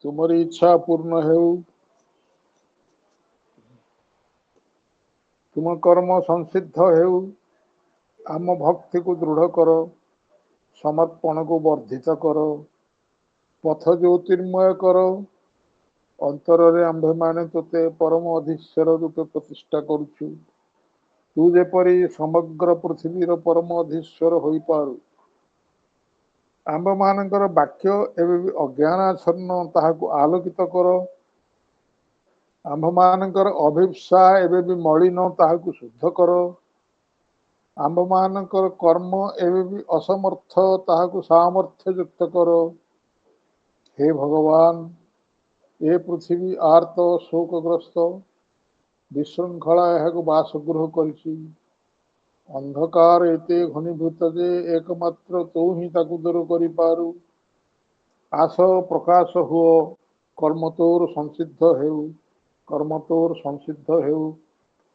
तुमरी इच्छा पूर्ण हेउ, तुम कर्म संसिद्ध हेउ, आम भक्ति को दृढ़ कर, समर्पण को वर्धित कर, पथ ज्योतिर्मय कर, अंतर आंभे माने तोते परम अधीश्वर रूपे प्रतिष्ठा करुछु। तू जेपरी समग्र पृथ्वीर परम अधीश्वर हो पारु। आंभ मानकर वाक्य एवं अज्ञानाच्छन्न ताहाकु आलोकित कर, आंभ मानकर अभिप्सा एवं भी मलिन ताहाकु शुद्ध कर, आंभ मानकर कर्म एवं भी असमर्थ ताहाकु सामर्थ्य युक्त कर। हे भगवान, ए पृथ्वी आर्त शोकग्रस्त विशृंखला यह बासगृह करिछि। अंधकार एते घनीभूत जे एकमात्र तू ही ताकू दूर करि पारु। आस प्रकाश हुओ, कर्म तोर संसिद्ध हेउ, कर्म तोर संसिद्ध हेउ।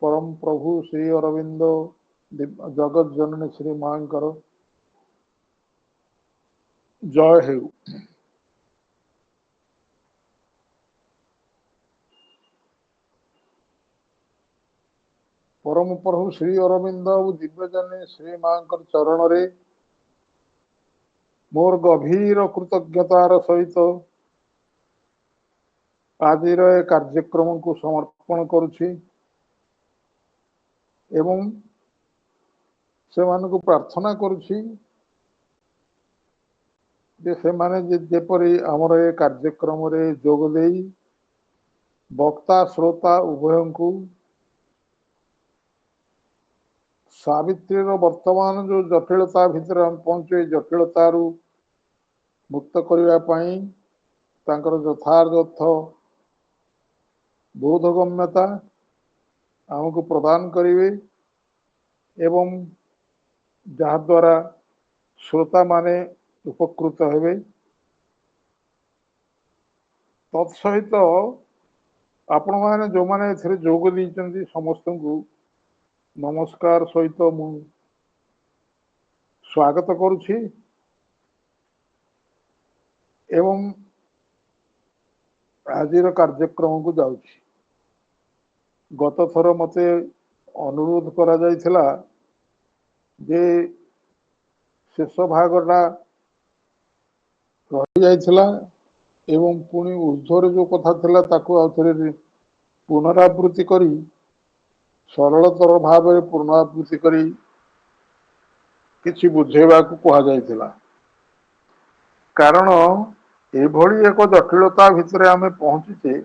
परम प्रभु श्री अरविंद जगत जननी श्री मांकर जय हेउ। परम प्रभु श्री अरविंद दिव्यजनी श्री मांकर चरण रे मोर गभीर कृतज्ञतार सहित आज कार्यक्रम को समर्पण करुछि एवं से मानकु प्रार्थना करुछि जे से माने जेपरी आमर ए कार्यक्रम रे जोग देई वक्ता श्रोता उभय को सावित्री वर्तमान जो जटिलता भितर हम पहुंचे जटिलता मुक्त करने यथार्थ बोधगम्यता आमको प्रदान करेंगे एवं जहाद्वारा श्रोता माने उपकृत हेबे। तत्सहित आपण मैंने जो मैंने एथिरे जोग देइचंती समस्त को नमस्कार सहित मु स्वागत करुछि एवं आजिर कार्यक्रम को जाउछि। गत थर मते अनुरोध करा जाइथिला जे शेष भागटा रही जाइथिला एवं पुणी ऊर्ध्वर जो कथा थिला ताकू आउथरे पुनरावृत्ति करी सरलतर भाव में पुनरावृत्ति करी किछि बुझेबा को कहा जाइथिला। कारण एभली एक जटिलता भितर आमे पहुंचीचे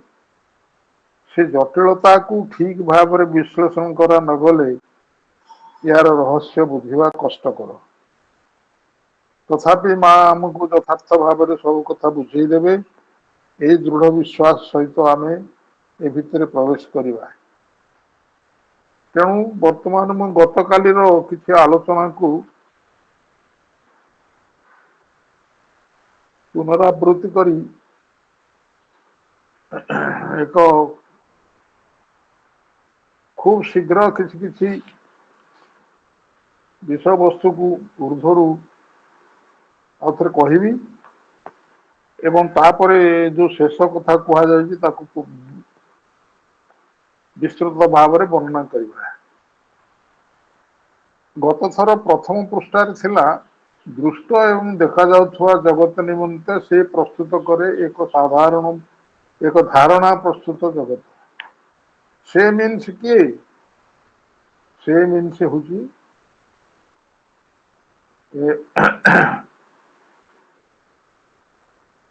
से जटिलता को ठीक भाव में विश्लेषण करा नगले यार रहस्य बुझा कष्टकर। तथापि माँ आमको यथार्थ भाव में सब कथा बुझेदेवे ये दृढ़ विश्वास सहित आम ए भितर प्रवेश करवा। तेणु वर्तमान मु गत कालीर किसी आलोचना को पुनरावृत्ति करी एक खूब शीघ्र किसी किसी विषय वस्तु को ऊर्ध्वर आउथरे कहबी एवं तापरे जो शेष कथा कह जाए विस्तृत भाव में वर्णना करवा। गत थर प्रथम पृष्ठार थिला दृष्ट एवं देखा जाउथुवा जगत निमंते से प्रस्तुत करे एक साधारण एक धारणा प्रस्तुत जगत। से मीन्स किए? से मीन्स हुची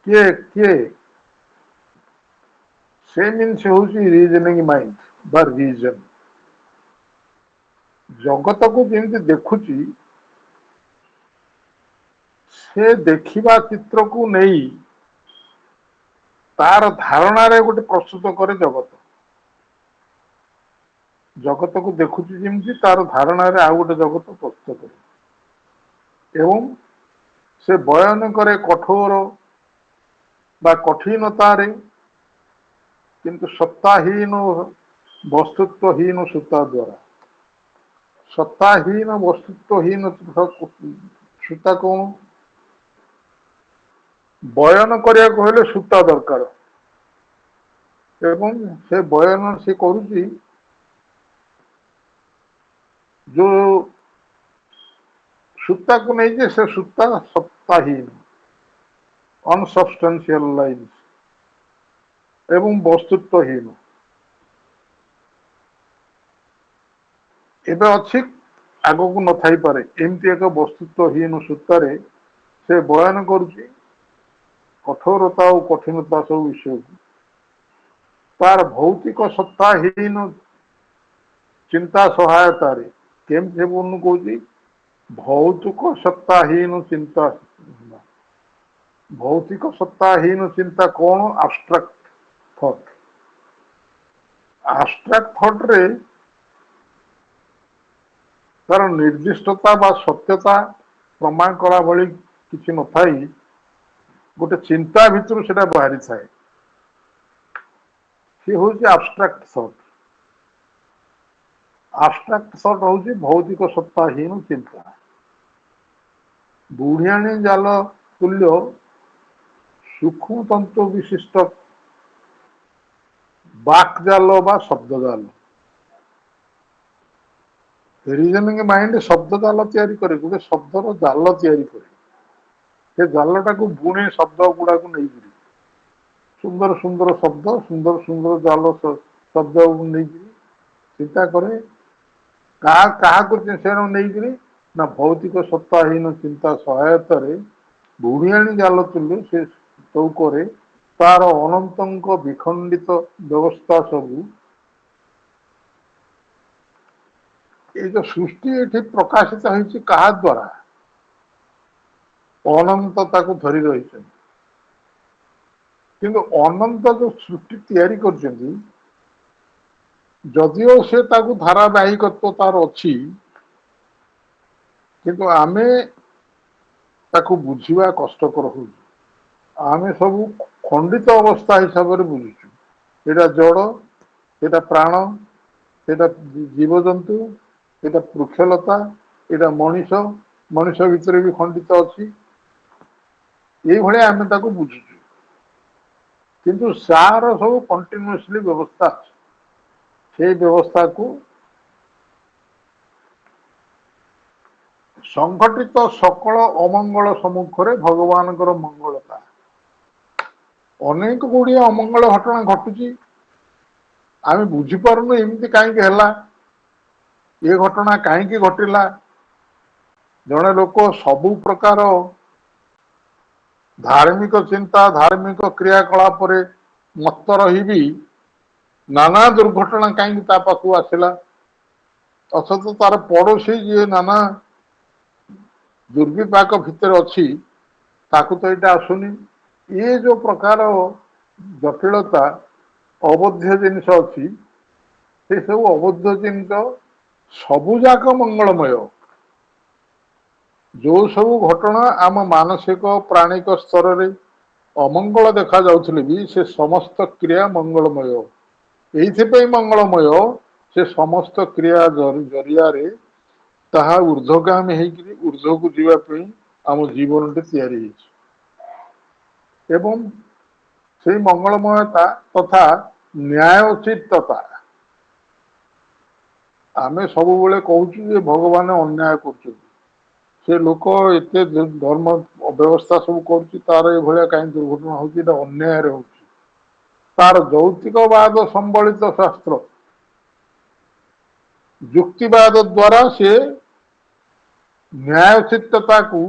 किए किए से मीन्स हुची रीजनिंग माइंड बा रीजन। जगत को जमी देखुची से देखिबा चित्र को नहीं तार धारणा रे गोटे प्रस्तुत करे जगत। जगत को देखुची जमी तार धारणा रे आउ गोटे जगत प्रस्तुत करे एवं से बयान करे कठोर बा कठिनतारे किंतु सत्ताहीन वस्तुत्वहीन सूता द्वारा। सत्ताहीन वस्तुत्वहीन सूता कौन बयान करिया कहले सूता दरकार। ଏବଂ ସେ ବୟାନ ସେ କରୁଛି ଯୋଉ ସୂତାକୁ ନେଇକି ସେ ସୂତା ସତ୍ତାହୀନ, ଅନସବଷ୍ଟାନ୍ସିଆଲ ଲାଇନ୍ସ ଏବଂ ବସ୍ତୁତ୍ୱହୀନ। ଏବେ ଅଛି, ଆଗକୁ ନଥାଇପାରେ, ଏମିତି ଏକ ବସ୍ତୁତ୍ୱହୀନ ସୂତାରେ ସେ ବୟାନ କରୁଛି କଠୋରତା ଓ କଠିନତା ସବୁ ବିଷୟକୁ। ତାର ଭୌତିକ ସତ୍ତାହୀନ ଚିନ୍ତା ସହାୟତାରେ କେମିତି ସେ ବର୍ଣ୍ଣୁ କହୁଛି, ଭୌତିକ ସତ୍ତାହୀନ ଚିନ୍ତା। ଭୌତିକ ସତ୍ତାହୀନ ଚିନ୍ତା କଣ? Abstract thought. ଆବଷ୍ଟ୍ରାକ୍ଟ ଥଟ୍ ରେ ତାର ନିର୍ଦ୍ଦିଷ୍ଟତା ବା ସତ୍ୟତା ପ୍ରମାଣ କଲା ଭଳି କିଛି ନଥାଇ ଗୋଟେ ଚିନ୍ତା ଭିତରୁ ସେଟା ବାହାରିଥାଏ। ସେ ହଉଛି ଆବଷ୍ଟ୍ରାକ୍ଟ ଥଟ୍। ଆବଷ୍ଟ୍ରାକ୍ଟ ଥଟ୍ ହଉଛି ଭୌତିକ ସତ୍ତାହୀନ ଚିନ୍ତା। ବୁଢିଆଣୀ ଜାଲ ତୁଲ୍ୟ ସୂକ୍ଷ୍ମ ତନ୍ତ୍ଵ ବିଶିଷ୍ଟ ବାକ୍ ଜାଲ ବା ଶବ୍ଦ ଜାଲ। ରିଜନିଂ ମାଇଣ୍ଡ ଶବ୍ଦ ଜାଲ ତିଆରି କରେ, ଗୋଟେ ଶବ୍ଦର ଜାଲ ତିଆରି କରେ। ସେ ଜାଲଟାକୁ ବୁଣେ ଶବ୍ଦ ଗୁଡାକୁ ନେଇକିରି, ସୁନ୍ଦର ସୁନ୍ଦର ଶବ୍ଦ, ସୁନ୍ଦର ସୁନ୍ଦର ଜାଲ ଶବ୍ଦକୁ ନେଇକିରି ଚିନ୍ତା କରେ। କାହାକୁ ସେ ନେଇକିରି ନା ଭୌତିକ ସତ୍ତାହୀନ ଚିନ୍ତା ସହାୟତାରେ ବୁଢିଆଣୀ ଜାଲ ତୁଲ୍ୟ ସେ ଚୌକରେ ତାର ଅନନ୍ତଙ୍କ ବିଖଣ୍ଡିତ ବ୍ୟବସ୍ଥା ସବୁ, ଏଇ ଯୋଉ ସୃଷ୍ଟି ଏଠି ପ୍ରକାଶିତ ହେଇଛି କାହା ଦ୍ଵାରା? ଅନନ୍ତ ତାକୁ ଧରି ରହିଛନ୍ତି। କିନ୍ତୁ ଅନନ୍ତ ଯୋଉ ସୃଷ୍ଟି ତିଆରି କରିଛନ୍ତି, ଯଦିଓ ସେ ତାକୁ ଧାରାବାହିକତ୍ଵ ତାର ଅଛି, କିନ୍ତୁ ଆମେ ତାକୁ ବୁଝିବା କଷ୍ଟକର ହଉଛି। ଆମେ ସବୁ ଖଣ୍ଡିତ ଅବସ୍ଥା ହିସାବରେ ବୁଝୁଛୁ। ଏଇଟା ଜଡ଼, ସେଇଟା ପ୍ରାଣ, ସେଇଟା ଜୀବଜନ୍ତୁ, ଏଇଟା ବୃକ୍ଷଲତା, ଏଇଟା ମଣିଷ, ମଣିଷ ଭିତରେ ବି ଖଣ୍ଡିତ ଅଛି। ଏଇଭଳିଆ ଆମେ ତାକୁ ବୁଝୁଛୁ। କିନ୍ତୁ ସାର ସବୁ କଣ୍ଟିନ୍ୟୁସଲି ବ୍ୟବସ୍ଥା ଅଛି। ସେଇ ବ୍ୟବସ୍ଥାକୁ ସଂଗଠିତ ସକଳ ଅମଙ୍ଗଳ ସମ୍ମୁଖରେ ଭଗବାନଙ୍କର ମଙ୍ଗଳତା। ଅନେକ ଗୁଡ଼ିଏ ଅମଙ୍ଗଳ ଘଟଣା ଘଟୁଛି, ଆମେ ବୁଝିପାରୁନୁ ଏମିତି କାହିଁକି ହେଲା, ଏ ଘଟଣା କାହିଁକି ଘଟିଲା। ଜଣେ ଲୋକ ସବୁ ପ୍ରକାର ଧାର୍ମିକ ଚିନ୍ତା, ଧାର୍ମିକ କ୍ରିୟାକଳାପରେ ମତ୍ତ ରହିବି ନାନା ଦୁର୍ଘଟଣା କାହିଁକି ତା ପାଖକୁ ଆସିଲା। ଅଥଚ ତାର ପଡୋଶୀ ଯିଏ ନାନା ଦୁର୍ବିପାକ ଭିତରେ ଅଛି, ତାକୁ ତ ଏଇଟା ଆସୁନି। ଇଏ ଯୋଉ ପ୍ରକାର ଜଟିଳତା, ଅବୋଧ୍ୟ ଜିନିଷ ଅଛି, ସେ ସବୁ ଅବୋଧ୍ୟ ଜିନିଷ ସବୁ ଯାକ ମଙ୍ଗଳମୟ। ଯୋଉ ସବୁ ଘଟଣା ଆମ ମାନସିକ ପ୍ରାଣିକ ସ୍ତରରେ ଅମଙ୍ଗଳ ଦେଖା ଯାଉଥିଲେ ବି, ସେ ସମସ୍ତ କ୍ରିୟା ମଙ୍ଗଳମୟ। ଏଇଥିପାଇଁ ମଙ୍ଗଳମୟ, ସେ ସମସ୍ତ କ୍ରିୟା ଜରିଆରେ ତାହା ଉର୍ଦ୍ଧ୍ୱଗାମୀ ହେଇକିରି ଉର୍ଦ୍ଧ୍ୱକୁ ଯିବା ପାଇଁ ଆମ ଜୀବନଟି ତିଆରି ହେଇଛି। ଏବଂ ସେଇ ମଙ୍ଗଳମୟତା ତଥା ନ୍ୟାୟୋଚିତତା, ଆମେ ସବୁବେଳେ କହୁଛୁ ଯେ ଭଗବାନ ଅନ୍ୟାୟ କରୁଛନ୍ତି। ସେ ଲୋକ ଏତେ ଧର୍ମ ଅବ୍ୟବସ୍ଥା ସବୁ କରୁଛି, ତାର ଏଇଭଳିଆ କାହିଁକି ଦୁର୍ଘଟଣା ହଉଛି, ଏଇଟା ଅନ୍ୟାୟରେ ହଉଛି। ତାର ଯୌତିକବାଦ ସମ୍ବଳିତ ଶାସ୍ତ୍ର, ଯୁକ୍ତିବାଦ ଦ୍ଵାରା ସେ ନ୍ୟାୟୋଚିତତାକୁ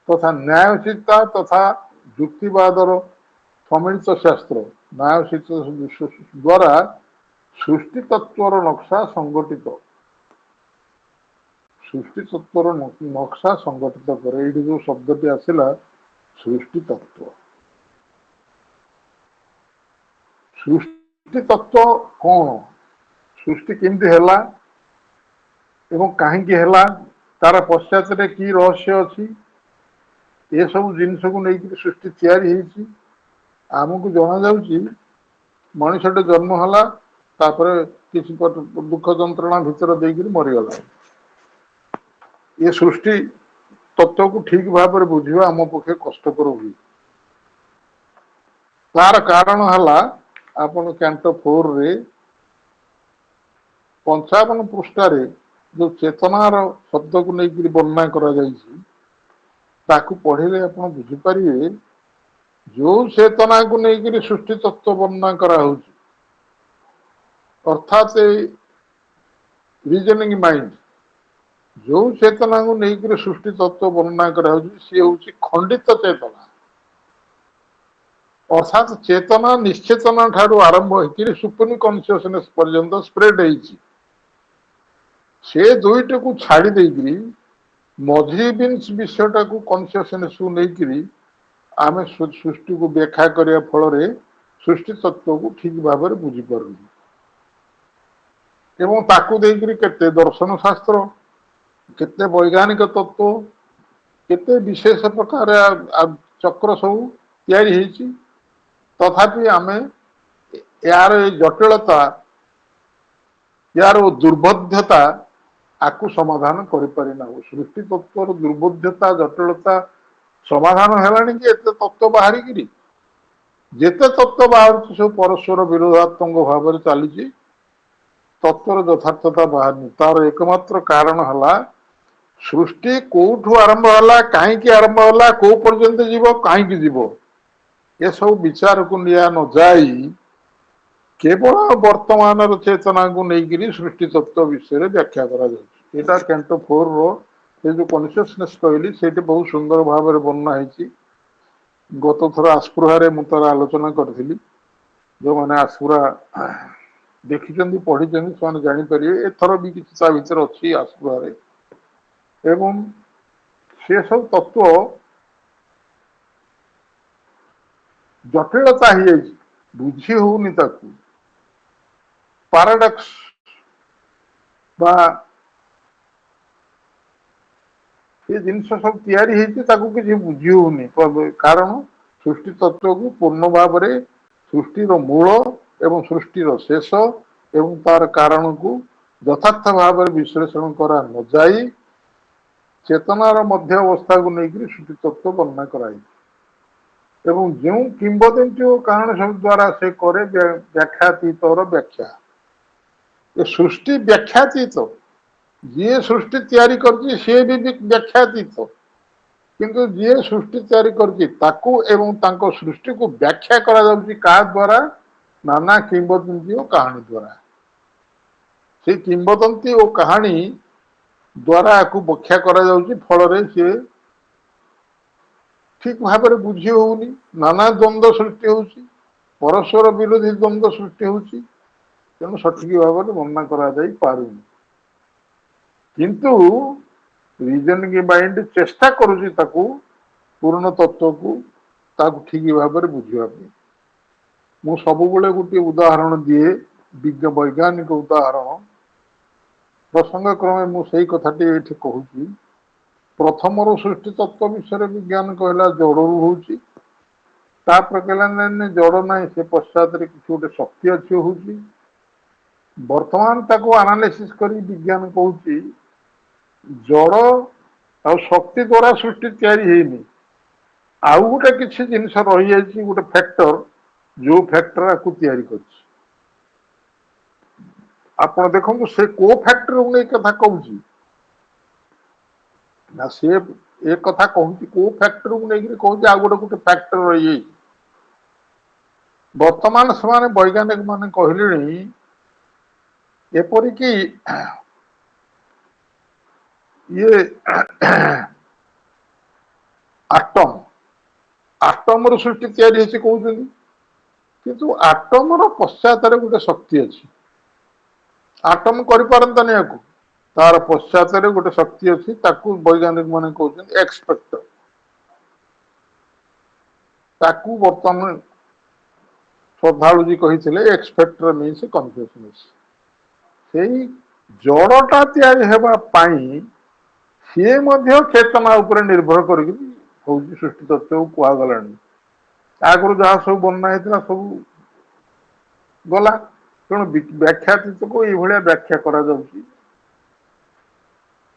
ତଥା ନ୍ୟାୟୋଚିତା ତଥା ଯୁକ୍ତିବାଦର ସମ୍ମିଳିତ ଶାସ୍ତ୍ର, ନ୍ୟାୟୋଚିତ ଦ୍ଵାରା ସୃଷ୍ଟି ତତ୍ଵର ନକ୍ସା ସଂଗଠିତ, ସୃଷ୍ଟି ତତ୍ଵର ନକ୍ସା ସଂଗଠିତ କରେ। ଏଇଠି ଯୋଉ ଶବ୍ଦଟି ଆସିଲା ସୃଷ୍ଟି ତତ୍ଵ, ସୃଷ୍ଟି ତତ୍ଵ କଣ? ସୃଷ୍ଟି କେମିତି ହେଲା ଏବଂ କାହିଁକି ହେଲା, ତାର ପଶ୍ଚାତରେ କି ରହସ୍ୟ ଅଛି, ଏସବୁ ଜିନିଷକୁ ନେଇକି ସୃଷ୍ଟି ତିଆରି ହେଇଛି। ଆମକୁ ଜଣା ଯାଉଛି ମଣିଷଟେ ଜନ୍ମ ହେଲା, ତାପରେ କିଛି ଦୁଃଖ ଯନ୍ତ୍ରଣା ଭିତରେ ଦେଇକରି ମରିଗଲା। ଏ ସୃଷ୍ଟି ତତ୍ଵକୁ ଠିକ ଭାବରେ ବୁଝିବା ଆମ ପକ୍ଷେ କଷ୍ଟକର ହୁଏ। तार कारण है आपण कैंटो 4 रे 55 पृष्ठार जो चेतनार शब्द को लेकर वर्णना करा जायछि ताकू पढ़िले आपण बुझिपारे जो चेतना को लेकर सृष्टि तत्व वर्णना करा होछि अर्थात रीजनिंग माइंड जो चेतना को लेकर सृष्टि तत्व वर्णना करा होछि से होछि खंडित चेतना अर्थात चेतना निश्चेतना ठारू आरंभ होकर सुप्रीम कॉन्शियसनेस पर्यंत स्प्रेड होइछि से दुईट को छाड़ी देकरी मझी बिन्स विषयटा को कॉन्शियसनेस को लेकर आम सृष्टि को व्याख्या करने फल सृष्टि तत्व को ठीक भाव में बुझीपार एवं ताकू देकरी केते दर्शन शास्त्र केते वैज्ञानिक तत्व केते विशेष प्रकार चक्र सब तैयारी होइछि तथापि आमे यार जटिलता यार दुर्बोध्यता आकु समाधान करिपारिना सृष्टि तत्वर दुर्बोध्यता जटिलता समाधान हेलानी कि एते तत्व बाहरी गिरी जेते तत्व बाहर सब परस्पर विरोधात्मक भाव में चली तत्वर यथार्थता बाहर तार एकमात्र कारण है सृष्टि कोठू आरंभ है कहीं आरंभ है कौ पर्यंत जीव कहीं जीव ये सब विचार को लिया न जाई केवल वर्तमान चेतना को लेकर सृष्टि तत्व विषय व्याख्या करा कैंटो 4 रो जो कॉन्शियसनेस कहली से बहुत सुंदर भाव में वर्णना है गत थर आस्पृहारे मुझे तार आलोचना करी जो मैंने आस्पृहा देखी पढ़ी से जापर एथर भी किसी भर अच्छी आस्पृहारे एवं से सब तत्व जटिलता ही बुझी होनी पाराडॉक्स ये जिन सब तैयारी किसी बुझी होनी कारण सृष्टि तत्व को पूर्ण भाव में सृष्टिर मूल एवं सृष्टिर शेष एवं तार कारण को यथार्थ भाव में विश्लेषण करा न जाई चेतनार मध्य अवस्था को लेकर सृष्टि तत्व वर्णना कराई एवं जो किंवदंती और कारण सब द्वारा से करे व्याख्यातीत और व्याख्या ये सृष्टि व्याख्यातीत जी सृष्टि तैयारी करछि से भी व्याख्यातीत किंतु जी सृष्टि तैयारी करछि ताकू एवं तांको सृष्टि को व्याख्या करा जाउछि का द्वारा नाना किंवदंती और कहानी द्वारा से किंवदंती और कहानी द्वारा आपको व्याख्या करा जाउछि फल रे से ठीक भाव में बुझी होनी नाना द्वंद्व सृष्टि होची परस्पर विरोधी द्वंद्व सृष्टि होची तेणु सठिक भाव में वर्णना करा जाई पारुनी किंतु रीजनिंग माइंड चेष्टा करुची ताकू पूर्ण तत्व को ताकू ठीक भाव में बुझा मु सब गोटे उदाहरण दिए वैज्ञानिक उदाहरण प्रसंग क्रमे मुझे कथाटी ये कहूँ प्रथम सृष्टि तत्व विषय विज्ञान कहला जड़ हूँ कहला जड़ ना से पश्चात किसी गोटे शक्ति अच्छी हूँ बर्तमान ताको एनालिसिस करी विज्ञान कहूँ जड़ आ शक्ति द्वारा सृष्टि तैयारी आउ गोटे किसी जिनस रही जाइए गोटे फैक्टर जो फैक्टर आपको तैयारी कर आप देखो से को फैक्टर नहीं कथा कहूँ ना से एक कथा कहूँ को फैक्टर को लेकर कहूँ आ गोटे गोटे फैक्टर रही वर्तमान से वैज्ञानिक मान कहले एपरिक ये आटम आटम सृष्टि तैयारी कहते किंतु आटम पश्चात गोटे शक्ति अच्छी आटम करपारंतानी या तार पश्चात गोटे शक्ति अच्छी ताकू वैज्ञानिक मान कहते एक्सपेक्टर ताकू बर्तमान श्रद्धालु जी कही एक्सपेक्टर मीन्स कन्फियसनेस से जड़टा तैयारी सी चेतना उपर निर्भर कर सृष्टि तत्व कहगला आगुरी जहाँ सब बना होता सब गला तेणु व्याख्यातीत को ये व्याख्या करा जाउछि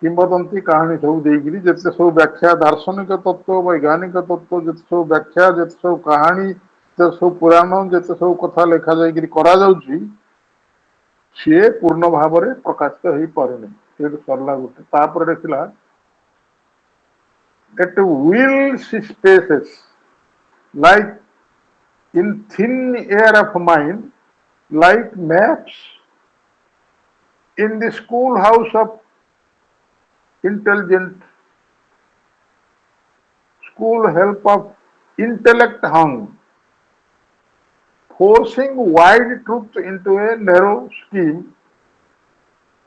किंवदंती कहानी सब देगी जिते सब व्याख्या दार्शनिक तत्व वैज्ञानिक तत्व जिते सब व्याख्या जिते सब कहानी सब पुराण जिते सब कथा लेखा जाकरी करा जाउची सी पूर्ण भाव में प्रकाशित हो पारे सरला गोटे तापर देखला it will see spaces like in thin air of mind like maps in the schoolhouse of intelligent school help of intellect hung forcing wide truth into a narrow scheme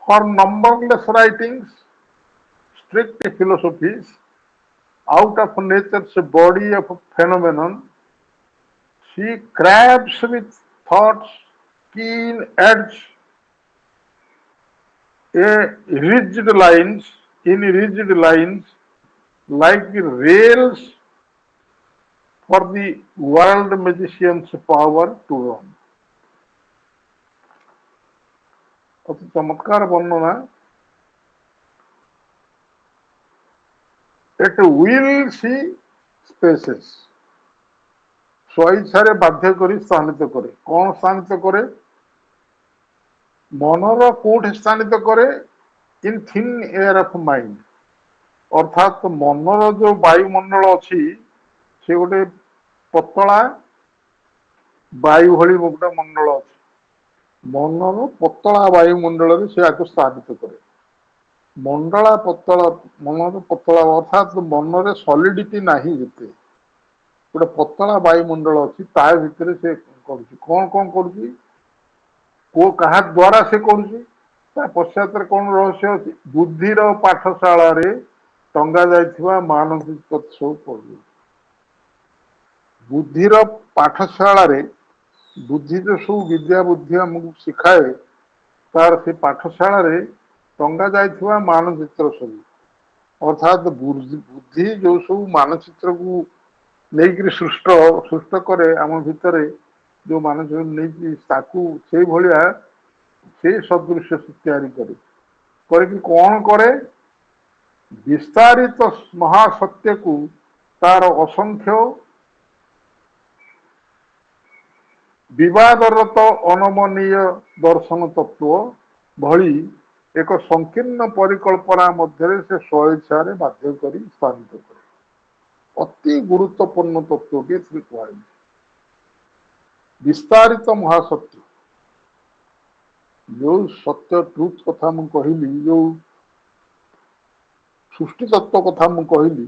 for numberless writings strict philosophies out of nature's body of phenomenon. She crabs with thoughts keen edge, rigid lines, like rails for the world magician's power to run. অতি চমৎকার বর্ণনা it will see spaces স্বইচ্ছারে বাধ্য করে স্থানিত করে কোন স্থানিত করে মনর কোঠে স্থানিত করে in thin air of mind অর্থাৎ মনর যে বায়ুমণ্ডল ଅଛି সে গোটে ପତଳା ବାୟୁ ଭଳି ଗୋଟେ ମଣ୍ଡଳ ଅଛି ମନର ପତଳା ବାୟୁମଣ୍ଡଳରେ ସେ ଆକୁ ସ୍ଥାନିତ କରେ ମଣ୍ଡଳା ପତଳା ମନର ପତଳା ଅର୍ଥାତ୍ ମନରେ ସଲିଡିଟି ନାହିଁ ଯେତେ ଗୋଟେ ପତଳା ବାୟୁମଣ୍ଡଳ ଅଛି ତା ଭିତରେ ସେ କରୁଛି କଣ କରୁଛି କାହା ଦ୍ୱାରା ସେ କରୁଛି ତା ପଶ୍ଚାତରେ କଣ ରହସ୍ୟ ଅଛି ବୁଦ୍ଧିର ପାଠଶାଳାରେ ଟଙ୍ଗା ଯାଇଥିବା ମାନସିକ ସବୁ ପଢୁଛି ବୁଦ୍ଧିର ପାଠଶାଳାରେ ବୁଦ୍ଧି ଯୋଉ ସବୁ ବିଦ୍ୟା ବୁଦ୍ଧି ଆମକୁ ଶିଖାଏ ତାର ସେ ପାଠଶାଳାରେ ଟଙ୍ଗା ଯାଇଥିବା ମାନଚିତ୍ର ସବୁ ଅର୍ଥାତ୍ ବୁଦ୍ଧି ଯୋଉ ସବୁ ମାନଚିତ୍ରକୁ ନେଇକରି ସୃଷ୍ଟ କରେ ଆମ ଭିତରେ ଯୋଉ ମାନଚିତ୍ର ନେଇକି ତାକୁ ସେଇଭଳିଆ ସେଇ ସଦୃଶ୍ୟ ତିଆରି କରେ କରିକି କଣ କରେ ବିସ୍ତାରିତ ମହାସତ୍ୟକୁ ତାର ଅସଂଖ୍ୟ ବିବାଦରତ ଅନମନୀୟ ଦର୍ଶନ ତତ୍ତ୍ୱ ଭଳି ଏକ ସଂକୀର୍ଣ୍ଣ ପରିକଳ୍ପନା ମଧ୍ୟରେ ସେ ସ୍ୱଇଚ୍ଛାରେ ବାଧ୍ୟ କରି ସ୍ଥାନିତ କରେ ଅତି ଗୁରୁତ୍ୱପୂର୍ଣ୍ଣ ତତ୍ତ୍ୱଟି ଏଥିରେ କୁହାଯାଇଛି ବିସ୍ତାରିତ ମହାସତ୍ୟ ଯୋଉ ସତ୍ୟ ଟ୍ରୁଥ କଥା ମୁଁ କହିଲି ଯୋଉ ସୃଷ୍ଟି ତତ୍ତ୍ୱ କଥା ମୁଁ କହିଲି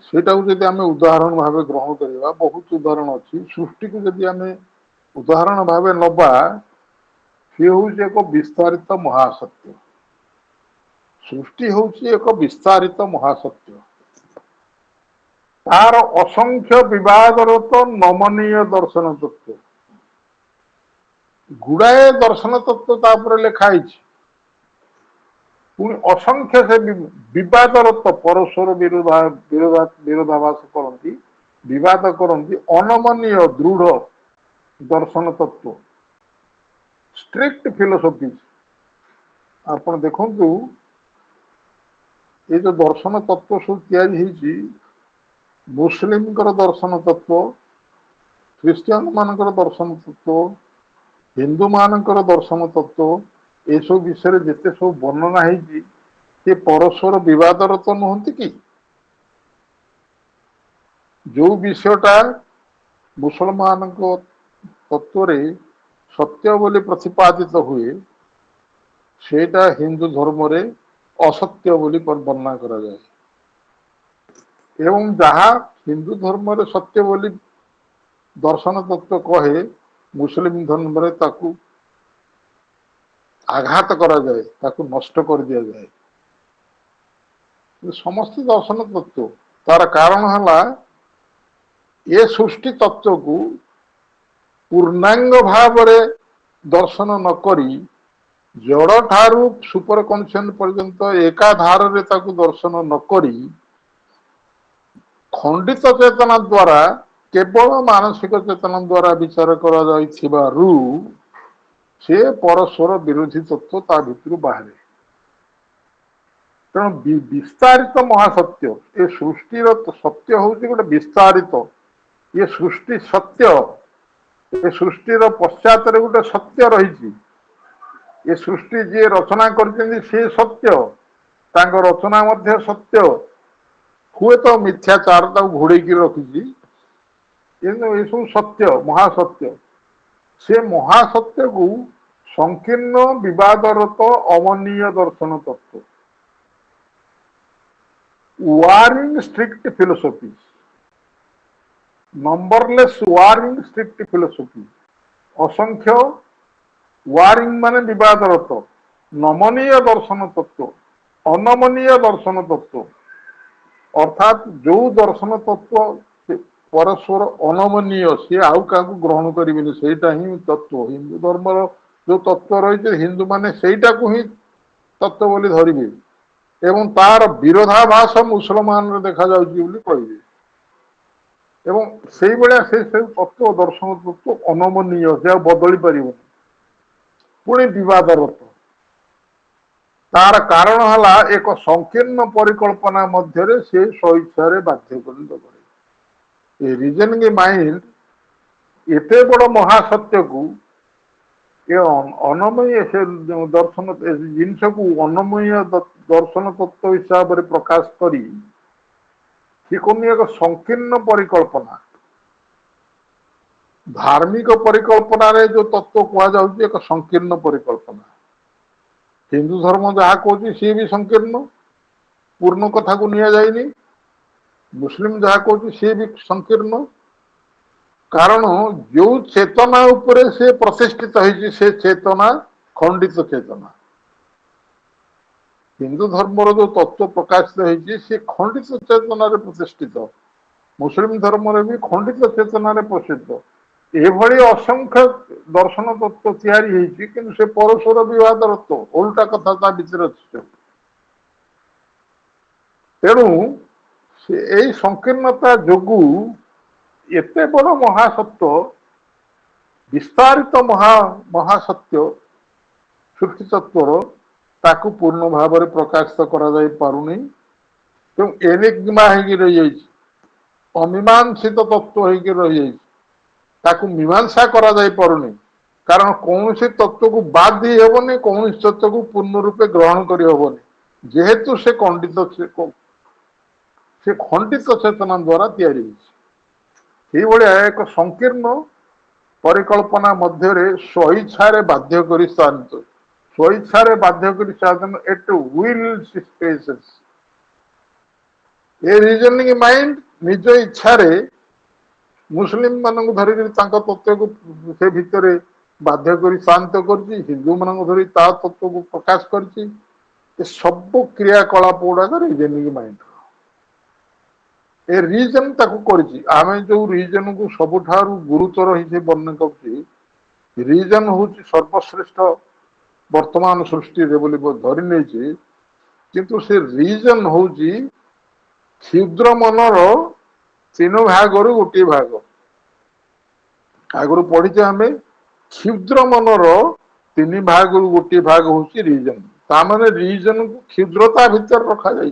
ସେଇଟାକୁ ଯଦି ଆମେ ଉଦାହରଣ ଭାବେ ଗ୍ରହଣ କରିବା ବହୁତ ଉଦାହରଣ ଅଛି ସୃଷ୍ଟିକୁ ଯଦି ଆମେ ଉଦାହରଣ ଭାବେ ନବା ସିଏ ହଉଛି ଏକ ବିସ୍ତାରିତ ମହାସତ୍ୟ ସୃଷ୍ଟି ହଉଛି ଏକ ବିସ୍ତାରିତ ମହାସତ୍ୟ ତାର ଅସଂଖ୍ୟ ବିବାଦରତ ନମନୀୟ ଦର୍ଶନ ତତ୍ତ୍ୱ ଗୁଡାଏ ଦର୍ଶନ ତତ୍ତ୍ୱ ତାପରେ ଲେଖା ହେଇଛି ପୁଣି ଅସଂଖ୍ୟ ସେ ବିବାଦରତ ପରସ୍ପର ବିରୋଧାଭାସ କରନ୍ତି ବିବାଦ କରନ୍ତି ଅନମନୀୟ ଦୃଢ ଦର୍ଶନ ତତ୍ତ୍ୱ ଷ୍ଟ୍ରିକ୍ଟ ଫିଲୋସଫି ଆପଣ ଦେଖନ୍ତୁ ଏ ଯୋଉ ଦର୍ଶନ ତତ୍ତ୍ୱ ସବୁ ତିଆରି ହେଇଛି ମୁସଲିମଙ୍କର ଦର୍ଶନ ତତ୍ତ୍ୱ ଖ୍ରୀଷ୍ଟିଆନ ମାନଙ୍କର ଦର୍ଶନ ତତ୍ତ୍ୱ ହିନ୍ଦୁ ମାନଙ୍କର ଦର୍ଶନ ତତ୍ତ୍ୱ ଏସବୁ ବିଷୟରେ ଯେତେ ସବୁ ବର୍ଣ୍ଣନା ହେଇଛି ସେ ପରସ୍ପର ବିବାଦରତ ନୁହନ୍ତି କି ଯୋଉ ବିଷୟଟା ମୁସଲମାନଙ୍କ ତତ୍ତ୍ୱରେ ସତ୍ୟ ବୋଲି ପ୍ରତିପାଦିତ ହୁଏ ସେଇଟା ହିନ୍ଦୁ ଧର୍ମରେ ଅସତ୍ୟ ବୋଲି ବର୍ଣ୍ଣନା କରାଯାଏ ଏବଂ ଯାହା ହିନ୍ଦୁ ଧର୍ମରେ ସତ୍ୟ ବୋଲି ଦର୍ଶନ ତତ୍ତ୍ୱ କହେ ମୁସଲିମ ଧର୍ମରେ ତାକୁ ଆଘାତ କରାଯାଏ ତାକୁ ନଷ୍ଟ କରିଦିଆଯାଏ ସମସ୍ତ ଦର୍ଶନ ତତ୍ତ୍ୱ ତାର କାରଣ ହେଲା ଏ ସୃଷ୍ଟି ତତ୍ତ୍ୱକୁ ପୂର୍ଣ୍ଣାଙ୍ଗ ଭାବରେ ଦର୍ଶନ ନକରି ଜଡ଼ ଠାରୁ ସୁପର କନସେଣ୍ଟ ପର୍ଯ୍ୟନ୍ତ ଏକାଧାରରେ ତାକୁ ଦର୍ଶନ ନକରି ଖଣ୍ଡିତ ଚେତନା ଦ୍ୱାରା କେବଳ ମାନସିକ ଚେତନା ଦ୍ୱାରା ବିଚାର କରାଯାଇଥିବାରୁ ସେ ପରସ୍ପର ବିରୋଧୀ ତତ୍ତ୍ୱ ତା ଭିତରୁ ବାହାରେ ତେଣୁ ବିସ୍ତାରିତ ମହାସତ୍ୟ ଏ ସୃଷ୍ଟିର ସତ୍ୟ ହଉଛି ଗୋଟେ ବିସ୍ତାରିତ ये सृष्टि सत्य, ये सृष्टिर पश्चात गोटे सत्य रही, ये सृष्टि जी रचना कर सत्य, तांको रचना मध्य सत्य, हुए तो मिथ्याचार घोड़े रखी, ये सब सत्य महासत्य, से महासत्य को संकीर्ण विवादरत अमनीय दर्शन तत्व, warring strict philosophy, numberless warring strict philosophy, असंख्य वारिंग माने विवादरत, नमनीय दर्शन तत्व, अनमनीय दर्शन तत्व, अर्थात जो दर्शन तत्व परस्पर अनमनीय सी आउ क्या ग्रहण करेंगे सेटा ही तत्व। हिंदू धर्मर जो तत्व रही हिंदू माने सेटा को ही तत्व बोली धरिबे एवं तार विरोधाभास मुसलमान देखा जाउछि कहे एवं से भाया से तत्व दर्शन तत्व अनमनीय से बदली पार पुणी विवादरत तार कारण है एक संकीर्ण परिकल्पना मध्य से स्वेच्छा बाध्य कर रीजनिंग माइंड एते बड़ महासत्य को ये अनमय से दर्शन जिनस को अनमय दर्शन तत्व हिसाब से प्रकाश करी एक संकीर्ण परिकल्पना धार्मिक परिकल्पना रे जो तत्व कहुच्छे एक संकीर्ण परिकल्पना हिंदू धर्म जहाँ कहूँ सी भी संकीर्ण पूर्ण कथा को निया जाइनी मुस्लिम जहाँ कहूँ सी भी संकीर्ण कारण जो चेतना उपरे से प्रतिष्ठित है से चेतना खंडित चेतना हिंदू धर्म जो तत्व प्रकाशित है सी खंडित चेतना प्रतिष्ठित मुस्लिम धर्म भी खंडित चेतना प्रसिद्ध एभली असंख्य दर्शन तत्व तैयारी कि परस्पर विवादरत उल्टा कथा ता भीतर अच्छे तेणु यही संकीर्णता जोगु एते बड़ महासत्य विस्तारित महासत्य सृष्टि तत्वर ताकू पूर्ण भाव में प्रकाशित करा जाई पारुनी एनिग्मा होगी रही जाइए अमीमांसित तत्व होगी रही जाइए ताकू मीमांसा करा जाई पारुनी कारण कौन से तत्व को बाद दी हेबनी कौन तत्व को पूर्ण रूपे ग्रहण करी हेबनी जेहेतु से खंडित चेतना द्वारा तैयारी एक संकीर्ण परिकल्पना मध्य स्वेच्छा बाध्य करी स्वेच्छा बाध्य करी at will spaces a reasoning mind निज इच्छा मुस्लिम मान धरिक तत्व को से भितर बाध्य कर शांत कर हिंदू मान धरी ता तत्व को प्रकाश कर सब क्रियाकलाप गुड़ाक रीजनिंग माइंड ए रीजन आम जो रीजन को सबुठ गुरुतर ही वर्णन कर रीजन हूँ सर्वश्रेष्ठ वर्तमान सृष्टि धरी नहीं किंतु से रीजन हूँ क्षुद्र मनर तीन भाग रु गोटे भाग आगु पढ़ी आम क्षुद्र मनर तीन भाग रु गोटे भाग हूँ रीजन ताने रीजन को क्षुद्रता भितर रखा जाए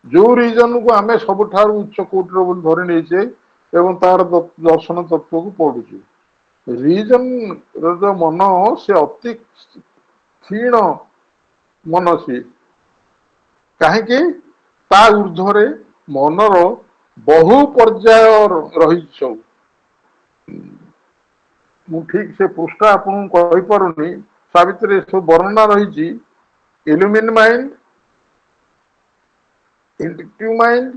जो रीजन को आम सबुठ उच्च कोटर धरी नहीं एवं तार दर्शन तत्व को पढ़ुचे रीजन जो मन से अति क्षीण मन सी कहीं ता ऊर्ध्वे मनर बहु पर्याय रही सब ठीक से पृष्ठ आपन कहीपरुनी सावित्री सब वर्णना रही इल्यूमिन माइंड इंडक्टिव माइंड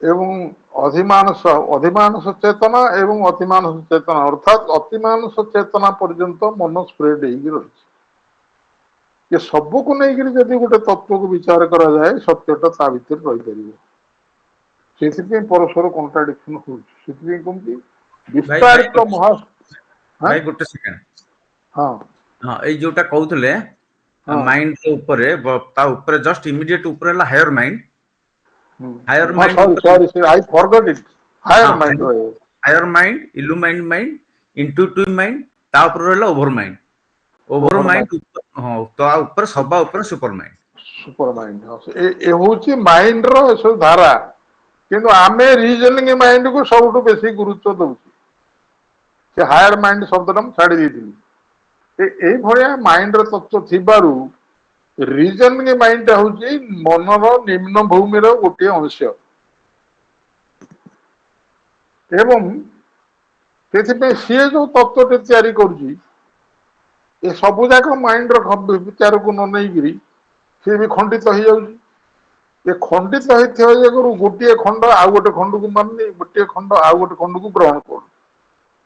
एवं अधिमानस चेतना एवं अतिमानस चेतना अर्थात अतिमानस चेतना पर्यंत मन स्प्रेड हो ये सब को लेकिन जब गोटे तत्व को विचार करा जाए सत्यटा ता भीतर रही से परस्पर कंट्राडिक्शन होती विस्तारित महा भाई गोटे सेकेंड हाँ हाँ ए जोटा कहउतले माइंड के ऊपर ता ऊपर जस्ट इमीडिएट ऊपर ला higher mind sorry I forgot it higher mind illumined mind intuitive mind ता ऊपर रहला ओवर माइंड हां तो ऊपर सभा ऊपर सुपर माइंड ए होची माइंड रो सब धारा କିନ୍ତୁ ଆମେ ରିଜନିଂ ମାଇଣ୍ଡ କୁ ସବୁଠୁ ବେଶୀ ଗୁରୁତ୍ୱ ଦଉଛୁ। ସେ ହାୟର ମାଇଣ୍ଡ ଶବ୍ଦଟା ମୁଁ ଛାଡି ଦେଇଥିଲି। ଏଇଭଳିଆ ମାଇଣ୍ଡର ତତ୍ତ୍ୱ ଥିବାରୁ ରିଜନିଂ ମାଇଣ୍ଡ ହଉଛି ମନର ନିମ୍ନ ଭୂମିର ଗୋଟିଏ ଅଂଶ ଏବଂ ସେଥିପାଇଁ ସିଏ ଯୋଉ ତତ୍ତ୍ୱଟି ତିଆରି କରୁଛି ଏ ସବୁ ଯାକ ମାଇଣ୍ଡର ବିଚାରକୁ ନ ନେଇକିରି ସିଏ ବି ଖଣ୍ଡିତ ହେଇଯାଉଛି। ଏ ଖଣ୍ଡିତ ହେଇଥିବା ଯୋଗୁଁ ଗୋଟିଏ ଖଣ୍ଡ ଆଉ ଗୋଟେ ଖଣ୍ଡକୁ ମାନୁନି, ଗୋଟିଏ ଖଣ୍ଡ ଆଉ ଗୋଟେ ଖଣ୍ଡକୁ ଗ୍ରହଣ କରୁନି,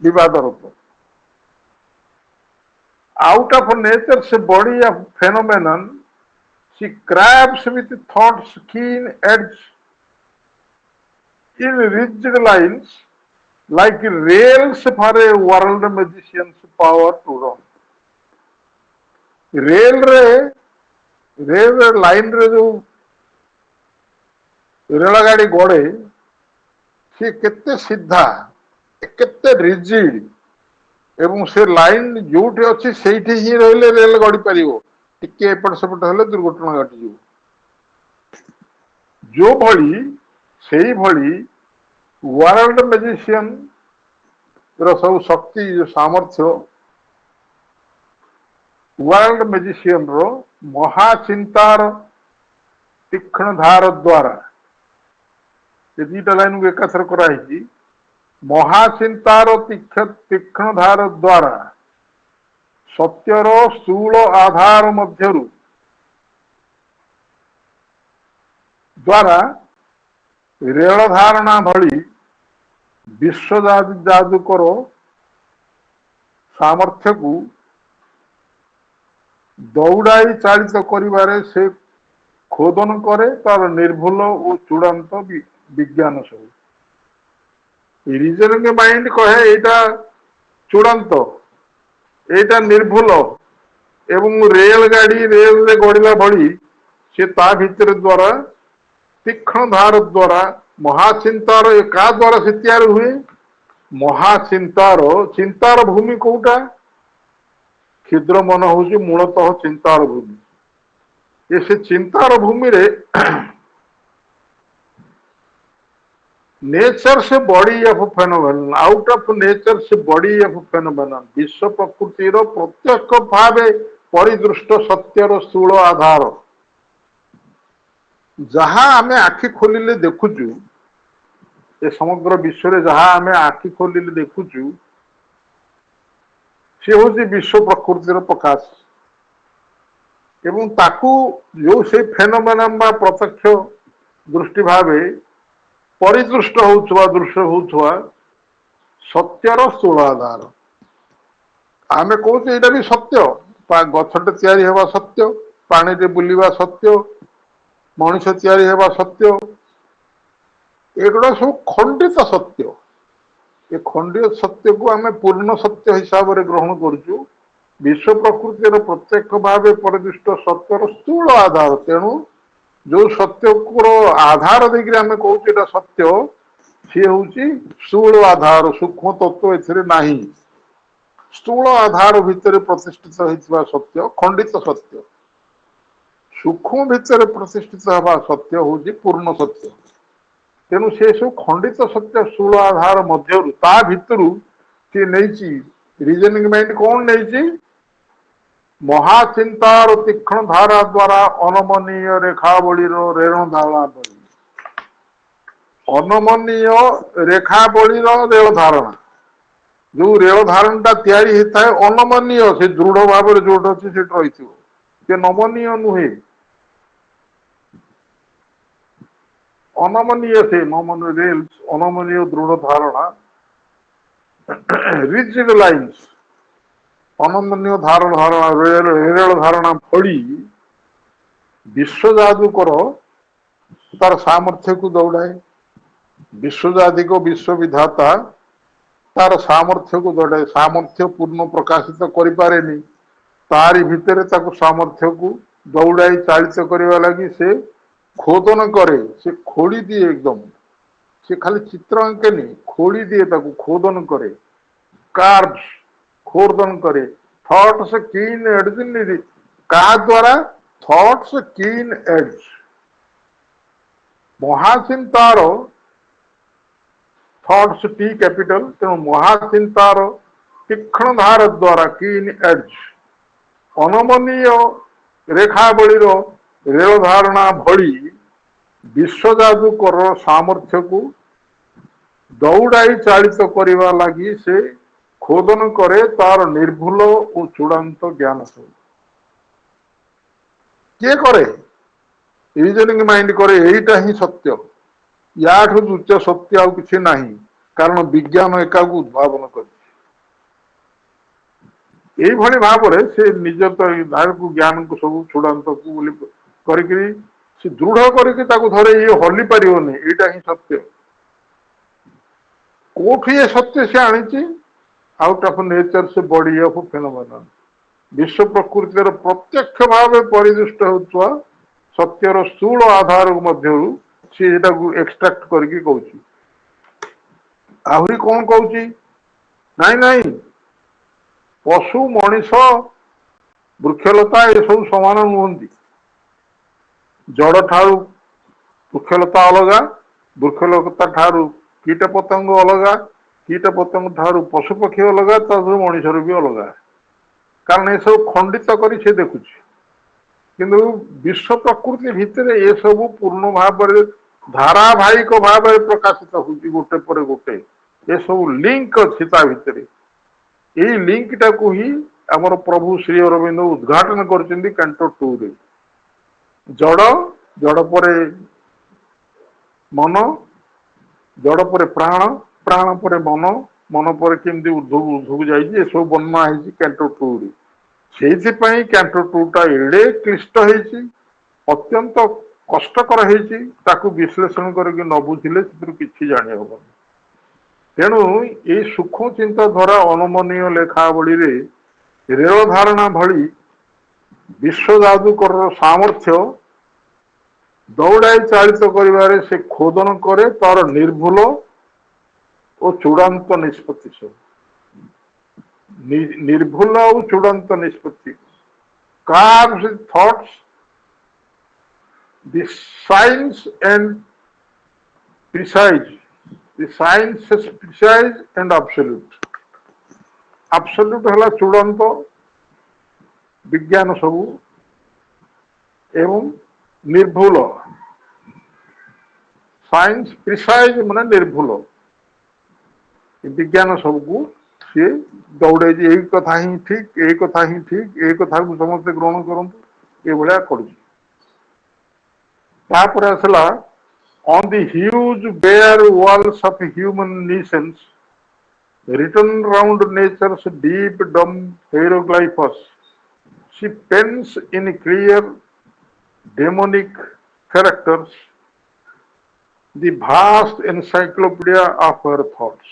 ବିବାଦରତ। Out of nature's body of phenomenon, she grabs with thought's keen edge in rigid lines, like rails for a world magician's power to run. ରେଲରେ ଲାଇନରେ ଯୋଉ ରେଳ ଗାଡି ଗଡେ ସେ କେତେ ସିଧା, କେତେ ରିଜିଡ ଏବଂ ସେ ଲାଇନ ଯୋଉଠି ଅଛି ସେଇଠି ହିଁ ରହିଲେ ରେଲ ଗଡି ପାରିବ। ଟିକେ ଏପଟ ସେପଟ ହେଲେ ଦୁର୍ଘଟଣା ଘଟିଯିବ। ଯୋଉଭଳି ସେଇଭଳି ୱାର୍ଲଡ ମ୍ୟାଜିସିଆନ ର ସବୁ ଶକ୍ତି ସାମର୍ଥ୍ୟ, ୱାର୍ଲଡ ମ୍ୟାଜିସିଆନ ର ମହାଚିନ୍ତାର ତୀକ୍ଷ୍ଣ ଧାର ଦ୍ୱାରା, ଏ ଦିଟା ଲାଇନକୁ ଏକାଥର କରାହେଇଛି, ମହାଚିନ୍ତାର ତୀକ୍ଷ୍ଣ ଧାର ଦ୍ୱାରା ସତ୍ୟର ସ୍ଥୂଳ ଆଧାର ମଧ୍ୟରୁ ଦ୍ୱାରା ରେଳ ଧାରଣା ଭଳି ବିଶ୍ୱ ଯାଦୁକର ସାମର୍ଥ୍ୟକୁ ଦୌଡାଇ ଚାଳିତ କରିବାରେ ସେ ଖୋଦନ କରେ ତାର ନିର୍ଭୁଲ ଓ ଚୂଡାନ୍ତ ବିଜ୍ଞାନ ସବୁ। ରିଜନିଂ ମାଇଣ୍ଡ କହେ ଏଇଟା ଚୂଡାନ୍ତ, ଏଇଟା ନିର୍ଭୁଲ ଏବଂ ରେଳ ଗାଡି ରେଲରେ ଗଡିଲା ଭଳି ସେ ତା ଭିତରେ ଦ୍ୱାରା ତୀକ୍ଷ୍ଣ ଧାର ଦ୍ୱାରା ମହାଚିନ୍ତାର କାହା ଦ୍ୱାରା ସେ ତିଆରି ହୁଏ? ଚିନ୍ତାର ଭୂମି କୋଉଟା? କ୍ଷୁଦ୍ର ମନ ହଉଛି ମୂଳତଃ ଚିନ୍ତାର ଭୂମି। ସେ ଚିନ୍ତାର ଭୂମିରେ nature's body of phenomenon, out of nature's body of phenomenon, ବିଶ୍ୱ ପ୍ରକୃତିର ପ୍ରତ୍ୟକ୍ଷ ଭାବେ ପରିଦୃଷ୍ଟ ସତ୍ୟର ସ୍ଥୂଳ ଆଧାର, ଯାହା ଆମେ ଆଖି ଖୋଲିଲେ ଦେଖୁଛୁ, ଏ ସମଗ୍ର ବିଶ୍ୱରେ ଯାହା ଆମେ ଆଖି ଖୋଲିଲେ ଦେଖୁଛୁ, ସେ ହଉଛି ବିଶ୍ୱ ପ୍ରକୃତିର ପ୍ରକାଶ ଏବଂ ତାକୁ ଯୋଉ ସେଇ ଫେନୋମେନନ ବା ପ୍ରତ୍ୟକ୍ଷ ଦୃଷ୍ଟି ଭାବେ ପରିଦୃଷ୍ଟ ହଉଥିବା, ଦୃଶ୍ୟ ହଉଥିବା ସତ୍ୟର ସ୍ଥୂଳ ଆଧାର। ଆମେ କହୁଛେ ଏଇଟା ବି ସତ୍ୟ, ଗଛଟେ ତିଆରି ହେବା ସତ୍ୟ, ପାଣିରେ ବୁଲିବା ସତ୍ୟ, ମଣିଷ ତିଆରି ହେବା ସତ୍ୟ, ଏଗୁଡା ସବୁ ଖଣ୍ଡିତ ସତ୍ୟ। ଏ ଖଣ୍ଡିତ ସତ୍ୟକୁ ଆମେ ପୂର୍ଣ୍ଣ ସତ୍ୟ ହିସାବରେ ଗ୍ରହଣ କରୁଛୁ। ବିଶ୍ୱ ପ୍ରକୃତିର ପ୍ରତ୍ୟକ୍ଷ ଭାବେ ପରିଦୃଷ୍ଟ ସତ୍ୟର ସ୍ଥୂଳ ଆଧାର। ତେଣୁ ଯୋଉ ସତ୍ୟର ଆଧାର ଦେଇକିରି ଆମେ କହୁଛୁ ଏଇଟା ସତ୍ୟ, ସିଏ ହଉଛି ସ୍ଥୂଳ ଆଧାର, ସୂକ୍ଷ୍ମ ତତ୍ତ୍ୱ ଏଥିରେ ନାହିଁ। ସ୍ଥୂଳ ଆଧାର ଭିତରେ ପ୍ରତିଷ୍ଠିତ ହେଇଥିବା ସତ୍ୟ ଖଣ୍ଡିତ ସତ୍ୟ, ସୂକ୍ଷ୍ମ ଭିତରେ ପ୍ରତିଷ୍ଠିତ ହେବା ସତ୍ୟ ହଉଛି ପୂର୍ଣ୍ଣ ସତ୍ୟ। ତେଣୁ ସେ ସବୁ ଖଣ୍ଡିତ ସତ୍ୟ ସ୍ଥୂଳ ଆଧାର ମଧ୍ୟରୁ ତା ଭିତରୁ ସିଏ ନେଇଛି, ରିଜନିଂ ମାଇଣ୍ଡ କଣ ନେଇଛି? ମହାଚିନ୍ତାର ତୀକ୍ଷ୍ଣ ଧାରା ଦ୍ୱାରା ଅନମନୀୟ ରେଖାବଳୀର ରେଣ ଧାରଣା ପରି, ଅନମନୀୟ ରେଖାବଳୀର ରେଳ ଧାରଣା, ଯୋଉ ରେଳ ଧାରଣାଟା ତିଆରି ହେଇଥାଏ ଅନମନୀୟ, ସେ ଦୃଢ ଭାବରେ ଯୋଉଠି ଅଛି ସେଠି ରହିଥିବ, ସେ ନମନୀୟ ନୁହେଁ, ଅନମନୀୟ, ସେ ଅନମନୀୟ ଦୃଢ ଧାରଣା, ରିଜିଡ ଲାଇନ୍ସ, ଅନମନୀୟ ରେଳ ଧାରଣା ଭଳି ବିଶ୍ୱ ଯାଦୁକର ତାର ସାମର୍ଥ୍ୟକୁ ଦୌଡାଏ। ବିଶ୍ୱଯାଦିକ ବିଶ୍ୱ ବିଧାତା ତାର ସାମର୍ଥ୍ୟକୁ ଦୌଡାଏ। ସାମର୍ଥ୍ୟ ପୂର୍ଣ୍ଣ ପ୍ରକାଶିତ କରିପାରେନି, ତାରି ଭିତରେ ତାକୁ ସାମର୍ଥ୍ୟକୁ ଦୌଡାଇ ଚାଳିତ କରିବା ଲାଗି ସେ ଖୋଦନ କରେ, ସେ ଖୋଳି ଦିଏ ଏକଦମ। ସେ ଖାଲି ଚିତ୍ର ଆଙ୍କେନି, ଖୋଳି ଦିଏ, ତାକୁ ଖୋଦନ କରେ, କାର୍ଭସ, ଖୋଦନ କରେ। ଥଟ୍ସ କିନ୍ ଏଡଜ, କାହା ଦ୍ୱାରା? ଥଟ୍ସ କିନ୍ ଏଡଜ। ମହାଚିନ୍ତାର थॉट्स टी कैपिटल तेणु महाचिंतार तीक्ष्ण धार द्वारा कीन एज अनमनीय रेखावली रेल धारणा भली विश्वजादुकर सामर्थ्य को दौड़ाई चालित करने लगी से खोदन करे तार निर्भुल और चूड़ांत ज्ञान सब किए करे रीजनिंग माइंड करे यहीटा ही सत्य याठू उच्च सत्य आउ किछि नाही कारण विज्ञान एका उद्भावन कर भाव से निज को ज्ञान को सब चूड़ांत को करी से दृढ़ करके धरे ये हली पारिबनी यहीटा ही सत्य कोठु ये सत्य से आनी आउट ऑफ नेचर से बॉडी ऑफ फेनोमेनन विश्व प्रकृतिर प्रत्यक्ष भाव परिदृष्ट होता सत्यर स्थूल आधार मध्य सी एक्सट्राक्ट करके कहूँ आहरी कौन कहूँ नाई नाई पशु मनीष वृक्षलता ये सब समान नुहति जड़ ठारू वृक्षलता अलगा वृक्षलता ठारू कीट पतंग अलगा कीट पतंग ठारू पशुपक्षी अलगा मनीषर भी अलगा कारण ये सब खंडित कर देखुच किंतु विश्व प्रकृति भितर ये सब पूर्ण भाव धारावाहिक भाव प्रकाशित होती गोटे पर गोटे ये सब लिंक अच्छी भितर यही लिंक टाकू ही आमर प्रभु श्री अरविंद उद्घाटन कर कैंटो 2 रे जड़ जड़ पर मन जड़ पर प्राण प्राण पर मन मन पर केमती ऊर्ध्वक जाइए सब वर्णना है कैंटो 2 रे से कैंटो 2 टा एड़े क्लिष्ट है अत्यंत कष्टकर है विश्लेषण करके न बुझिले कि जानी हम तेणु ये सूक्ष्म चिंता धारा अनमनीय लेखावली रेल धारणा भली विश्व जादुकर सामर्थ्य दौड़ाई चालित कर से खोदन करे तार निर्भुल और चूड़ांत निष्पत्ति सब निर्भुल और चूड़ांत निष्पत्ति carves thoughts the science and precise the science is precise and absolute हला चूड़ांत विज्ञान सबू एवं निर्भुल साइंस प्रिसाइज माने निर्भुल विज्ञान सबको सी दौड़े यही कथा ही ठीक यही कथा ही ठीक यही कथा को समस्त ग्रहण करंतु ये भलिया करूची तापर आसला on the huge bare walls of human nations written round nature's deep dumb hieroglyphs she pens in clear demonic characters the vast encyclopedia of her thoughts.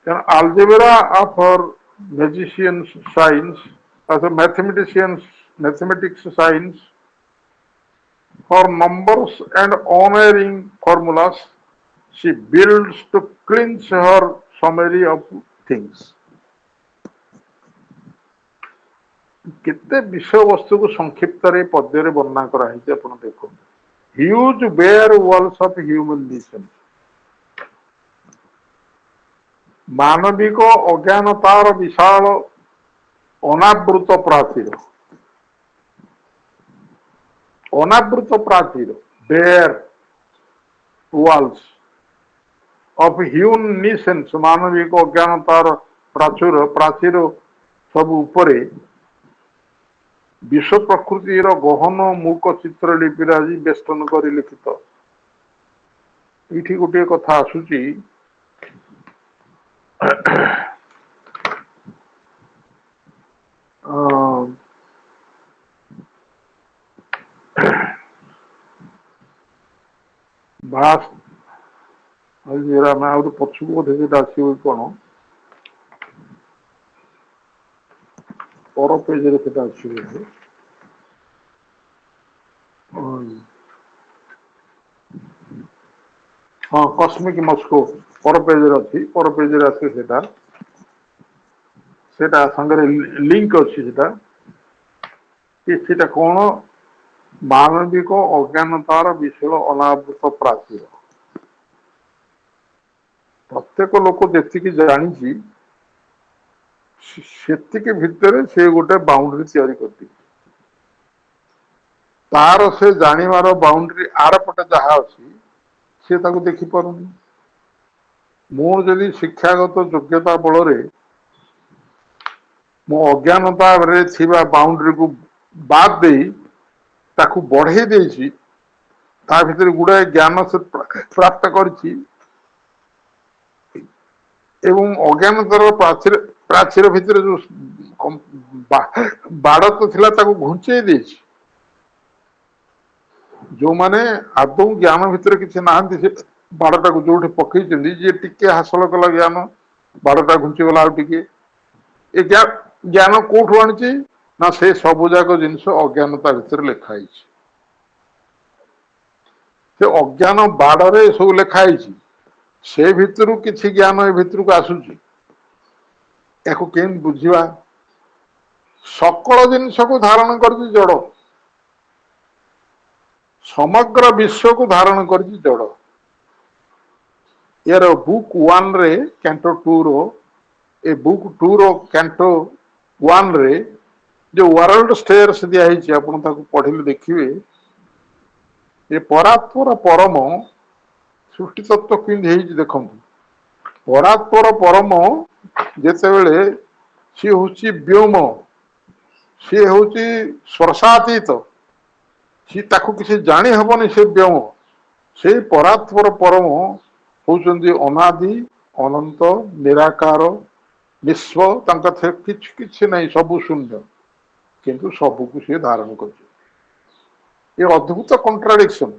An algebra of her magician's science, as a mathematics science, her numbers and unerring formulas, she builds to clinch her summary of things. कितने विषय वस्तु को संक्षिप्त रे पद्य रे वर्णना करा है अपन देखो huge bare walls of human nation मानविक अज्ञानतार विशाल अनावृत प्राचीर bare walls of human nation मानविक अज्ञानतार प्राचीर सब उपरे विश्व प्रकृतिर गहन मूक चित्रलिपि आज बेष्टन कर लिखित ये गोटे कथा आसूची बास मैं पछुक बोधे आसो कौन पर पेज आसो हाँ कस्मिक मस्को पर पेज अच्छी पर पेज आसे संगे लिंक अच्छी कौन मानविक अज्ञानतार विषय अनावृत प्राचीर ପ୍ରତ୍ୟେକ ଲୋକ ଯେତିକି ଜାଣିଛି ସେତିକି ଭିତରେ ସେ ଗୋଟେ ବାଉଣ୍ଡରୀ ତିଆରି କରିଛି। ତାର ସେ ଜାଣିବାର ବାଉଣ୍ଡରୀ ଆର ପଟେ ଯାହା ଅଛି ସେ ତାକୁ ଦେଖିପାରୁନି। ମୁଁ ଯଦି ଶିକ୍ଷାଗତ ଯୋଗ୍ୟତା ବଳରେ ମୋ ଅଜ୍ଞାନତାରେ ଥିବା ବାଉଣ୍ଡରୀକୁ ବାଦ ଦେଇ ତାକୁ ବଢେଇ ଦେଇଛି, ତା ଭିତରେ ଗୁଡାଏ ଜ୍ଞାନ ସେ ପ୍ରାପ୍ତ କରିଛି ଏବଂ ଅଜ୍ଞାନତାର ପ୍ରାଚୀର ଭିତରେ ଯୋଉ ବାଡ ତ ଥିଲା ତାକୁ ଘୁଞ୍ଚେଇ ଦେଇଛି। ଯୋଉମାନେ ଆଦୌ ଜ୍ଞାନ ଭିତରେ କିଛି ନାହାନ୍ତି ସେ ବାଡଟାକୁ ଯୋଉଠି ପକେଇଛନ୍ତି, ଯିଏ ଟିକେ ହାସଲ କଲା ଜ୍ଞାନ ବାଡଟା ଘୁଞ୍ଚିଗଲା ଆଉ ଟିକେ। ଏ ଜ୍ଞାନ କୋଉଠୁ ଆଣିଛି ନା ସେ ସବୁ ଯାକ ଜିନିଷ ଅଜ୍ଞାନତା ଭିତରେ ଲେଖା ହେଇଛି। ସେ ଅଜ୍ଞାନ ବାଡରେ ସବୁ ଲେଖା ହେଇଛି, ସେ ଭିତରୁ କିଛି ଜ୍ଞାନ ଏ ଭିତରକୁ ଆସୁଛି। ଏହାକୁ କେମିତି ବୁଝିବା? ସକଳ ଜିନିଷକୁ ଧାରଣ କରିଛି ଜଡ, ସମଗ୍ର ବିଶ୍ୱକୁ ଧାରଣ କରିଛି ଜଡ। ଏହାର ବୁକ୍ 1 ରେ କ୍ୟାଣ୍ଟୋ 2 ର ଏ ବୁକ୍ 2 ର କ୍ୟାଣ୍ଟୋ 1 ରେ ଯୋଉ ୱାର୍ଲଡ ଷ୍ଟେୟର୍ସ ଦିଆ ହେଇଛି, ଆପଣ ତାକୁ ପଢିଲେ ଦେଖିବେ ଏ ପରାତ୍ପର ପରମ ସୃଷ୍ଟି ତତ୍ଵ କେମିତି ହେଇଛି ଦେଖନ୍ତୁ। ପରାତ୍ପର ପରମ ଯେତେବେଳେ ସିଏ ହଉଛି ବ୍ଯୋମ, ସିଏ ହଉଛି ସ୍ପର୍ଶାତୀତ, ସିଏ ତାକୁ କିଛି ଜାଣି ହବନି ସେ ବ୍ଯୋମ। ସେଇ ପରାତ୍ପର ପରମ ହଉଛନ୍ତି ଅନାଦି ଅନନ୍ତ ନିରାକାର ବିଶ୍ଵ, ତାଙ୍କ କିଛି ନାହିଁ, ସବୁ ଶୂନ୍ୟ, କିନ୍ତୁ ସବୁକୁ ସିଏ ଧାରଣ କରୁଛି। ଏ ଅଦ୍ଭୁତ କଣ୍ଟ୍ରାଡିକ୍ସନ।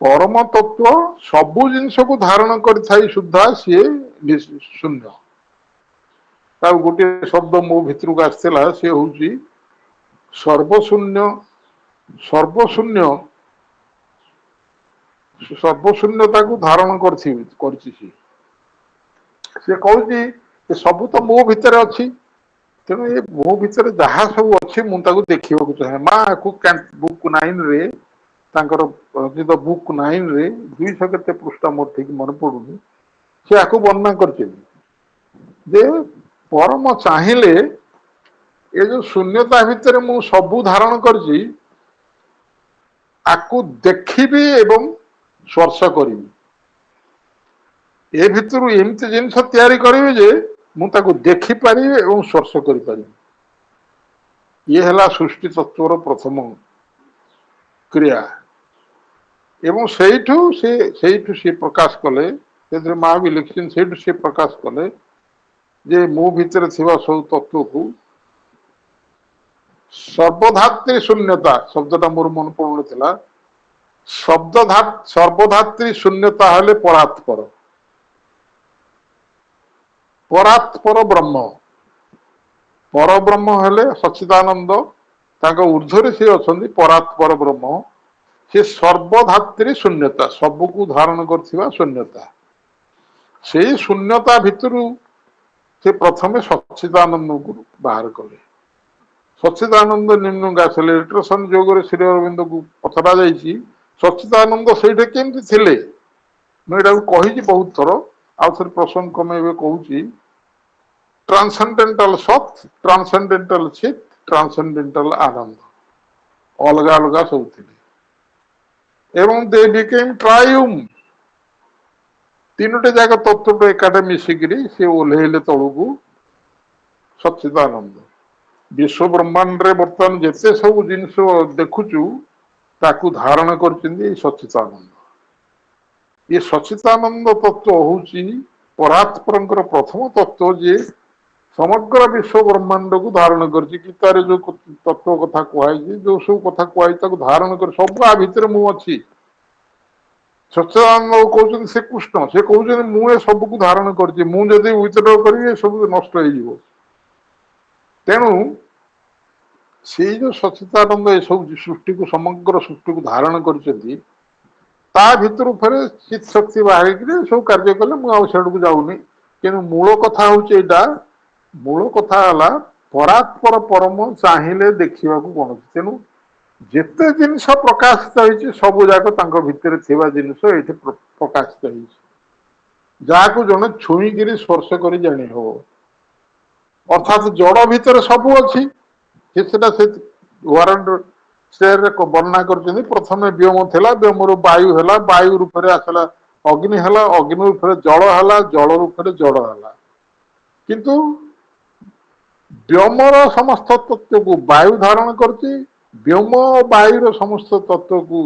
ପରମ ତତ୍ଵ ସବୁ ଜିନିଷକୁ ଧାରଣ କରିଥାଇ ସୁଦ୍ଧା ସିଏ ଶୂନ୍ୟ। ଆଉ ଗୋଟିଏ ଶବ୍ଦ ମୋ ଭିତରକୁ ଆସିଥିଲା, ସେ ହଉଛି ସର୍ବଶୂନ୍ୟ। ସର୍ବଶୂନ୍ୟ, ସର୍ବଶୂନ୍ୟତାକୁ ଧାରଣ କରିଛି ସିଏ। ସେ କହୁଛି ଏ ସବୁ ତ ମୋ ଭିତରେ ଅଛି, ତେଣୁ ଏ ମୋ ଭିତରେ ଯାହା ସବୁ ଅଛି ମୁଁ ତାକୁ ଦେଖିବାକୁ ଚାହେଁ। ମା କୁ ବୁକ୍ 9 ରେ ତାଙ୍କର ବୁକ୍ 9 ରେ 200 କେତେ ପୃଷ୍ଠା ମୋର ଠିକ ମନେ ପଡୁନି, ସେ ଆକୁ ବର୍ଣ୍ଣନା କରିଛନ୍ତି ଯେ ପରମ ଚାହିଁଲେ ଏ ଯୋଉ ଶୂନ୍ୟତା ଭିତରେ ମୁଁ ସବୁ ଧାରଣ କରିଛି, ଆକୁ ଦେଖିବି ଏବଂ ସ୍ପର୍ଶ କରିବି। ଏ ଭିତରୁ ଏମିତି ଜିନିଷ ତିଆରି କରିବି ଯେ ମୁଁ ତାକୁ ଦେଖିପାରିବି ଏବଂ ସ୍ପର୍ଶ କରିପାରିବି। ଇଏ ହେଲା ସୃଷ୍ଟି ତତ୍ଵର ପ୍ରଥମ କ୍ରିୟା। ଏବଂ ସେଇଠୁ ସିଏ ପ୍ରକାଶ କଲେ, ସେଥିରେ ମା ବି ଲେଖିଛନ୍ତି, ସେଇଠୁ ସିଏ ପ୍ରକାଶ କଲେ ଯେ ମୋ ଭିତରେ ଥିବା ସବୁ ତତ୍ଵକୁ ସର୍ବଧାତ୍ରୀ ଶୂନ୍ୟତା ଶବ୍ଦଟା ମୋର ମନେ ପଡୁନଥିଲା, ସର୍ବଧାତ୍ରୀ ଶୂନ୍ୟତା ହେଲେ ପରାତ୍ପର। ପରାତ୍ପର ବ୍ରହ୍ମ, ପରବ୍ରହ୍ମ ହେଲେ ସଚ୍ଚିଦାନନ୍ଦ, ତାଙ୍କ ଉର୍ଦ୍ଧ୍ୱରେ ସେ ଅଛନ୍ତି ପରାତ୍ପର ବ୍ରହ୍ମ। ସେ ସର୍ବଧାତ୍ରୀ ଶୂନ୍ୟତା, ସବୁକୁ ଧାରଣ କରିଥିବା ଶୂନ୍ୟତା। ସେଇ ଶୂନ୍ୟତା ଭିତରୁ ସେ ପ୍ରଥମେ ସଚ୍ଚିଦାନନ୍ଦକୁ ବାହାର କଲେ। ସଚ୍ଚିଦାନନ୍ଦ ନିମ୍ନକୁ ଆସିଲେ। ଲିଟରେସନ ଯୋଗରେ ଶ୍ରୀ ଅରବିନ୍ଦଙ୍କୁ ପଚରା ଯାଇଛି ସଚ୍ଚିଦାନନ୍ଦ ସେଇଠି କେମିତି ଥିଲେ। ମୁଁ ଏଇଟାକୁ କହିଛି ବହୁତ ଥର, ଆଉ ଥରେ ପ୍ରସଙ୍ଗ କମେଇବେ କହୁଛି। ଟ୍ରାନ୍ସେଣ୍ଡେଣ୍ଟାଲ ସତ୍, ଟ୍ରାନ୍ସେଣ୍ଡେଣ୍ଟାଲ ଚିତ୍, ଟ୍ରାନ୍ସେଣ୍ଡେଣ୍ଟାଲ ଆନନ୍ଦ, ଅଲଗା ଅଲଗା ସବୁ ଥିଲେ। ଏବଂ ଦେ ବିକେମ୍ ଟ୍ରାୟୁମ୍, ତିନୋଟି ଯାକ ତତ୍ଵ ଏକାଠି ମିଶିକିରି ସେ ଓହ୍ଲେଇଲେ ତଳକୁ ସଚ୍ଚିଦାନନ୍ଦ। ବିଶ୍ଵ ବ୍ରହ୍ମାଣ୍ଡରେ ବର୍ତ୍ତମାନ ଯେତେ ସବୁ ଜିନିଷ ଦେଖୁଛୁ ତାକୁ ଧାରଣ କରିଛନ୍ତି ଏଇ ସଚ୍ଚିଦାନନ୍ଦ। ଏ ସଚ୍ଚିଦାନନ୍ଦ ତତ୍ଵ ହଉଛି ପରାତ୍ପରଙ୍କର ପ୍ରଥମ ତତ୍ଵ, ଯିଏ ସମଗ୍ର ବିଶ୍ଵ ବ୍ରହ୍ମାଣ୍ଡକୁ ଧାରଣ କରିଛି। ଗୀତାରେ ଯୋଉ ତତ୍ଵ କଥା କୁହାଯାଇଛି, ଯୋଉ ସବୁ କଥା କୁହାଯାଇଛି ତାକୁ ଧାରଣ କରି ସବୁ ଆ ଭିତରେ ମୁଁ ଅଛି। ସଚ୍ଚିଦାନନ୍ଦ କହୁଛନ୍ତି ସେ କୃଷ୍ଣ, ସେ କହୁଛନ୍ତି ମୁଁ ଏ ସବୁକୁ ଧାରଣ କରିଛି, ମୁଁ ଯଦି ୱିଥଡ୍ର କରିବି ଏ ସବୁ ନଷ୍ଟ ହେଇଯିବ। ତେଣୁ ସେଇ ଯୋଉ ସଚ୍ଚିଦାନନ୍ଦ ଏ ସବୁ ସୃଷ୍ଟିକୁ ସମଗ୍ର ସୃଷ୍ଟିକୁ ଧାରଣ କରିଛନ୍ତି, ତା ଭିତରୁ ଫେରେ ଚିତ୍ ଶକ୍ତି ବାହାରିକିରି ସବୁ କାର୍ଯ୍ୟ କଲେ। ମୁଁ ଆଉ ସିଆଡକୁ ଯାଉନି, କିନ୍ତୁ ମୂଳ କଥା ହଉଛି ଏଇଟା, ମୂଳ କଥା ହେଲା ପରାତ୍ପର ପରମ ଚାହିଁଲେ ଦେଖିବାକୁ କୌଣସି, ତେଣୁ ଯେତେ ଜିନିଷ ପ୍ରକାଶିତ ହେଇଛି ସବୁ ଯାକ ତାଙ୍କ ଭିତରେ ଥିବା ଜିନିଷ ଏଇଠି ପ୍ରକାଶିତ ହେଇଛି। ଯାହାକୁ ଜଣେ ଛୁଇଁକିରି ସ୍ପର୍ଶ କରି ଜାଣି ହବ। ଅର୍ଥାତ୍ ଜଡ଼ ଭିତରେ ସବୁ ଅଛି। ସେଟା ସେ ୱାରେଣ୍ଟ ସେରେ ବର୍ଣ୍ଣନା କରିଛନ୍ତି। ପ୍ରଥମେ ବ୍ଯୋମ ଥିଲା, ବ୍ଯୋମରୁ ବାୟୁ ହେଲା, ବାୟୁ ରୂପରେ ଆସିଲା ଅଗ୍ନି ହେଲା, ଅଗ୍ନି ରୂପରେ ଜଳ ହେଲା, ଜଳ ରୂପରେ ଜଡ଼ ହେଲା। କିନ୍ତୁ ବ୍ଯୋମର ସମସ୍ତ ତତ୍ଵକୁ ବାୟୁ ଧାରଣ କରୁଛି, ବ୍ଯୋମ ବାୟୁର ସମସ୍ତ ତତ୍ଵକୁ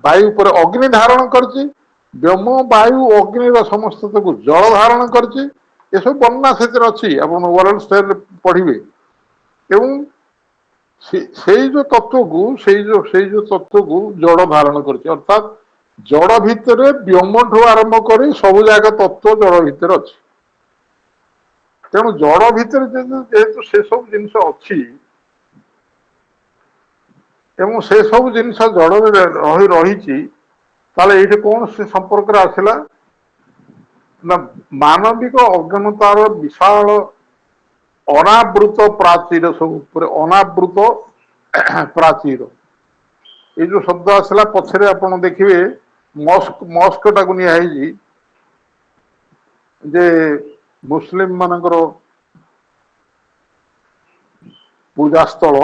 ବାୟୁ ଉପରେ ଅଗ୍ନି ଧାରଣ କରିଛି, ବ୍ଯୋମ ବାୟୁ ଅଗ୍ନିର ସମସ୍ତକୁ ଜଳ ଧାରଣ କରିଛି। ଏସବୁ ବର୍ଣ୍ଣନା ସେଥିରେ ଅଛି, ଆପଣ ୱାରେଣ୍ଟ ସେରେ ପଢିବେ। ଏବଂ ସେଇ ଯୋଉ ତତ୍ଵକୁ ସେଇ ଯୋଉ ତତ୍ଵକୁ ଜଡ଼ ଧାରଣ କରିଛି। ଅର୍ଥାତ୍ ଜଡ଼ ଭିତରେ ବ୍ଯୋମଠୁ ଆରମ୍ଭ କରି ସବୁ ଯାକ ତତ୍ଵ ଜଡ଼ ଭିତରେ ଅଛି। ତେଣୁ ଜଡ଼ ଭିତରେ ଯେହେତୁ ସେ ସବୁ ଜିନିଷ ଅଛି ଏବଂ ସେ ସବୁ ଜିନିଷ ଜଡ଼ରେ ରହିଛି, ତାହେଲେ ଏଇଠି କଣ ସେ ସମ୍ପର୍କରେ ଆସିଲା ନା ମାନବିକ ଅଜ୍ଞାନତାର ବିଶାଳ ଅନାବୃତ ପ୍ରାଚୀର ସବୁ ଉପରେ ଅନାବୃତ ପ୍ରାଚୀର। ଏଇ ଯୋଉ ଶବ୍ଦ ଆସିଲା ପଛରେ ଆପଣ ଦେଖିବେ ମସ୍କ ଟାକୁ ନିଆ ହେଇଛି ଯେ ମୁସଲିମ ମାନଙ୍କର ପୂଜାସ୍ଥଳ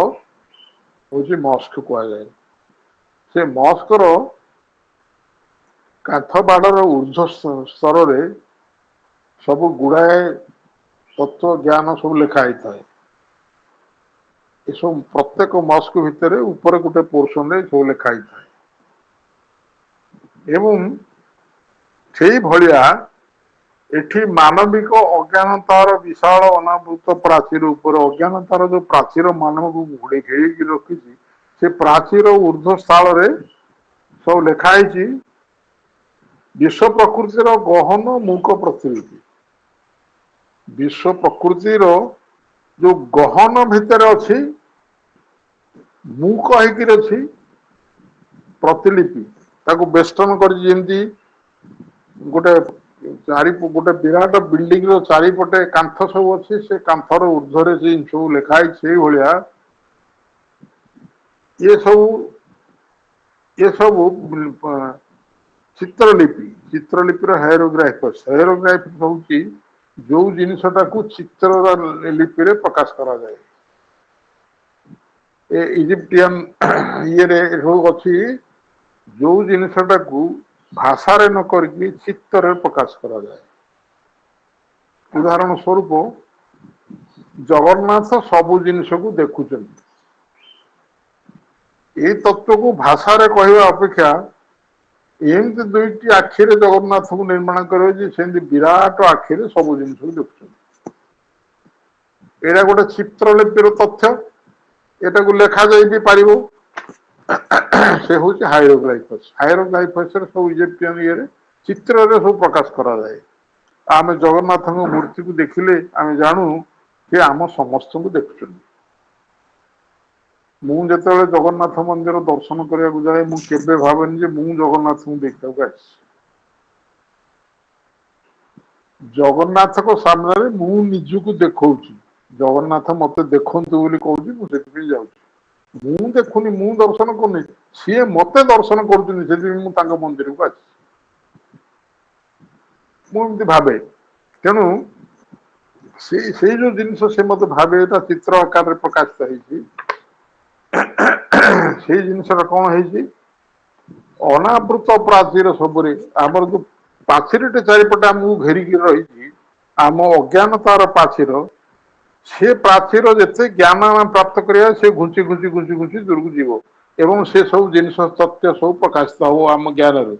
ହଉଛି ମସ୍କ କୁହାଯାଏ। ସେ ମସ୍କର କାନ୍ଥ ବାଡର ଉର୍ଦ୍ଧ୍ୱ ସ୍ତରରେ ସବୁ ଗୁଡାଏ ତତ୍ଵ ଜ୍ଞାନ ସବୁ ଲେଖା ହେଇଥାଏ। ଏସବୁ ପ୍ରତ୍ୟେକ ମସ୍କ ଭିତରେ ଉପରେ ଗୋଟେ ପୋର୍ସନରେ ସବୁ ଲେଖା ହେଇଥାଏ। ଏବଂ ସେଇ ଭଳିଆ ଏଠି ମାନବିକ ଅଜ୍ଞାନତାର ବିଶାଳ ଅନାବୃତ ପ୍ରାଚୀର ଉପରେ ଅଜ୍ଞାନତାର ଯୋଉ ପ୍ରାଚୀର ମାନବକୁ ଘେରକି ରଖିଛି, ସେ ପ୍ରାଚୀର ଉର୍ଦ୍ଧ୍ୱ ସ୍ଥଳରେ ସବୁ ଲେଖା ହେଇଛି ବିଶ୍ଵ ପ୍ରକୃତିର ଗହନ ମୂକ ପ୍ରତିଲିପି। ବିଶ୍ଵ ପ୍ରକୃତିର ଯୋଉ ଗହନ ଭିତରେ ଅଛି, ମୂକ ହେଇକିରି ଅଛି ପ୍ରତିଲିପି, ତାକୁ ବେଷ୍ଟନ କରିଛି। ଯେମିତି ଗୋଟେ ବିରାଟ ବିଲ୍ଡିଂ ର ଚାରିପଟେ କାନ୍ଥ ସବୁ ଅଛି, ସେ କାନ୍ଥର ଉର୍ଦ୍ଧ୍ୱରେ ସେ ସବୁ ଲେଖା ହେଇଛି। ସେଇଭଳିଆ ଏସବୁ ଚିତ୍ରଲିପିର ହେରୋଗ୍ରାଫି ହଉଛି ଯୋଉ ଜିନିଷଟାକୁ ଚିତ୍ରର ଲିପିରେ ପ୍ରକାଶ କରାଯାଏ। ଇଜିପ୍ଟିଆନ ଇଏରେ ସବୁ ଅଛି ଯୋଉ ଜିନିଷଟାକୁ ଭାଷାରେ ନ କରିକି ଚିତ୍ରରେ ପ୍ରକାଶ କରାଯାଏ। ଉଦାହରଣ ସ୍ୱରୂପ ଜଗନ୍ନାଥ ସବୁ ଜିନିଷକୁ ଦେଖୁଛନ୍ତି। ଏଇ ତତ୍ଵକୁ ଭାଷାରେ କହିବା ଅପେକ୍ଷା ଏମିତି ଦୁଇଟି ଆଖିରେ ଜଗନ୍ନାଥଙ୍କୁ ନିର୍ମାଣ କରିବ ଯେ ସେମିତି ବିରାଟ ଆଖିରେ ସବୁ ଜିନିଷକୁ ଦେଖୁଛନ୍ତି। ଏଇଟା ଗୋଟେ ଚିତ୍ରଲିପିର ତଥ୍ୟ, ଏଟାକୁ ଲେଖାଯାଇ ବି ପାରିବ। ସେ ହଉଛି ହାଇରୋଗ୍ଲାଇଫସ୍। ହାଇରୋଗ୍ଲାଇଫସରେ ସବୁ ଇଜିପ୍ଟିଆନ ଇଏରେ ଚିତ୍ରରେ ସବୁ ପ୍ରକାଶ କରାଯାଏ। ଆମେ ଜଗନ୍ନାଥଙ୍କ ମୂର୍ତ୍ତିକୁ ଦେଖିଲେ ଆମେ ଜାଣୁ ଯେ ଆମ ସମସ୍ତଙ୍କୁ ଦେଖୁଛନ୍ତି। ମୁଁ ଯେତେବେଳେ ଜଗନ୍ନାଥ ମନ୍ଦିର ଦର୍ଶନ କରିବାକୁ ଯାଏ, ମୁଁ କେବେ ଭାବେନି ଯେ ମୁଁ ଜଗନ୍ନାଥଙ୍କୁ ଦେଖିବାକୁ ଆସିଛି। ଜଗନ୍ନାଥଙ୍କ ସାମ୍ନାରେ ମୁଁ ନିଜକୁ ଦେଖଉଛି। ଜଗନ୍ନାଥ ମତେ ଦେଖନ୍ତୁ ବୋଲି କହୁଛି, ମୁଁ ସେଥିପାଇଁ ଯାଉଛି। ମୁଁ ଦେଖୁନି, ମୁଁ ଦର୍ଶନ କରୁନି, ସିଏ ମତେ ଦର୍ଶନ କରୁଛନ୍ତି, ସେଥିପାଇଁ ମୁଁ ତାଙ୍କ ମନ୍ଦିରକୁ ଆସିଛି। ମୁଁ ଏମିତି ଭାବେ। ତେଣୁ ସେଇ ଯୋଉ ଜିନିଷ ସେ ମତେ ଭାବେ ଏଟା ଚିତ୍ର ଆକାରରେ ପ୍ରକାଶିତ ହେଇଛି। ସେଇ ଜିନିଷଟା କଣ ହେଇଛି, ଅନାବୃତ ପ୍ରାଚୀର ସବୁରେ ଆମର ଯୋଉ ପାଚିରଟେ ଚାରିପଟେ ଆମକୁ ଘେରିକି ରହିଛି, ଆମ ଅଜ୍ଞାନତାର ପ୍ରାଚୀର, ସେ ପ୍ରାଚୀର ଯେତେ ଜ୍ଞାନ ଆମେ ପ୍ରାପ୍ତ କରିବା, ସେ ଘୁଞ୍ଚି ଦୂରକୁ ଯିବ ଏବଂ ସେ ସବୁ ଜିନିଷ ତଥ୍ୟ ସବୁ ପ୍ରକାଶିତ ହବ ଆମ ଜ୍ଞାନରେ।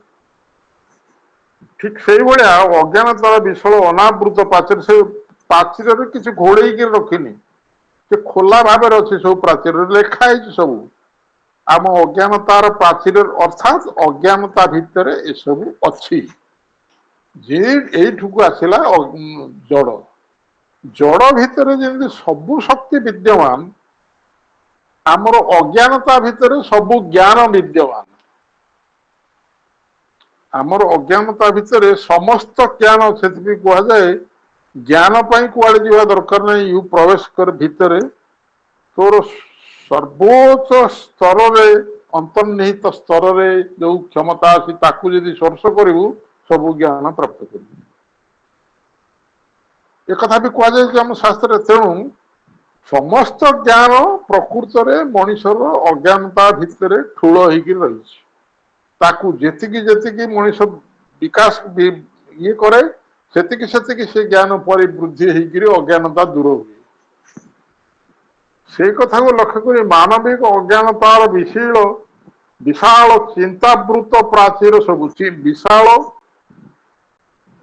ଠିକ ସେଇଭଳିଆ ଅଜ୍ଞାନତାର ବିଷୟ ଅନାବୃତ ପ୍ରାଚୀର, ସେ ପ୍ରାଚୀରରେ କିଛି ଘୋଡେଇକି ରଖିନି, ସେ ଖୋଲା ଭାବରେ ଅଛି। ସବୁ ପ୍ରାଚୀରରେ ଲେଖା ହେଇଛି ସବୁ ଆମ ଅଜ୍ଞାନତାର ପ୍ରାଚୀର, ଅର୍ଥାତ୍ ଅଜ୍ଞାନତା ଭିତରେ ଏସବୁ ଅଛି। ଯେ ଏଇଠୁକୁ ଆସିଲା ଜଡ। ଜଡ ଭିତରେ ଯେମିତି ସବୁ ଶକ୍ତି ବିଦ୍ୟମାନ, ଆମର ଅଜ୍ଞାନତା ଭିତରେ ସବୁ ଜ୍ଞାନ ବିଦ୍ୟମାନ। ଆମର ଅଜ୍ଞାନତା ଭିତରେ ସମସ୍ତ ଜ୍ଞାନ, ସେଥିପାଇଁ କୁହାଯାଏ ଜ୍ଞାନ ପାଇଁ କୁଆଡେ ଯିବା ଦରକାର ନାହିଁ। ପ୍ରବେଶ କର ଭିତରେ, ତୋର ସର୍ବୋଚ୍ଚ ସ୍ତରରେ अंतर्निहित स्तर रे जो क्षमता अच्छी ताकू यदि स्पर्श करू सब ज्ञान प्राप्त कर एक भी कहुए आम शास्त्र तेणु समस्त ज्ञान प्रकृत रे मनुष्यर अज्ञानता भितर ठूल होकर रही ताकू जेतिकी जेतिकी मनुष्य विकास ये करे सेतिकी सेतिकी से ज्ञान परिवृद्धि होकर अज्ञानता दूर हुए से कथा को लक्ष्य कर मानविक अज्ञानतार विशील विशाल चिंतावृत प्राचीर सब विशाल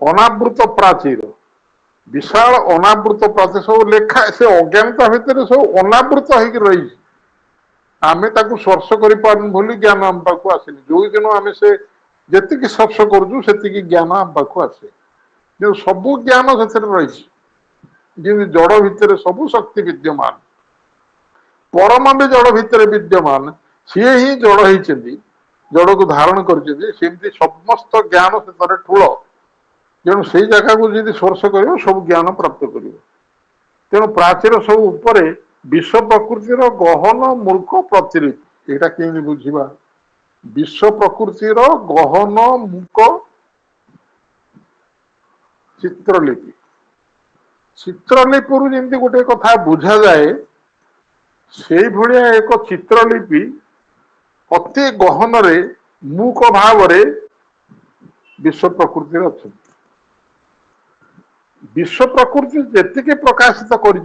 अनावृत प्राचीर विशाल अनावृत प्राचीर सब लेखा से अज्ञानता भितर सब अनावृत होकर रही आमे ताकू स्पर्श करें बोली ज्ञान आम पाक आसेनि जो दिन आम से जी स्पर्श करुँ से ज्ञान आम पाक आसे जो सबू ज्ञान से रही जड़ भितर सबू शक्ति विद्यमान परम भी जड़ भितर विद्यमान सी ही जड़ होती जड़ को धारण करमती समस्त ज्ञान से ठूल तेणु से जगह को जी स्पर्श कर सब ज्ञान प्राप्त कर तेणु प्राचीर सब उपरे विश्व प्रकृतिर गहन मूर्ख प्रतिलिपि यहाँ कमी बुझा विश्व प्रकृतिर गहन मूक चित्रलिपि चित्रलिपि जमी गोटे कथा बुझा जाए से भाया एक चित्रलिपि अति गहन रे मूक भाव रे विश्व प्रकृति अच्छा विश्व प्रकृति जी प्रकाशित कर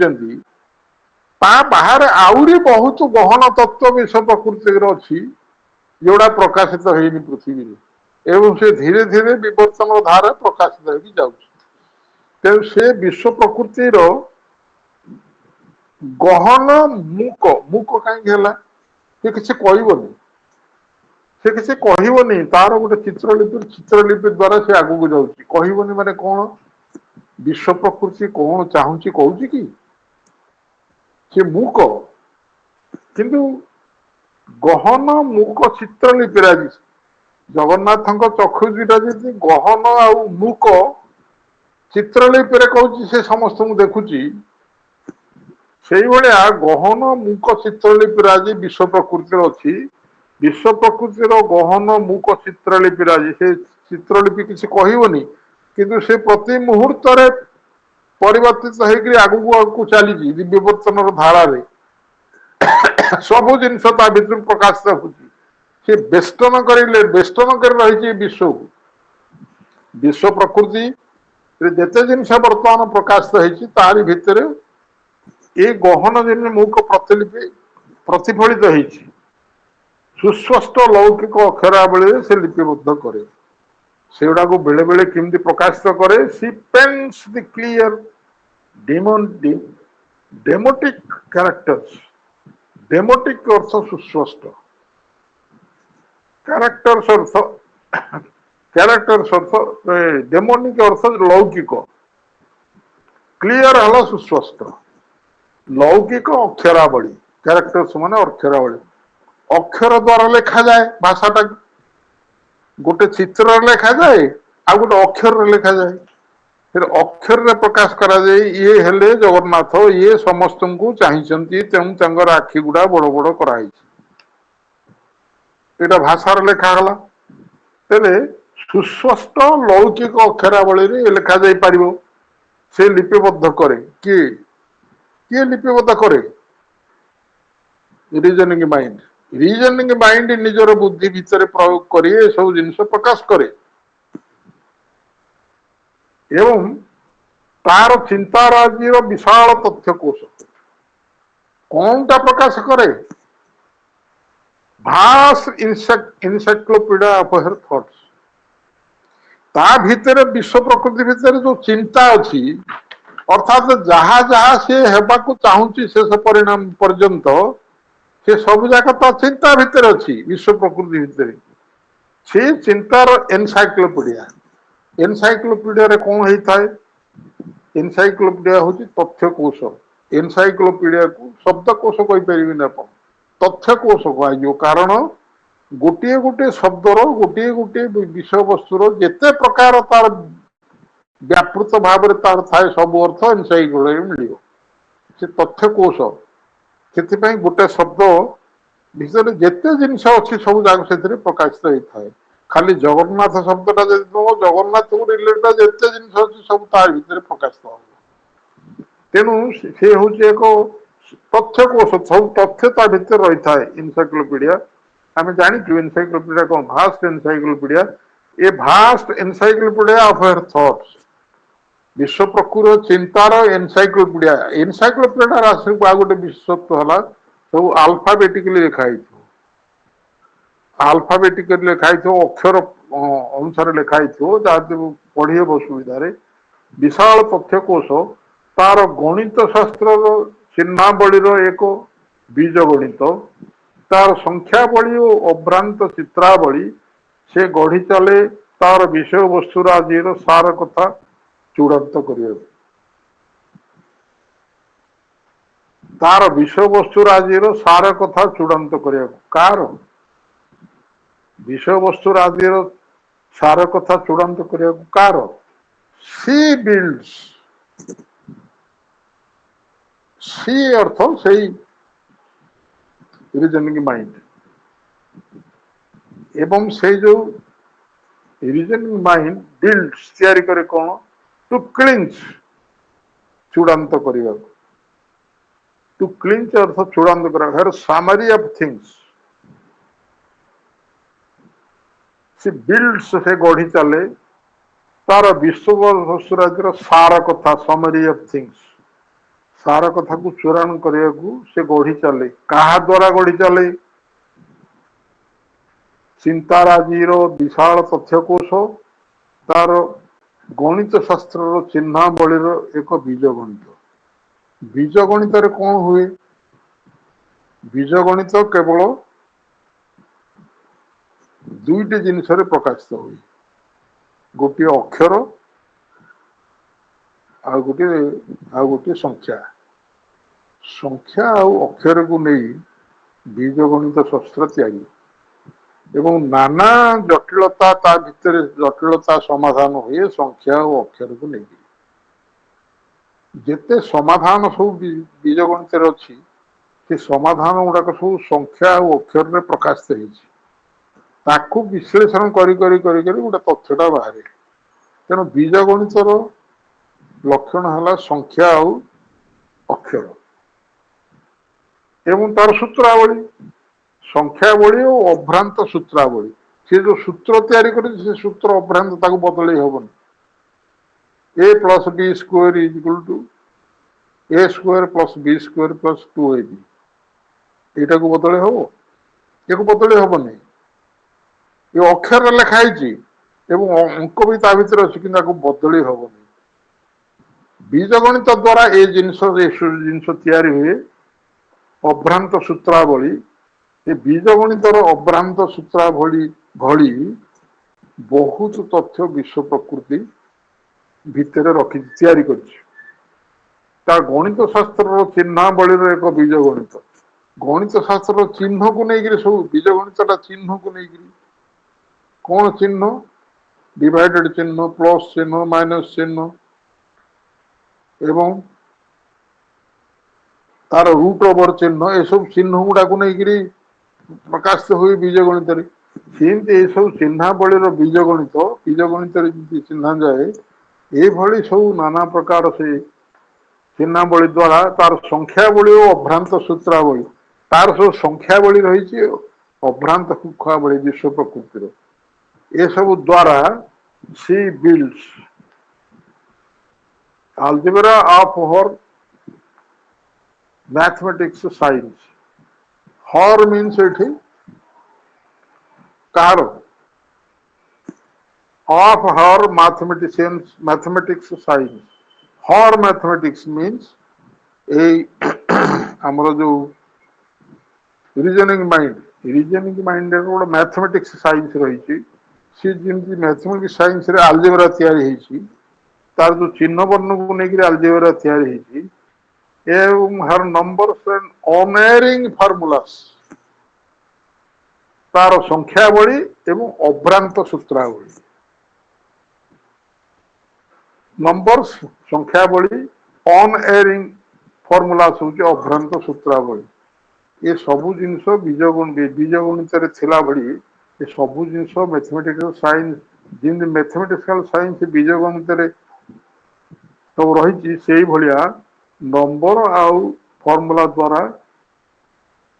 बाहर आहरी बहुत गहन तत्व विश्व प्रकृति अच्छी जोड़ा प्रकाशित होनी पृथ्वी एवं से धीरे धीरे विवर्तन धारा प्रकाशित हो तेणु से विश्व प्रकृतिर गहन मूक मूक कहीं किसी कहबनी से किसी कहबनी तार गोटे चित्रलिपि द्वारा से आगू जाऊँगी कहबनी माने कौन विश्व प्रकृति कौन चाहूँगी कहूँ कि से मूक किंतु गहन मूक चित्रलिपिराजी जगन्नाथ चक्षु दुटा जी गहन आउ मूक चित्रलिपि कहूँ से समस्त देखुची से भाया गहन मूक चित्रलिपिराजी विश्व प्रकृतिर अच्छी विश्व प्रकृतिर गहन मूक चित्रलिपिराजी से चित्रलिपि किसी कहबनी किंतु से प्रति मुहूर्त परिवर्तित होकर आगू चली विवर्तन धारा सबू जिन भर प्रकाशित होती बेष्टन कर रही विश्व को विश्व प्रकृति जिते जिन बर्तमान प्रकाशित होती तारी भितर ये गहन जिन मूक प्रतिलिपि प्रतिफलित होती सुस्पष्ट लौकिक अक्षरावली से लिपिबद्ध करे से गुड़ा को बेले बेले किमती प्रकाशित करे she pens the clear demotic characters demotic अर्थ सुस्पष्ट कैरेक्टर्स अर्थ डेमोनिक अर्थ लौकिक क्लियर हल सुस्पष्ट लौकिक अक्षरावली कैरेक्टर्स माने अक्षरावली अक्षर द्वारा लिखा जाए भाषाटा गोटे चित्र लिखा जाए आ गोटे अक्षर लिखा जाए फिर अक्षर रे प्रकाश करा जाए ये हेले जगन्नाथ ये समस्त को चाहिए तेणु तांकर आखि गुड़ा बड़ बड़ कराई भाषार लिखागला तेरे सुस्पष्ट लौकिक अक्षरावली लिखा जाई पारिबो से लिपिबद्ध करे किए लिपिबद्ध करे रीजनिंग माइंड निजर बुद्धि भितर प्रयोग कर सब जिन प्रकाश करे एवं तार चिंताराजी विशाल तथ्य कोश कौन टा प्रकाश करे भास इनसाइक्लोपीडिया ऑफ हर थॉट्स ता भितर विश्व प्रकृति भितर जो चिंता अच्छी अर्थात जहा जहा से हेबा को चाहूँगी शेष परिणाम पर्यंत से सब जाक तो चिंता भितर अच्छी विश्व प्रकृति भितर से चिंतार एनसाइक्लोपीडिया रे कौन होता है एनसाइक्लोपीडिया हूँ तथ्य कोश एनसाइक्लोपीडिया को शब्द कोश कहीपर ना तथ्य कोश कह कारण गोटे गोटे शब्दर गोटे गोटे विषय वस्तुर जिते प्रकार तार व्यापृत भाव तार थाए सब अर्थ एनसाइक्लोपीडिया मिल से तथ्य कोश से गोटे शब्द ଭିତରେ ଯେତେ ଜିନିଷ ଅଛି ସବୁ ଯାକ ସେଥିରେ ପ୍ରକାଶିତ ହେଇଥାଏ। ଖାଲି ଜଗନ୍ନାଥ ଶବ୍ଦଟା ଯଦି ନବ, ଜଗନ୍ନାଥକୁ ରିଲେଟେଡ୍ ଯେତେ ଜିନିଷ ଅଛି ସବୁ ତା ଭିତରେ ପ୍ରକାଶିତ ହବ। ତେଣୁ ସେ ହଉଛି ଏକ ତଥ୍ୟ କୋଷ, ସବୁ ତଥ୍ୟ ତା ଭିତରେ ରହିଥାଏ। ଏନସାଇକ୍ଲୋପିଡିଆ ଆମେ ଜାଣିଛୁ ଏନସାଇକ୍ଲୋପିଡିଆ କଣ, vast encyclopaedia, A vast encyclopaedia of year thoughts, ବିଶ୍ୱ ପ୍ରକୃତିର ଚିନ୍ତାର ଏନସାଇକ୍ଲୋପିଡିଆ। ଏନସାଇକ୍ଲୋପିଡିଆ ରାଶିକୁ ଆଉ ଗୋଟେ ବିଶେଷତ୍ୱ ହେଲା ସବୁ ଆଲଫାବେଟିକାଲି ଲେଖା ହେଇଥିବ, ଆଲଫାବେଟିକାଲି ଲେଖା ହେଇଥିବ, ଅକ୍ଷର ଅନୁସାରେ ଲେଖା ହେଇଥିବ, ଯାହା ପଢି ହେବ ସୁବିଧାରେ। ବିଶାଳ ତଥ୍ୟ କୋଷ, ତାର ଗଣିତ ଶାସ୍ତ୍ରର ଚିହ୍ନାବଳୀର ଏକ ବୀଜ ଗଣିତ, ତାର ସଂଖ୍ୟାବଳୀ ଓ ଅଭ୍ରାନ୍ତ ଚିତ୍ରାବଳୀ, ସେ ଗଢି ଚାଲେ ତାର ବିଷୟବସ୍ତୁର ଆଜିର ସାର କଥା ଚୂଡାନ୍ତ କରିବାକୁ। ତାର ବିଷୟବସ୍ତୁର ଆଜିର ସାର କଥା ଚୂଡାନ୍ତ କରିବାକୁ। କାହାର ବିଷୟବସ୍ତୁର ଆଜିର ସାର କଥା ଚୂଡାନ୍ତ କରିବାକୁ? କାହାର? ସି ବିଲ୍ଡସ୍, ସି ଅର୍ଥ ସେଇ ରିଜନିଂ ମାଇଣ୍ଡ, ଏବଂ ସେଇ ଯୋଉ ରିଜନିଂ ମାଇଣ୍ଡ ବିଲ୍ଡସ୍ ତିଆରି କରେ କଣ? ଟୁ କ୍ଲିଞ୍ଚ, ଚୂଡାନ୍ତ କରିବାକୁ। ଟୁ କ୍ଲିଞ୍ଚ ଅର୍ଥ ଚୂଡାନ୍ତ କରିବା, ହେର ସାମାରି ଅଫ ଥିଙ୍ଗସ, ସେ ବିଲ୍ଡସ୍, ସେ ଗଢି ଚାଲେ ତାର ବିଶ୍ୱବସ୍ତୁର ସାର କଥା, ସମରି ଅଫ ଥିଙ୍ଗସ, ସାର କଥାକୁ ଚୂଡାନ୍ତ କରିବାକୁ ସେ ଗଢି ଚାଲେ। କାହା ଦ୍ଵାରା ଗଢି ଚାଲେ? ଚିନ୍ତାରାଜିର ବିଶାଳ ତଥ୍ୟକୋଷ, ତାର ଗଣିତ ଶାସ୍ତ୍ରର ଚିହ୍ନାବଳୀର ଏକ ବୀଜ ଗଣିତ। ବୀଜ ଗଣିତରେ କଣ ହୁଏ? ବୀଜ ଗଣିତ କେବଳ ଦୁଇଟି ଜିନିଷରେ ପ୍ରକାଶିତ ହୁଏ, ଗୋଟିଏ ଅକ୍ଷର, ଆଉ ଗୋଟିଏ ସଂଖ୍ୟା। ସଂଖ୍ୟା ଆଉ ଅକ୍ଷରକୁ ନେଇ ବୀଜ ଗଣିତ ଶାସ୍ତ୍ର ତିଆରି, ଏବଂ ନାନା ଜଟିଳତା ତା ଭିତରେ, ଜଟିଳତା ସମାଧାନ ହୁଏ ସଂଖ୍ୟା ଓ ଅକ୍ଷରକୁ ନେଇକି। ଯେତେ ସମାଧାନ ସବୁ ବୀଜ ଗଣିତରେ ଅଛି, ସେ ସମାଧାନ ଗୁଡାକ ସବୁ ସଂଖ୍ୟା ଆଉ ଅକ୍ଷରରେ ପ୍ରକାଶିତ ହେଇଛି। ତାକୁ ବିଶ୍ଳେଷଣ କରି କରି କରି କରି ଗୋଟେ ତଥ୍ୟଟା ବାହାରେ। ତେଣୁ ବୀଜ ଗଣିତର ଲକ୍ଷଣ ହେଲା ସଂଖ୍ୟା ଆଉ ଅକ୍ଷର, ଏବଂ ତାର ସୂତ୍ରାବଳୀ, ସଂଖ୍ୟାବଳୀ ଓ ଅଭ୍ରାନ୍ତ ସୂତ୍ରାବଳୀ। ସେ ଯୋଉ ସୂତ୍ର ତିଆରି କରିଛି, ସେ ସୂତ୍ର ଅଭ୍ରାନ୍ତ, ତାକୁ ବଦଳେଇ ହବନି। a plus b square is equal to a square plus b square plus 2ab, ଏଇଟାକୁ ବଦଳେଇ ହବ? ଏକୁ ବଦଳେଇ ହବନି। ଏ ଅକ୍ଷରରେ ଲେଖା ହେଇଛି ଏବଂ ଅଙ୍କ ବି ତା ଭିତରେ ଅଛି, କିନ୍ତୁ ତାକୁ ବଦଳେଇ ହବନି। ବୀଜ ଗଣିତ ଦ୍ଵାରା ଏ ଜିନିଷ ତିଆରି ହୁଏ, ଅଭ୍ରାନ୍ତ ସୂତ୍ରାବଳୀ। ଏ ବୀଜ ଗଣିତର ଅଭ୍ରାନ୍ତ ସୂତ୍ରାବଳୀ ଭଳି ବହୁତ ତଥ୍ୟ ବିଶ୍ୱ ପ୍ରକୃତି ଭିତରେ ରଖି ତିଆରି କରିଛି। ତା ଗଣିତ ଶାସ୍ତ୍ରର ଚିହ୍ନାବଳୀର ଏକ ବୀଜ ଗଣିତ। ଗଣିତ ଶାସ୍ତ୍ରର ଚିହ୍ନକୁ ନେଇକରି ସବୁ, ବୀଜ ଗଣିତଟା ଚିହ୍ନକୁ ନେଇକରି। କଣ ଚିହ୍ନ? ଡିଭାଇଡେଡ ଚିହ୍ନ, ପ୍ଲସ୍ ଚିହ୍ନ, ମାଇନସ ଚିହ୍ନ, ଏବଂ ତାର ରୁଟ ଓଭର ଚିହ୍ନ, ଏସବୁ ଚିହ୍ନ ଗୁଡାକୁ ନେଇକରି ପ୍ରକାଶିତ ହୁଏ ବୀଜ ଗଣିତରେ। ସେମିତି ଏସବୁ ଚିହ୍ନାବଳୀର ବୀଜ ଗଣିତରେ ଯେମିତି ଚିହ୍ନା ଯାଏ, ଏଇଭଳି ସବୁ ନାନା ପ୍ରକାର ସେ ଚିହ୍ନାବଳୀ ଦ୍ଵାରା ତାର ସଂଖ୍ୟାବଳୀ ଓ ଅଭ୍ରାନ୍ତ ସୂତ୍ରାବଳୀ, ତାର ସବୁ ସଂଖ୍ୟାବଳୀ ରହିଛି, ଅଭ୍ରାନ୍ତ ସୂତ୍ରାବଳୀ ବିଶ୍ୱ ପ୍ରକୃତିର, ଏସବୁ ଦ୍ଵାରା she builds algebra of her mathematics science. Her means ଏଠି କାହାର? of her mathematics science. Her mathematics means এই ଆମର ଯୋଉ ରିଜନିଂ ମାଇଣ୍ଡ ଗୋଟେ ମ୍ୟାଥମେଟିକ୍ସ ସାଇନ୍ସ ରହିଛି। ସେ ଯେମିତି ମ୍ୟାଥମେଟିକ୍ସ ସାଇନ୍ସରେ ଆଲଜେବ୍ରା ତିଆରି ହେଇଛି, ତାର ଯୋଉ ଚିହ୍ନ ବର୍ଣ୍ଣକୁ ନେଇକରି ଆଲଜେବ୍ରା ତିଆରି ହେଇଛି, ଏବଂ ହର ନମ୍ବରସ୍ ଆଣ୍ଡ ଅନଏରିଂ ଫର୍ମୁଲାସ୍, ତାର ସଂଖ୍ୟାବଳୀ ଏବଂ ଅଭ୍ରାନ୍ତ ସୂତ୍ରାବଳୀ। ନମ୍ବରସ୍ ସଂଖ୍ୟାବଳୀ, ଅନଏରିଂ ଫର୍ମୁଲାସ୍ ହଉଛି ଅଭ୍ରାନ୍ତ ସୂତ୍ରାବଳୀ। ये सबू जिनस बीज गणित थिला भली ये सबू जिनस मैथमेटिकल साइंस जिन मैथमेटिकल साइंस बीज गणित सब रही से भाया नंबर आउ फर्मूला द्वारा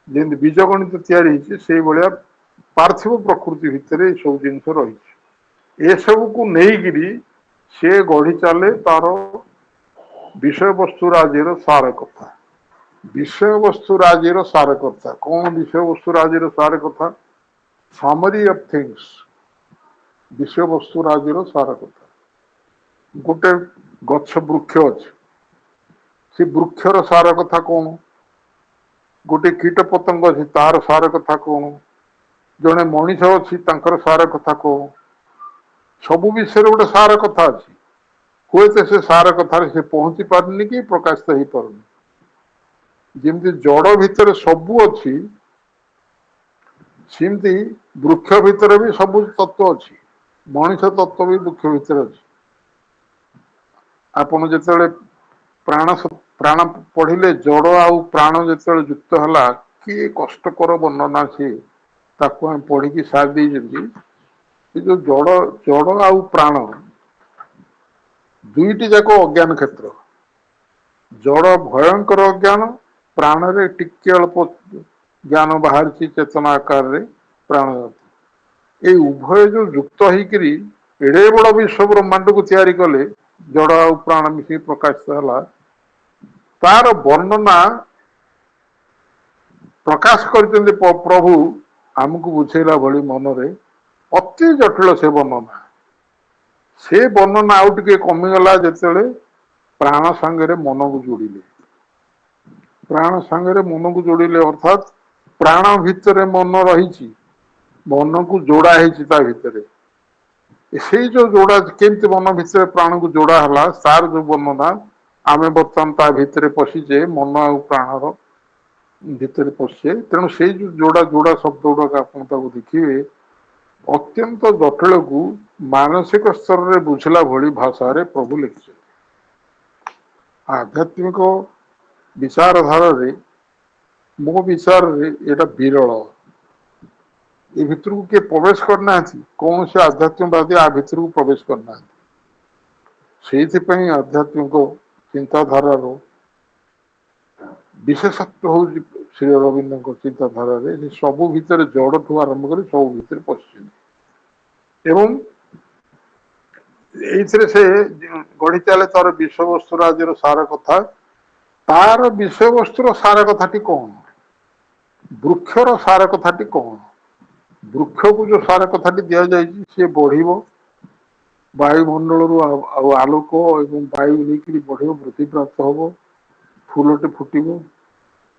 जमी बीज गणित से भाया पार्थिव प्रकृति भितर सब जिन रही ए सब को लेकिन से गढ़ी चले तार विषय वस्तु राज्यर सार कथा विषय वस्तु राज्यर सार कथा कौन विषय वस्तु राज्यर सार कथा समरी ऑफ थिंग्स विषय वस्तु राज्यर सार कथा गोटे गछ वृक्ष अच्छे से वृक्षर सार कथा कौन गोटे कीट पतंग अच्छी तार सार कथा कौन जड़े मनीष अच्छी सार कथा कौन सबू विषय गोटे सार कथा अच्छी हुए तो से सार कथार से पहुंची पारनी कि प्रकाशित हो पारनी जमी जड़ भितर सबू अच्छी सेमती वृक्ष भितर भी सब तत्व अच्छी मनीष तत्व भी वृक्ष भितर अच्छी आपण जिते प्राण प्राण पढ़िले जड़ आउ प्राण जिते युक्त है कि कष्टकर वर्णना सी पढ़ी की सारी जो जड़ जड़ आउ प्राण दुईटी जाक अज्ञान क्षेत्र जड़ भयंकर अज्ञान प्राण रे टिके अल्प ज्ञान बाहर चेतना आकार रे प्राण ये उभय जो युक्त होकर एड़े बड़ विश्व ब्रह्मांड को तैयारी कले जड़ आ प्राण मिसी प्रकाशित है तार वर्णना प्रकाश कर प्रभु आमको बुझेला भली मनरे अति जटिल से वर्णना से वर्णना आउ टे कमिगला जिते प्राण सांगे मन को जोड़िले प्राण सांगे मन को जोड़िले अर्थात प्राण भितर मन रही मन को जोड़ा भितर से जो जोड़ा केमती मन भितर प्राण को जोड़ा है तार जो वर्णना आमे बर्तमान ता भितर पशिचे मन आ प्राणर भितर पशे तेणु से जो जोड़ा जोड़ा शब्द गुड़ाक आप देखिए अत्यंत जटिल को मानसिक स्तर में बुझला भली भाषा रे प्रभु लिखिছে आध्यात्मिक विचारधारा रे मो विचार रे एटा विरल ए भितर को किए प्रवेश करना कौन से आध्यात्मिकवादी आ भितर को प्रवेश करना से आध्यात्मिक चिंताधारा विशेषत्व हूँ श्री अरविंद चिंताधारा रे सबू भितर जड़ ठू आरंभ कर सब भितर पशि एवं से गढ़ी चले तार विषय वस्तु राज्यर सार कथा तार विषय वस्तुर सार कथाटी कौन वृक्षर सार कथाटी कौन वृक्ष को जो सार कथाटी दि जाए सी बढ़ वायुमंडल आलोक एवं वायु लेकिन बढ़ वृद्धि प्राप्त हम फूलटे फुटब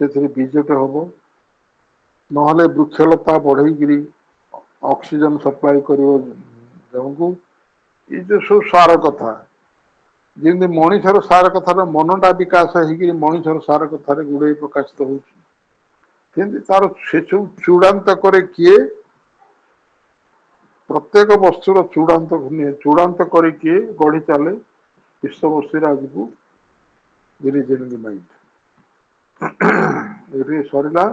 से बीजटे हम ना वृक्षलता बढ़ई ऑक्सीजन सप्लाई कर ये जो सब सार कथा जमी मनीषर सार कथार मनटा विकास हो मनीषर सार कथार गुड़े प्रकाशित होती तार से सब चूड़ान्त करे किए प्रत्येक वस्तुर चूड़ान्त करे किए गढ़ी चले विश्व वस्तु आज को रिलीजन माइंड ये सरला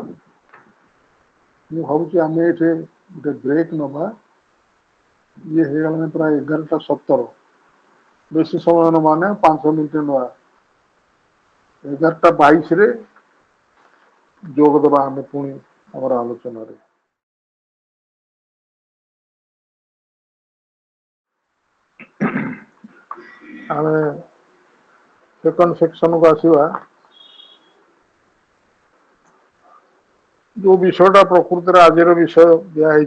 मुझे भावी आम ये गोटे ब्रेक नवा ये हो प्राय 11:17 बेसी समय न माने 5 मिनट नुआ 11:22 रे जोगदबा आम पुणी आम आलोचन आम सेकंड सेक्शन को आसवा जो विषयटा प्रकृति आज विषय दिखाई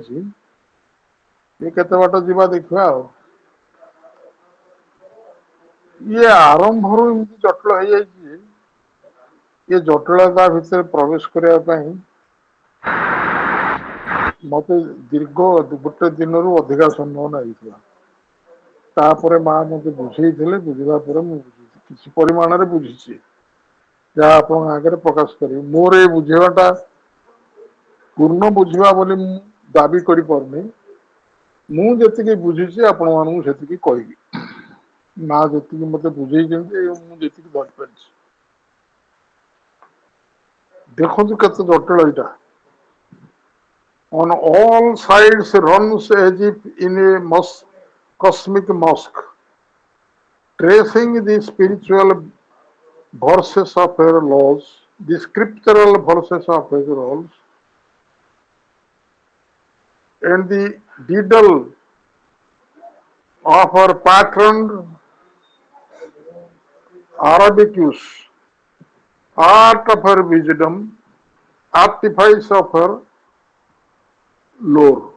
ये केते बाट जीवा देखा ये आरंभ जटिल हो जाए ये जटिलता भितर प्रवेश करने मत दीर्घ गोटे दिन रु अधिका समय नापर माँ मत बुझे बुझा किसी परिमाण में बुझी जहाँ आप आगे प्रकाश कर मोर ये बुझेवाटा पूर्ण बुझा बोली दाबी कर मुझे बुझी आपण मानू से कहि माँ जी मत बुझे मुझे धरी पार ଦେଖନ୍ତୁ କେତେ ଜଟିଳ ଏଇଟା। On all sides runs as if in a cosmic mosque, tracing the spiritual verses of her laws, the scriptural verses of her laws, and the diddle of her patron Arabicus, art of her wisdom, artifice of her lore।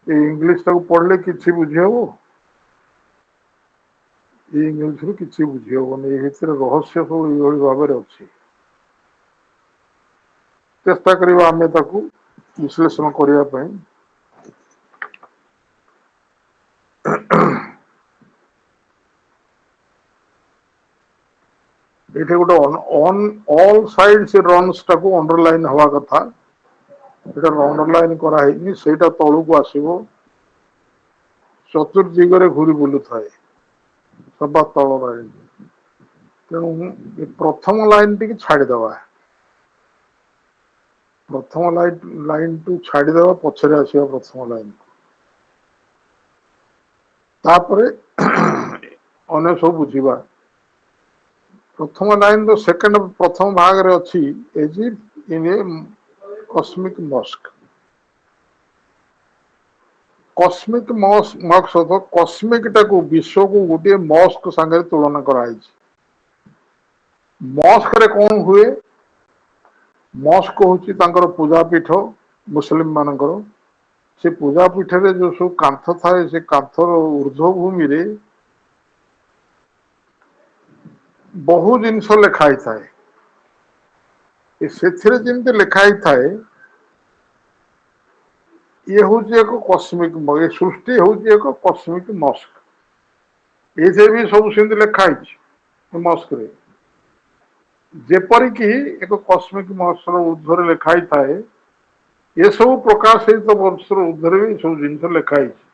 ये English टाକୁ ପଢିଲେ କିଛି ବୁଝି ହବ? ଏ ଇଂଲିଶରୁ କିଛି ବୁଝି ହବନି। ଏ ଭିତରେ ରହସ୍ୟ ସବୁ ଏଇଭଳି ଭାବରେ ଅଛି। ଚେଷ୍ଟା କରିବା ଆମେ ତାକୁ ବିଶ୍ଳେଷଣ କରିବା ପାଇଁ। ଏଠି ଗୋଟେ ଅନ୍ ଅଲ୍ ସାଇଡ୍ସ ରନ୍ସ ଟାକୁ ଅଣ୍ଡରଲାଇନ୍ ହବା କଥା। ଏଟା ଅଣ୍ଡରଲାଇନ୍ କରାହେଇନି, ସେଇଟା ତଳକୁ ଆସିବ। ଚତୁର୍ଦିଗରେ ଘୁରି ବୁଲୁଥାଏ ସବା ତଳ ଲାଇନ୍। ତେଣୁ ଏ ପ୍ରଥମ ଲାଇନ୍ ଟିକେ ଛାଡ଼ିଦେବା। ପ୍ରଥମ ଲାଇନ୍ ଟୁ ଛାଡ଼ିଦେବା, ପଛରେ ଆସିବା ପ୍ରଥମ ଲାଇନ୍। ତାପରେ ଅନ୍ୟ ସବୁ ବୁଝିବା। ପ୍ରଥମ ଲାଇନ୍ ର ସେକେଣ୍ଡ ପ୍ରଥମ ଭାଗରେ ଅଛି age if in a cosmic Musk. Cosmic Musk ଅର୍ଥ କସ୍ମିକ୍ ଟାକୁ ବିଶ୍ୱକୁ ଗୋଟିଏ ମସ୍କ ସାଙ୍ଗରେ ତୁଳନା କରାଯାଇଛି। ମସ୍କରେ କଣ ହୁଏ? ମସ୍କ ହଉଛି ତାଙ୍କର ପୂଜା ପୀଠ ମୁସଲିମ ମାନଙ୍କର। ସେ ପୂଜା ପୀଠରେ ଯୋଉ ସବୁ କାନ୍ଥ ଥାଏ, ସେ କାନ୍ଥର ଉର୍ଦ୍ଧ୍ୱ ଭୂମିରେ ବହୁ ଜିନିଷ ଲେଖା ହେଇଥାଏ। ସେଥିରେ ଯେମିତି ଲେଖା ହେଇଥାଏ, ଇଏ ହଉଛି ଏକ କସ୍ମିକ୍, ଏ ସୃଷ୍ଟି ହଉଛି ଏକ କସ୍ମିକ୍ ମସ୍କ। ଏଥିରେ ବି ସବୁ ସେମିତି ଲେଖା ହେଇଛି ମସ୍କରେ। ଯେପରିକି ଏକ କସ୍ମିକ୍ ମସ୍କର ଉର୍ଦ୍ଧ୍ୱରେ ଲେଖା ହେଇଥାଏ, ଏସବୁ ପ୍ରକାଶିତ ବର୍ଷର ଉର୍ଦ୍ଧ୍ୱରେ ବି ସବୁ ଜିନିଷ ଲେଖା ହେଇଛି।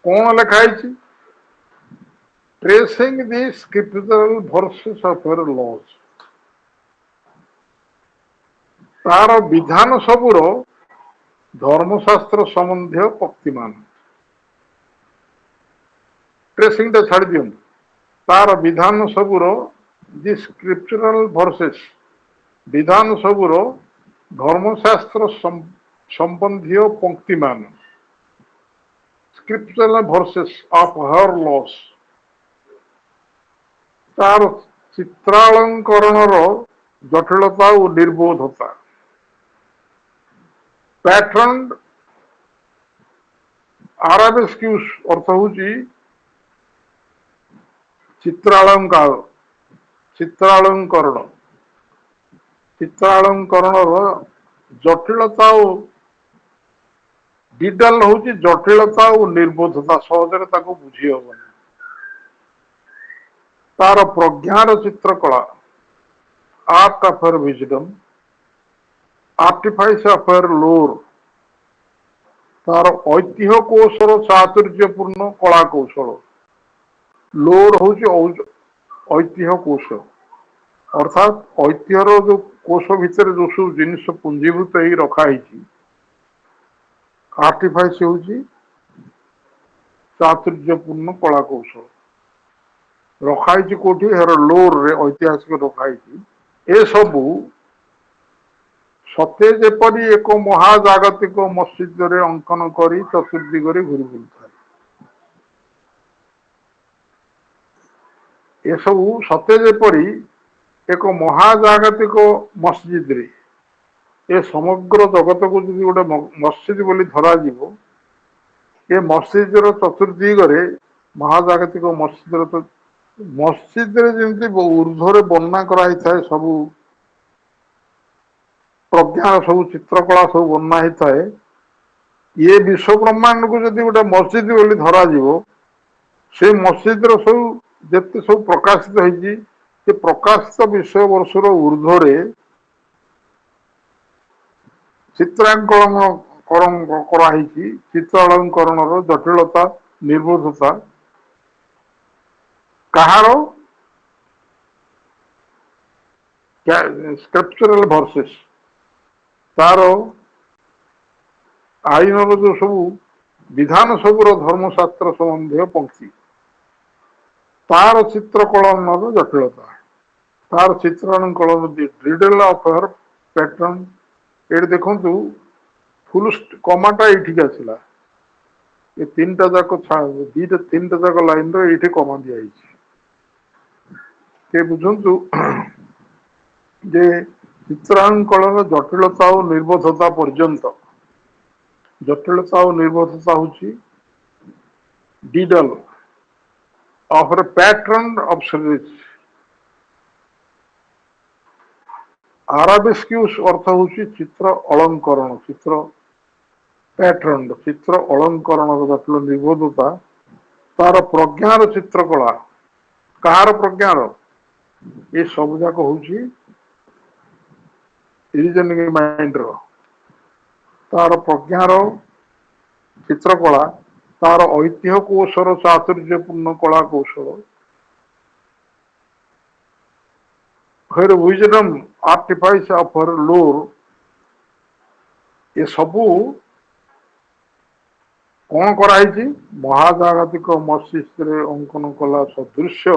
କଣ ଲେଖା ହେଇଛି? Tracing the scriptural verses of her laws। ତାର ବିଧାନ ସବୁର ଧର୍ମଶାସ୍ତ୍ର ସମ୍ବନ୍ଧୀୟ ପକ୍ତିମାନ। ଟ୍ରେସିଂ ଟା ଛାଡ଼ି ଦିଅନ୍ତୁ। ତାର ବିଧାନ ସବୁର ଦି ସ୍କ୍ରିପ୍ଚରାଲ ଭର୍ସେସ୍, ବିଧାନ ସବୁର ଧର୍ମଶାସ୍ତ୍ର ସମ୍ବନ୍ଧୀୟ ପଙ୍କ୍ତିମାନ। ସ୍କ୍ରିପ୍ଚରାଲ ଭର୍ସେସ୍ ଅଫ୍ ହର ଲସ୍। ତାର ଚିତ୍ରାଳଙ୍କରଣର ଜଟିଳତା ଓ ନିର୍ବୋଧତା। ପ୍ୟାଟର୍ନ ଆରାବେସ୍କ୍ୟୁସ୍ ଅର୍ଥ ହଉଛି ଚିତ୍ରାଳଙ୍କରଣ। ଚିତ୍ରାଳଙ୍କରଣର ଜଟିଳତା ଓ ଡିଟେଲ ହଉଛି ଜଟିଳତା ଓ ନିର୍ବୋଧତା। ସହଜରେ ତାକୁ ବୁଝି ହବନି। ତାର ପ୍ରଜ୍ଞାର ଚିତ୍ରକଳା, art of her wisdom, artifice of her lore. ତାର ଐତିହ୍ୟ କୌଶଳ ଚାତୁର୍ଯ୍ୟପୂର୍ଣ୍ଣ କଳା କୌଶଳ। ଲୋର୍ ହଉଛି ଐତିହ୍ୟ କୋଷ, ଅର୍ଥାତ୍ ଐତିହ୍ୟର ଯୋଉ କୋଷ ଭିତରେ ଯୋଉ ସବୁ ଜିନିଷ ପୁଞ୍ଜୀଭୂତ ହେଇ ରଖା ହେଇଛି। ଆର୍ଟିଫାଇସ୍ ହେଉଛି ଚାତୁର୍ଯ୍ୟପୂର୍ଣ୍ଣ କଳା କୌଶଳ। ରଖାହେଇଛି କୋଉଠି? ଏହାର ଲୋରରେ ଐତିହାସିକ ରଖାହେଇଛି। ଏସବୁ ସତେ ଯେପରି ଏକ ମହାଜାଗତିକ ମସଜିଦରେ ଅଙ୍କନ କରି ଚତୁର୍ଦିଗରେ ଘୁରି ବୁଲୁଥାଏ। ଏସବୁ ସତେ ଯେପରି ଏକ ମହାଜାଗତିକ ମସଜିଦରେ, ଏ ସମଗ୍ର ଜଗତକୁ ଯଦି ଗୋଟେ ମସଜିଦ ବୋଲି ଧରାଯିବ, ଏ ମସଜିଦର ଚତୁର୍ଦିଗରେ ମହାଜାଗତିକ ମସଜିଦରେ ଯେମିତି ଉର୍ଦ୍ଧ୍ୱରେ ବର୍ଣ୍ଣନା କରାହେଇଥାଏ, ସବୁ ପ୍ରଜ୍ଞାର ସବୁ ଚିତ୍ରକଳା ସବୁ ବର୍ଣ୍ଣନା ହେଇଥାଏ। ଇଏ ବିଶ୍ୱ ବ୍ରହ୍ମାଣ୍ଡକୁ ଯଦି ଗୋଟେ ମସଜିଦ ବୋଲି ଧରାଯିବ, ସେ ମସଜିଦର ସବୁ ଯେତେ ସବୁ ପ୍ରକାଶିତ ହେଇଛି, ସେ ପ୍ରକାଶିତ ବିଷୟ ବର୍ଷର ଉର୍ଦ୍ଧ୍ୱରେ ଚିତ୍ରାଙ୍କନ କରାହେଇଛି। ଚିତ୍ରାଳଙ୍କରଣର ଜଟିଳତା, ନିର୍ବୋଧତା କାହାର? ସ୍କ୍ରିପ୍ଚରାଲ ଭର୍ସେସ୍, ତାର ଆଇନର ଯୋଉ ସବୁ ବିଧାନ ସବୁର ଧର୍ମଶାସ୍ତ୍ର ସମ୍ବନ୍ଧୀୟ ପଙ୍କ୍ତି, ତାର ଚିତ୍ରକଳନର ଜଟିଳତା, ତାର ଚିତ୍ରାଙ୍କନ ଡିଟେଲ ଅଫ ହର ପ୍ୟାଟର୍ନ। ଏଠି ଦେଖନ୍ତୁ ଫୁଲ କମାଟା ଏଇଠିକି ଆସିଲା, ଏ ତିନିଟା ଯାକ ତିନିଟା ଯାକ ଲାଇନର ଏଇଠି କମା ଦିଆଯାଇଛି। ସେ ବୁଝନ୍ତୁ ଯେ ଚିତ୍ରାଙ୍କନର ଜଟିଳତା ଓ ନିର୍ବୋଧତା ପର୍ଯ୍ୟନ୍ତ, ଜଟିଳତା ଓ ନିର୍ବୋଧତା ହଉଛି ଡିଡଲ ଅଫ ପ୍ୟାଟର୍ନ ଅଫ ସର୍ଭିସ। ଆରାବିସ୍କ୍ୟୁସ ଅର୍ଥ ହଉଛି ଚିତ୍ର ଅଳଙ୍କରଣ, ଚିତ୍ର ପ୍ୟାଟର୍ନ, ଚିତ୍ର ଅଳଙ୍କରଣର ଜଟିଳ ନିର୍ବୋଧତା, ତାର ପ୍ରଜ୍ଞାର ଚିତ୍ରକଳା, କାହାର ପ୍ରଜ୍ଞାର, ଏ ସବୁ ଯାକ ହଉଛି ରିଜନିଂ ମାଇଣ୍ଡର, ତାର ପ୍ରଜ୍ଞାର ଚିତ୍ରକଳା, ତାର ଐତିହ୍ୟ କୌଶଳ, ଚାତୁର୍ଯ୍ୟପୂର୍ଣ୍ଣ କଳା କୌଶଳ, her wisdom artifice of her lore, ଏ ସବୁ କଣ କରାହେଇଛି, ମହାଜାଗତିକ ମସ୍ତିଷ୍କରେ ଅଙ୍କନ କଲା ସଦୃଶ୍ୟ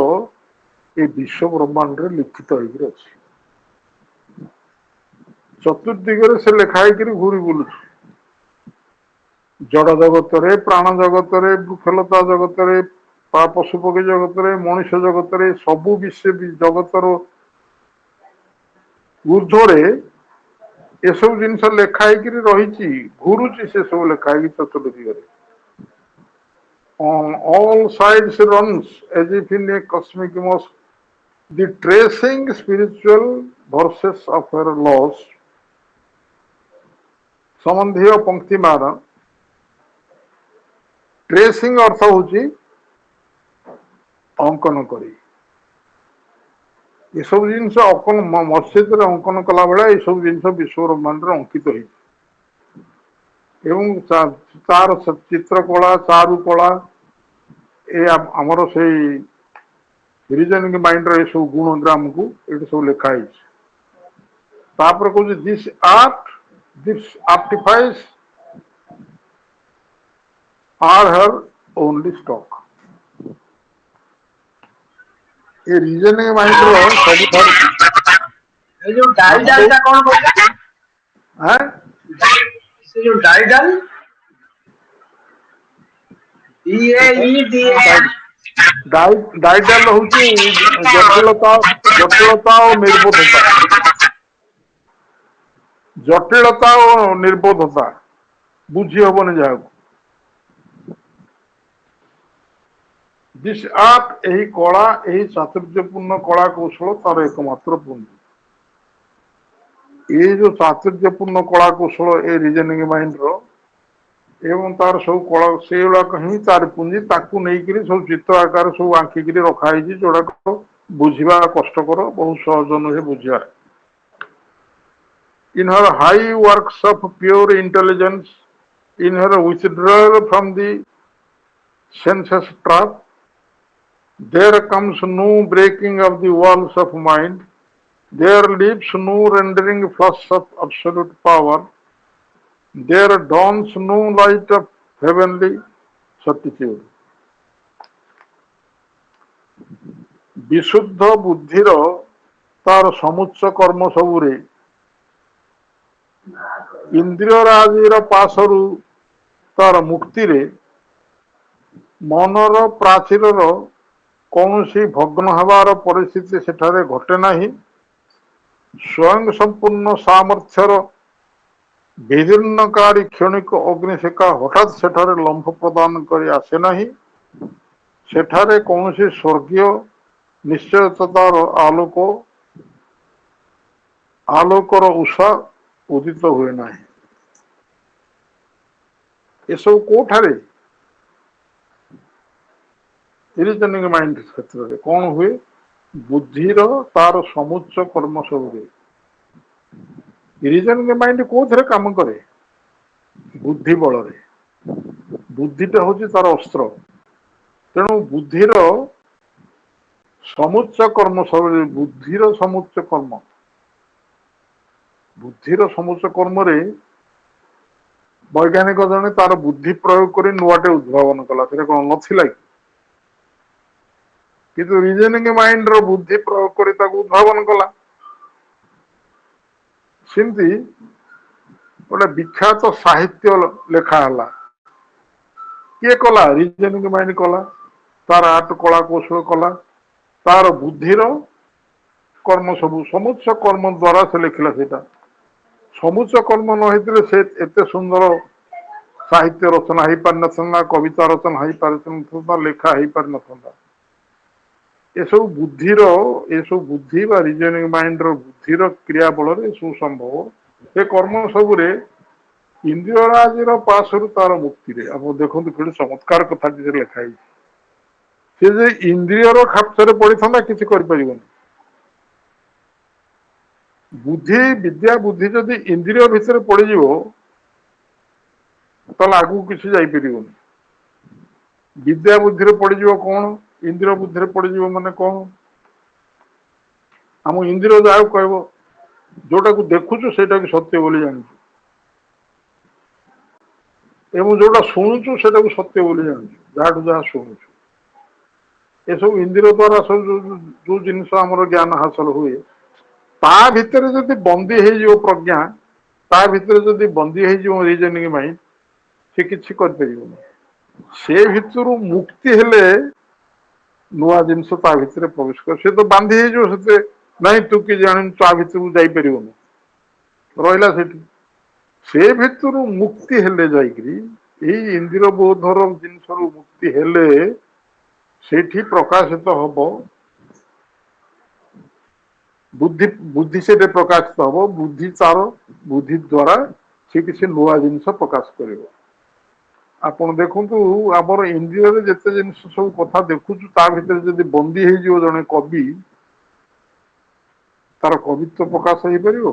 ଏ ବିଶ୍ୱ ବ୍ରହ୍ମାଣ୍ଡରେ ଲିଖିତ ହେଇକି ଅଛି। ଚତୁର୍ଦିଗରେ ସେ ଲେଖା ହେଇକରି ଘୁରି ବୁଲୁଛି, ଜଡ ଜଗତରେ, ପ୍ରାଣ ଜଗତରେ, ବୃକ୍ଷଲତା ଜଗତରେ, ପଶୁପକ୍ଷୀ ଜଗତରେ, ମଣିଷ ଜଗତରେ, ସବୁ ବିଶ୍ୱ ଜଗତର ଊର୍ଦ୍ଧ୍ୱରେ ଏସବୁ ଜିନିଷ ଲେଖା ହେଇକିରି ରହିଛି, ଘୁରୁଛି ସେ ସବୁ ଲେଖା ହେଇକି ଚତୁର୍ଦିଗରେ। On all sides runs as if in a cosmic mouse the tracing spiritual verses of her laws, ସମ୍ବନ୍ଧୀୟ ପଙ୍କ୍ତିମାନ। ଟ୍ରେସିଂ ଅର୍ଥ ହଉଛି ଅଙ୍କନ କରି, ଏସବୁ ଜିନିଷ ମସ୍ଜିଦରେ ଅଙ୍କନ କଲା ବେଳେ ଏସବୁ ଜିନିଷ ବିଶ୍ୱ ବ୍ରହ୍ମାଣ୍ଡରେ ଅଙ୍କିତ ହେଇଛି ଏବଂ ତାର ଚିତ୍ରକଳା, ଚାରୁକଳା, ଏ ଆମର ସେଇ ରିଜନିଂ ମାଇଣ୍ଡର ଏସବୁ ଗୁଣ ଗ୍ରାମକୁ ଏଠି ସବୁ ଲେଖା ହେଇଛି। ତାପରେ କହୁଛି this artifice are her only stock। ଏ ରିଜନିଂ ମାଇଣ୍ଡର ସବୁଠାରୁ এই ଯୋଉ ଡାଇଡାଲଟା କଣ କହିଲା? ସେ ଯୋଉ ଡାଇଡାଲ ଡାଇଡାଲ ହଉଛି ଜଟିଳତା ଓ ନିର୍ବୋଧତା, ଜଟିଳତା ଓ ନିର୍ବୋଧତା, ବୁଝି ହବନି ଯାହାକୁ। ଦିସ୍ ଆର୍ଟ, ଏହି କଳା, ଏହି ଚାତୁର୍ଯ୍ୟପୂର୍ଣ୍ଣ କଳା କୌଶଳ ତାର ଏକମାତ୍ର ପୁଞ୍ଜି। ଏ ଯୋଉ ଚାତୁର୍ଯ୍ୟପୂର୍ଣ୍ଣ କଳା କୌଶଳ ଏ ରିଜନିଂ ମାଇଣ୍ଡର ଏବଂ ତାର ସବୁ କଳା, ସେଇଗୁଡାକ ହିଁ ତାର ପୁଞ୍ଜି, ତାକୁ ନେଇକିରି ସବୁ ଚିତ୍ର ଆକାର ସବୁ ଆଙ୍କିକିରି ରଖାହେଇଛି, ଯୋଉଟାକ ବୁଝିବା କଷ୍ଟକର, ବହୁତ ସହଜ ନୁହେଁ ବୁଝିବା। In her high works of pure intelligence, in her withdrawal from the senses trap, there comes no breaking of the walls of mind, there lives no rendering flush of absolute power, there dawns no light of heavenly certitude। ବିଶୁଦ୍ଧ ବୁଦ୍ଧିର ତାର ସମୁଚ୍ଚ କର୍ମ ସବୁରେ, ଇନ୍ଦ୍ରିୟରାଜିର ପାଶରୁ ତାର ମୁକ୍ତିରେ, ମନର ପ୍ରାଚୀରର କୌଣସି ଭଗ୍ନ ହେବାର ପରିସ୍ଥିତି ସେଠାରେ ଘଟେ ନାହିଁ, ସ୍ୱୟଂ ସମ୍ପୂର୍ଣ୍ଣ ସାମର୍ଥ୍ୟର ବିଦୀର୍ଣ୍ଣକାରୀ କ୍ଷଣିକ ଅଗ୍ନିଶିଖା ହଠାତ୍ ସେଠାରେ ଲମ୍ଫ ପ୍ରଦାନ କରି ଆସେ ନାହିଁ, ସେଠାରେ କୌଣସି ସ୍ୱର୍ଗୀୟ ନିଶ୍ଚୟତାର ଆଲୋକର ଉଷା ଉଦିତ ହୁଏ ନାହିଁ। ଏସବୁ କୋଉଠାରେ? ରିଜନିଂ ମାଇଣ୍ଡ କ୍ଷେତ୍ରରେ କଣ ହୁଏ? ବୁଦ୍ଧିର ତାର ସମୁଚ୍ଚ କର୍ମ ସବୁରେ। ରିଜନିଂ ମାଇଣ୍ଡ କୋଉଥିରେ କାମ କରେ? ବୁଦ୍ଧି ବଳରେ। ବୁଦ୍ଧିଟା ହଉଛି ତାର ଅସ୍ତ୍ର। ତେଣୁ ବୁଦ୍ଧିର ସମୁଚ୍ଚ କର୍ମ ସବୁରେ, ବୁଦ୍ଧିର ସମୁଚ୍ଚ କର୍ମ ବୁଦ୍ଧିର ସମୁଚ କର୍ମରେ ବୈଜ୍ଞାନିକ ଜଣେ ତାର ବୁଦ୍ଧି ପ୍ରୟୋଗ କରି ନୂଆଟେ ଉଦ୍ଭାବନ କଲା, ସେଟା କଣ ନଥିଲା କି? କିନ୍ତୁ ରିଜନିଂ ମାଇଣ୍ଡର ବୁଦ୍ଧି ପ୍ରୟୋଗ କରି ତାକୁ ଉଦ୍ଭାବନ କଲା। ସେମିତି ଗୋଟେ ବିଖ୍ୟାତ ସାହିତ୍ୟ ଲେଖା ହେଲା, କିଏ କଲା? ରିଜନିଂ ମାଇଣ୍ଡ କଲା। ତାର ଆର୍ଟ କଳା କୌଶଳ କଲା, ତାର ବୁଦ୍ଧିର କର୍ମ ସବୁ ସମୁଚ୍ଚ କର୍ମ ଦ୍ୱାରା ସେ ଲେଖିଲା। ସେଇଟା ସମୁଚ୍ଚ କର୍ମ ନ ହେଇଥିଲେ ସେ ଏତେ ସୁନ୍ଦର ସାହିତ୍ୟ ରଚନା ହେଇପାରିନଥାନ୍ତା, କବିତା ରଚନା ହେଇପାରିନଥାନ୍ତା, ଲେଖା ହେଇପାରିନଥାନ୍ତା। ଏସବୁ ବୁଦ୍ଧି ବା ରିଜନିଂ ମାଇଣ୍ଡର ବୁଦ୍ଧିର କ୍ରିୟା ବଳରେ ଏସବୁ ସମ୍ଭବ। ଏ କର୍ମ ସବୁରେ ଇନ୍ଦ୍ରିୟରାଜର ପାଶରୁ ତାର ମୁକ୍ତିରେ। ଆପଣ ଦେଖନ୍ତୁ କେତେ ଚମତ୍କାର କଥାଟି ଲେଖା ହେଇଛି। ସେ ଯେ ଇନ୍ଦ୍ରିୟର ଖାପଛରେ ପଡିଥାନ୍ତା କିଛି କରିପାରିବନି। ବିଦ୍ୟା ବୁଦ୍ଧି ଯଦି ଇନ୍ଦ୍ରିୟ ଭିତରେ ପଡିଯିବ ତାହେଲେ ଆଗକୁ କିଛି ଯାଇପାରିବନି। ବିଦ୍ୟା ବୁଦ୍ଧିରେ ପଡିଯିବ କଣ? ଇନ୍ଦ୍ରିୟ ବୁଦ୍ଧିରେ ପଡିଯିବ ମାନେ କଣ? ଆମ ଇନ୍ଦ୍ରିୟ ଯାହାକୁ କହିବ, ଯୋଉଟାକୁ ଦେଖୁଛୁ ସେଇଟା ବି ସତ୍ୟ ବୋଲି ଜାଣିଛୁ, ଏବଂ ଯୋଉଟା ଶୁଣୁଛୁ ସେଟାକୁ ସତ୍ୟ ବୋଲି ଜାଣୁଛୁ, ଯାହାଠୁ ଯାହା ଶୁଣୁଛୁ। ଏସବୁ ଇନ୍ଦ୍ରିୟ ଦ୍ୱାରା ସବୁ ଯୋଉ ଜିନିଷ ଆମର ଜ୍ଞାନ ହାସଲ ହୁଏ, ତା ଭିତରେ ଯଦି ବନ୍ଦୀ ହେଇଯିବ ପ୍ରଜ୍ଞା, ତା ଭିତରେ ଯଦି ବନ୍ଦୀ ହେଇଯିବ ରିଜନିଂ ମାଇଣ୍ଡ, ସେ କିଛି କରିପାରିବନି। ସେ ଭିତରୁ ମୁକ୍ତି ହେଲେ ନୂଆ ଜିନିଷ ତା ଭିତରେ ପ୍ରବେଶ କରେ। ସେ ତ ବାନ୍ଧି ହେଇଯିବ ସେଥିରେ, ନାଇଁ ତୁ କି ଜାଣିନୁ, ତା ଭିତରକୁ ଯାଇପାରିବନି, ରହିଲା ସେଠି। ସେ ଭିତରୁ ମୁକ୍ତି ହେଲେ ଯାଇକିରି, ଏଇ ଇନ୍ଦ୍ରିୟ ବୋଧର ଜିନିଷରୁ ମୁକ୍ତି ହେଲେ ସେଇଠି ପ୍ରକାଶିତ ହବ ବୁଦ୍ଧି ସେଠି ପ୍ରକାଶିତ ହବ। ବୁଦ୍ଧି ଦ୍ୱାରା ସେ କିଛି ନୂଆ ଜିନିଷ ପ୍ରକାଶ କରିବ। ଆପଣ ଦେଖନ୍ତୁ, ଆମର ଇନ୍ଦ୍ରିୟରେ ଯେତେ ଜିନିଷ ସବୁ କଥା ଦେଖୁଛୁ, ତା ଭିତରେ ଯଦି ବନ୍ଦୀ ହେଇଯିବ ଜଣେ କବି, ତାର କବିତ୍ୱ ପ୍ରକାଶ ହେଇପାରିବ?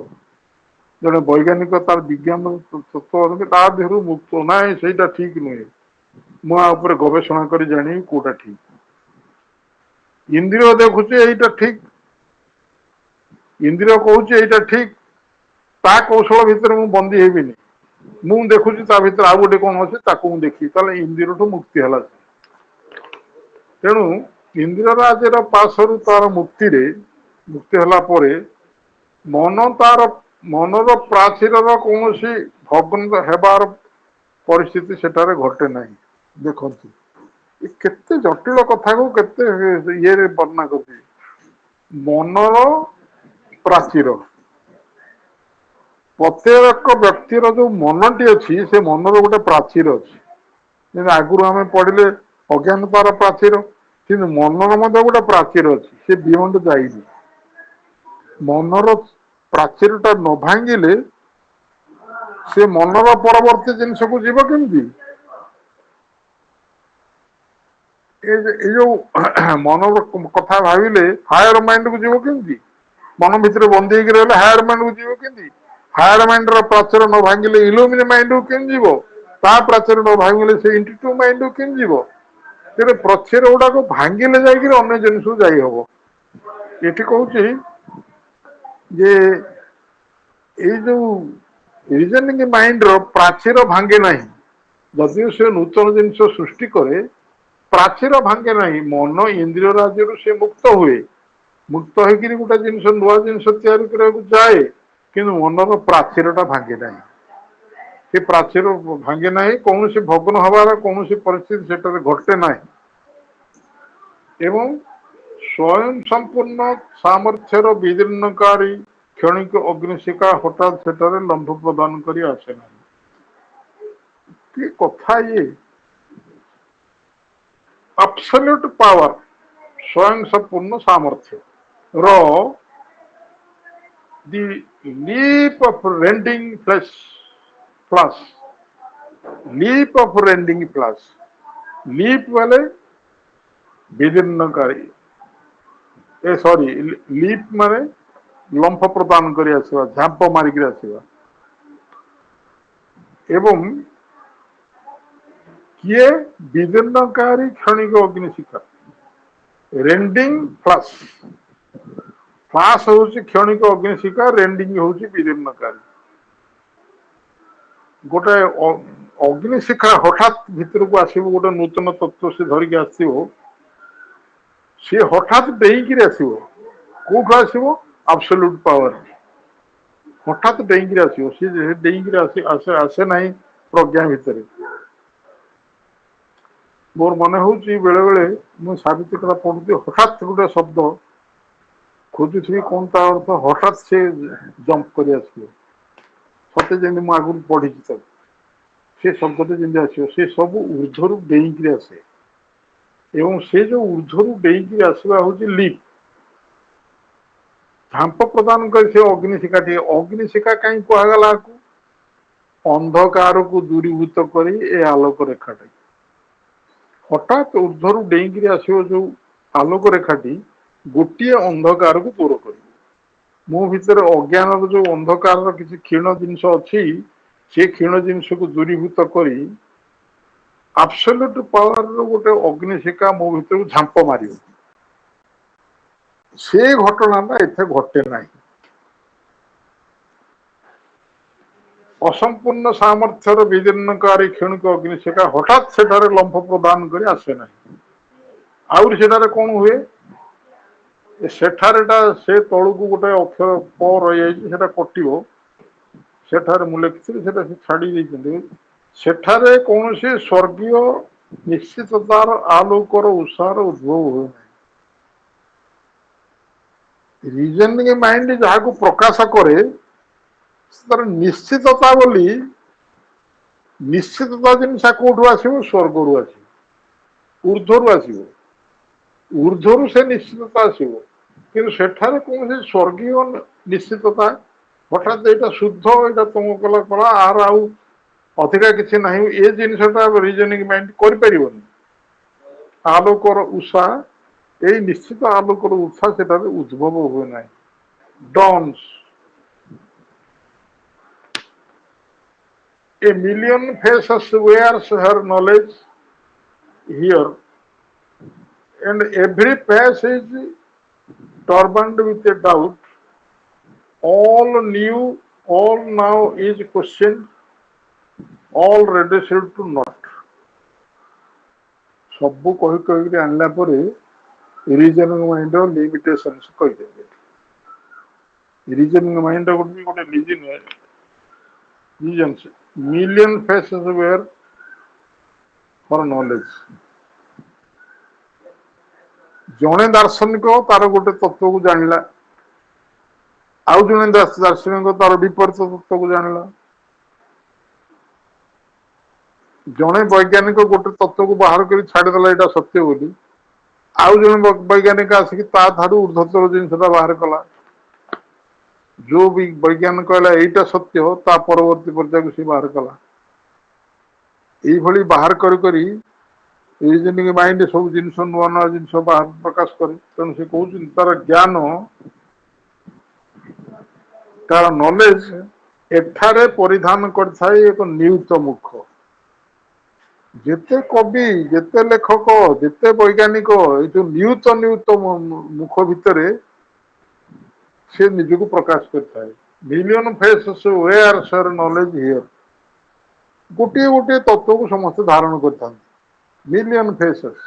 ଜଣେ ବୈଜ୍ଞାନିକ ତାର ବିଜ୍ଞାନ ତା ଦେହରୁ ମୁକ୍ତ ନାହିଁ, ସେଇଟା ଠିକ ନୁହେଁ, ମୁଁ ଆ ଉପରେ ଗବେଷଣା କରି ଜାଣିବି କୋଉଟା ଠିକ। ଇନ୍ଦ୍ରିୟ ଦେଖୁଛି ଏଇଟା ଠିକ, ଇନ୍ଦ୍ରିୟ କହୁଛି ଏଇଟା ଠିକ, ତା କୌଶଳ ଭିତରେ ମୁଁ ବନ୍ଦୀ ହେବିନି। ମୁଁ ଦେଖୁଛି ତା ଭିତରେ ଆଉ ଗୋଟେ କଣ ଅଛି, ତାକୁ ମୁଁ ଦେଖିବି, ତାହେଲେ ଇନ୍ଦ୍ରିୟଠୁ ମୁକ୍ତି ହେଲା। ତେଣୁ ଇନ୍ଦ୍ରିୟରାଜର ପାଶରୁ ତାର ମୁକ୍ତି ହେଲା ପରେ ମନର ପ୍ରାଚୀରର କୌଣସି ଭଗ୍ନ ହେବାର ପରିସ୍ଥିତି ସେଠାରେ ଘଟେ ନାହିଁ। ଦେଖନ୍ତୁ, କେତେ ଜଟିଳ କଥାକୁ କେତେ ଇଏରେ ବର୍ଣ୍ଣନା କରୁଛି। ମନର ପ୍ରାଚୀର, ପ୍ରତ୍ୟେକ ବ୍ୟକ୍ତିର ଯୋଉ ମନଟି ଅଛି, ସେ ମନର ଗୋଟେ ପ୍ରାଚୀର ଅଛି। ଯେମିତି ଆଗରୁ ଆମେ ପଢିଲେ ଅଜ୍ଞାନତାର ପ୍ରାଚୀର, କିନ୍ତୁ ମନର ମଧ୍ୟ ଗୋଟେ ପ୍ରାଚୀର ଅଛି, ସେ ବିୟଣ୍ଡ ଯାଇନି। ମନର ପ୍ରାଚୀର ଟା ନ ଭାଙ୍ଗିଲେ ସେ ମନର ପରବର୍ତ୍ତୀ ଜିନିଷକୁ ଯିବ କେମିତି? ଏଇ ଯୋଉ ମନର କଥା ଭାବିଲେ ହାୟର ମାଇଣ୍ଡ କୁ ଯିବ କେମିତି? ମନ ଭିତରେ ବନ୍ଦୀ ହେଇକି ରହିଲେ ହାୟର ମାଇଣ୍ଡ କୁ ଯିବ କେମିତି? ହାୟର ମାଇଣ୍ଡ ର ପ୍ରାଚୀର ନ ଭାଙ୍ଗିଲେ ଇଲୁମିନି ମାଇଣ୍ଡ କୁ କେମିତି ଯିବ? ତା ପ୍ରାଚୀର ନ ଭାଙ୍ଗିଲେ ସେ ଇଣ୍ଟୁଇଟିଭ ମାଇଣ୍ଡ କୁ କେମିତି ଯିବ? ତେବେ ପ୍ରଚୀର ଗୁଡାକୁ ଭାଙ୍ଗିଲେ ଯାଇକିରି ଅନ୍ୟ ଜିନିଷକୁ ଯାଇ ହବ। ଏଠି କହୁଛି ଯେ ଏଇ ଯୋଉ ରିଜନିଂ ମାଇଣ୍ଡ ର ପ୍ରାଚୀର ଭାଙ୍ଗେ ନାହିଁ। ଯଦିও ସେ ନୂତନ ଜିନିଷ ସୃଷ୍ଟି କରେ, ପ୍ରାଚୀର ଭାଙ୍ଗେ ନାହିଁ। ମନ ଇନ୍ଦ୍ରିୟ ରାଜ୍ୟରୁ ସେ ମୁକ୍ତ ହୁଏ। ମୁକ୍ତ ହେଇକିରି ଗୋଟେ ଜିନିଷ, ନୂଆ ଜିନିଷ ତିଆରି କରିବାକୁ ଯାଏ, କିନ୍ତୁ ମନର ପ୍ରାଚୀର ଟା ଭାଙ୍ଗେ ନାହିଁ। ସେ ପ୍ରାଚୀର ଭାଙ୍ଗେ ନାହିଁ, କୌଣସି ଭଗ୍ନ ହବାର କୌଣସି ପରିସ୍ଥିତି ସେଠାରେ ଘଟେ ନାହିଁ। ଏବଂ ସ୍ଵୟଂ ସମ୍ପୂର୍ଣ୍ଣ ସାମର୍ଥ୍ୟର ବିଦୀର୍ଣ୍ଣକାରୀ କ୍ଷଣିକ ଅଗ୍ନିଶିଖା ହଠାତ୍ ସେଠାରେ ଲମ୍ବ ପ୍ରଦାନ କରି ଆସେ ନାହିଁ। କି କଥା ଇଏ! ଆବସଲ୍ୟୁଟ ପାୱାର, ସ୍ୱୟଂ ସମ୍ପୂର୍ଣ୍ଣ ସାମର୍ଥ୍ୟ ର the leap of rending plus leap of rending plus leap वाले विदीर्णकारी सॉरी लीप माने लंफ प्रदान करी आसवा, झांप मारिक आसवा। एवं किए विदीर्णकारी क्षणिक अग्निशिखा रेंडिंग फ्लश ଫ୍ଲାସ୍ ହଉଛି କ୍ଷଣିକ ଅଗ୍ନିଶିଖା, ରେଣ୍ଡିଂ ହଉଛି ବିଦୀର୍ଣ୍ଣକାରୀ। ଗୋଟେ ଅଗ୍ନିଶିଖା ହଠାତ୍ ଭିତରକୁ ଆସିବ, ଗୋଟେ ନୂତନ ତତ୍ଵ ସେ ଧରିକି ଆସିବ, ସିଏ ହଠାତ୍ ଡେଇଁକିରି ଆସିବ। କୋଉଠୁ ଆସିବ? ଆବସଲ୍ୟୁଟ ପାୱାର। ହଠାତ୍ ଡେଇଁକିରି ଆସିବ, ସିଏ ଡେଇଁକିରି ଆସେ ନାହିଁ ପ୍ରଜ୍ଞା ଭିତରେ। ମୋର ମନେ ହଉଛି ବେଳେ ବେଳେ ମୁଁ ସାବିତ୍ରୀ କଥା ପଢୁଛି, ହଠାତ୍ ଗୋଟେ ଶବ୍ଦ ଖୋଜୁଥିବି କଣ ତା ଅର୍ଥ, ହଠାତ୍ ସେ ଜମ୍ପ କରି ଆସିବ, ସତେ ଯେମିତି ମୁଁ ଆଗରୁ ପଢିଛି ତାକୁ। ସେ ଶବ୍ଦଟି ଯେମିତି ଆସିବ, ସେ ସବୁ ଊର୍ଦ୍ଧ୍ୱରୁ ଡେଇଁକିରି ଆସେ, ଏବଂ ସେ ଯୋଉ ଊର୍ଦ୍ଧ୍ୱରୁ ଡେଇଁକିରି ଆସିବା ହଉଛି ଲିପ୍, ଝାମ୍ପ ପ୍ରଦାନ କରି ସେ ଅଗ୍ନିଶିଖାଟିଏ। ଅଗ୍ନିଶିଖା କାହିଁ କୁହାଗଲା ଆକୁ? ଅନ୍ଧକାରକୁ ଦୂରୀଭୂତ କରି ଏ ଆଲୋକ ରେଖାଟି, ହଠାତ୍ ଊର୍ଦ୍ଧ୍ୱରୁ ଡେଇଁକିରି ଆସିବ ଯୋଉ ଆଲୋକ ରେଖାଟି, ଗୋଟିଏ ଅନ୍ଧକାରକୁ ଦୂର କରିବ। ମୋ ଭିତରେ ଅଜ୍ଞାନର ଯୋଉ ଅନ୍ଧକାରର କିଛି କ୍ଷୀଣ ଜିନିଷ ଅଛି, ସେ କ୍ଷୀଣ ଜିନିଷକୁ ଦୂରୀଭୂତ କରି ଆବସଲ୍ୟୁଟ ପାୱାରର ଗୋଟେ ଅଗ୍ନିଶିଖା ମୋ ଭିତରକୁ ଝାମ୍ପ ମାରିବ। ସେ ଘଟଣାଟା ଏତେ ଘଟେ ନାହିଁ। ଅସମ୍ପୂର୍ଣ୍ଣ ସାମର୍ଥ୍ୟର ବିଦୀର୍ଣ୍ଣକାରୀ କ୍ଷଣିକ ଅଗ୍ନିଶିଖା ହଠାତ୍ ସେଠାରେ ଲମ୍ଫ ପ୍ରଦାନ କରି ଆସେ ନାହିଁ। ଆହୁରି ସେଠାରେ କଣ ହୁଏ? ସେଠାରେଟା ସେ ତଳକୁ ଗୋଟେ ଅକ୍ଷର ପ ରହିଯାଇଛି, ସେଟା କଟିବ। ସେଠାରେ ମୁଁ ଲେଖିଥିଲି, ସେଟା ସେ ଛାଡି ଦେଇଛନ୍ତି। ସେଠାରେ କୌଣସି ସ୍ୱର୍ଗୀୟ ନିଶ୍ଚିତତାର ଆଲୋକର ଉତ୍ସାହର ଉଦ୍ଭବ ହୁଏ ନାହିଁ। ରିଜନିଂ ମାଇଣ୍ଡ ଯାହାକୁ ପ୍ରକାଶ କରେ, ତାର ନିଶ୍ଚିତତା ବୋଲି, ନିଶ୍ଚିତତା ଜିନିଷ କୋଉଠୁ ଆସିବ? ସ୍ୱର୍ଗରୁ ଆସିବ, ଊର୍ଦ୍ଧ୍ୱରୁ ଆସିବ। ଊର୍ଦ୍ଧ୍ୱରୁ ସେ ନିଶ୍ଚିତତା ଆସିବ, କିନ୍ତୁ ସେଠାରେ କୌଣସି ସ୍ୱର୍ଗୀୟ ନିଶ୍ଚିତତା, ହଠାତ୍ ଏଇଟା ଶୁଦ୍ଧ, ଏଇଟା ତମ କଲା କଳା, ଆର ଆଉ ଅଧିକା କିଛି ନାହିଁ, ଏ ଜିନିଷଟା ରିଜନିଂ ମାଇଣ୍ଡ କରିପାରିବନି। ଆଲୋକର ଉଷା, ଏଇ ନିଶ୍ଚିତ ଆଲୋକର ଉଷା ସେଠାରେ ଉଦ୍ଭବ ହୁଏ ନାହିଁ। Dance A million faces wears her knowledge here, and every face is turbaned with a doubt. All new, all now is questioned, all reduced to naught. ସବୁ କହି କହିକି ଆଣିଲା ପରେ ରିଜନିଂ ମାଇଣ୍ଡର ଲିମିଟେସନ୍ସ କହିଦେବେ। ରିଜନିଂ ମାଇଣ୍ଡ ଗୋଟେ million faces ware for knowledge. ଜଣେ ଦାର୍ଶନିକ ତାର ଗୋଟେ ତତ୍ଵକୁ ଜାଣିଲା, ଆଉ ଜଣେ ଦାର୍ଶନିକ ତାର ବିପରୀତ ତତ୍ଵକୁ ଜାଣିଲା। ଜଣେ ବୈଜ୍ଞାନିକ ଗୋଟେ ତତ୍ଵକୁ ବାହାର କରି ଛାଡିଦେଲା ଏଇଟା ସତ୍ୟ ବୋଲି, ଆଉ ଜଣେ ବୈଜ୍ଞାନିକ ଆସିକି ତା ଠାରୁ ଊର୍ଦ୍ଧ୍ୱତର ଜିନିଷଟା ବାହାର କଲା। ଯୋଉ ବି ବୈଜ୍ଞାନିକ କହିଲା ଏଇଟା ସତ୍ୟ, ତା ପରବର୍ତ୍ତୀ ପର୍ଯ୍ୟାୟକୁ ସେ ବାହାର କଲା। ଏଇଭଳି ବାହାର କରି କରି ରିଜନିଂ ମାଇଣ୍ଡ ସବୁ ଜିନିଷ, ନୂଆ ନୂଆ ଜିନିଷ ବାହାର ପ୍ରକାଶ କରେ। ତେଣୁ ସେ କହୁଛନ୍ତି ତାର ଜ୍ଞାନ, ତାର ନଲେଜ ଏଠାରେ ପରିଧାନ କରିଥାଏ ଏକ ନିୟୁତ ମୁଖ। ଯେତେ କବି, ଯେତେ ଲେଖକ, ଯେତେ ବୈଜ୍ଞାନିକ, ଏଇ ଯୋଉ ନିୟୁତ ମୁଖ ଭିତରେ ସେ ନିଜକୁ ପ୍ରକାଶ କରିଥାଏ। Million faces wear her knowledge here. ଗୋଟିଏ ଗୋଟିଏ ତତ୍ଵକୁ ସମସ୍ତେ ଧାରଣ କରିଥାନ୍ତି। Million faces.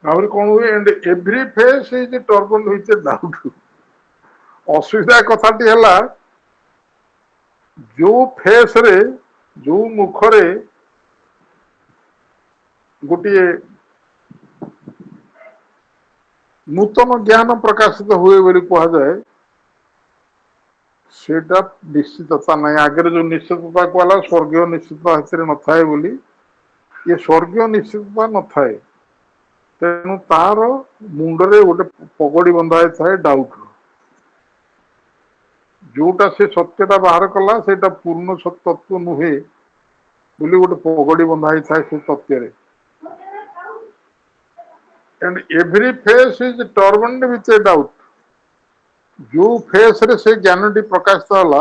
ଆହୁରି କଣ ହୁଏ? And every face is turbaned with a doubt. ଅସୁବିଧା କଥାଟି ହେଲା, ଯୋଉ ଫେସରେ, ଯୋଉ ମୁଖରେ ଗୋଟିଏ ନୂତନ ଜ୍ଞାନ ପ୍ରକାଶିତ ହୁଏ ବୋଲି କୁହାଯାଏ, ସେଟା ନିଶ୍ଚିତତା ନାହିଁ। ଆଗରେ ଯୋଉ ନିଶ୍ଚିତତା କୁହାଗଲା, ସ୍ୱର୍ଗୀୟ ନିଶ୍ଚିତତା ସେଥିରେ ନଥାଏ ବୋଲି, ଇଏ ସ୍ୱର୍ଗୀୟ ନିଶ୍ଚିତତା ନଥାଏ। ତେଣୁ ତାର ମୁଣ୍ଡରେ ଗୋଟେ ପଗଡି ବନ୍ଧା ହେଇଥାଏ ଡାଉଟ୍। ଯୋଉଟା ସେ ସତ୍ୟଟା ବାହାର କଲା, ସେଇଟା ପୂର୍ଣ୍ଣ ତତ୍ଵ ନୁହେଁ ବୋଲି ଗୋଟେ ପଗଡି ବନ୍ଧା ହେଇଥାଏ ସେ ତତ୍ଵରେ। And every face is turbaned with a doubt. ଯୋଉ ଫେସରେ ସେ ଜ୍ଞାନଟି ପ୍ରକାଶିତ ହେଲା,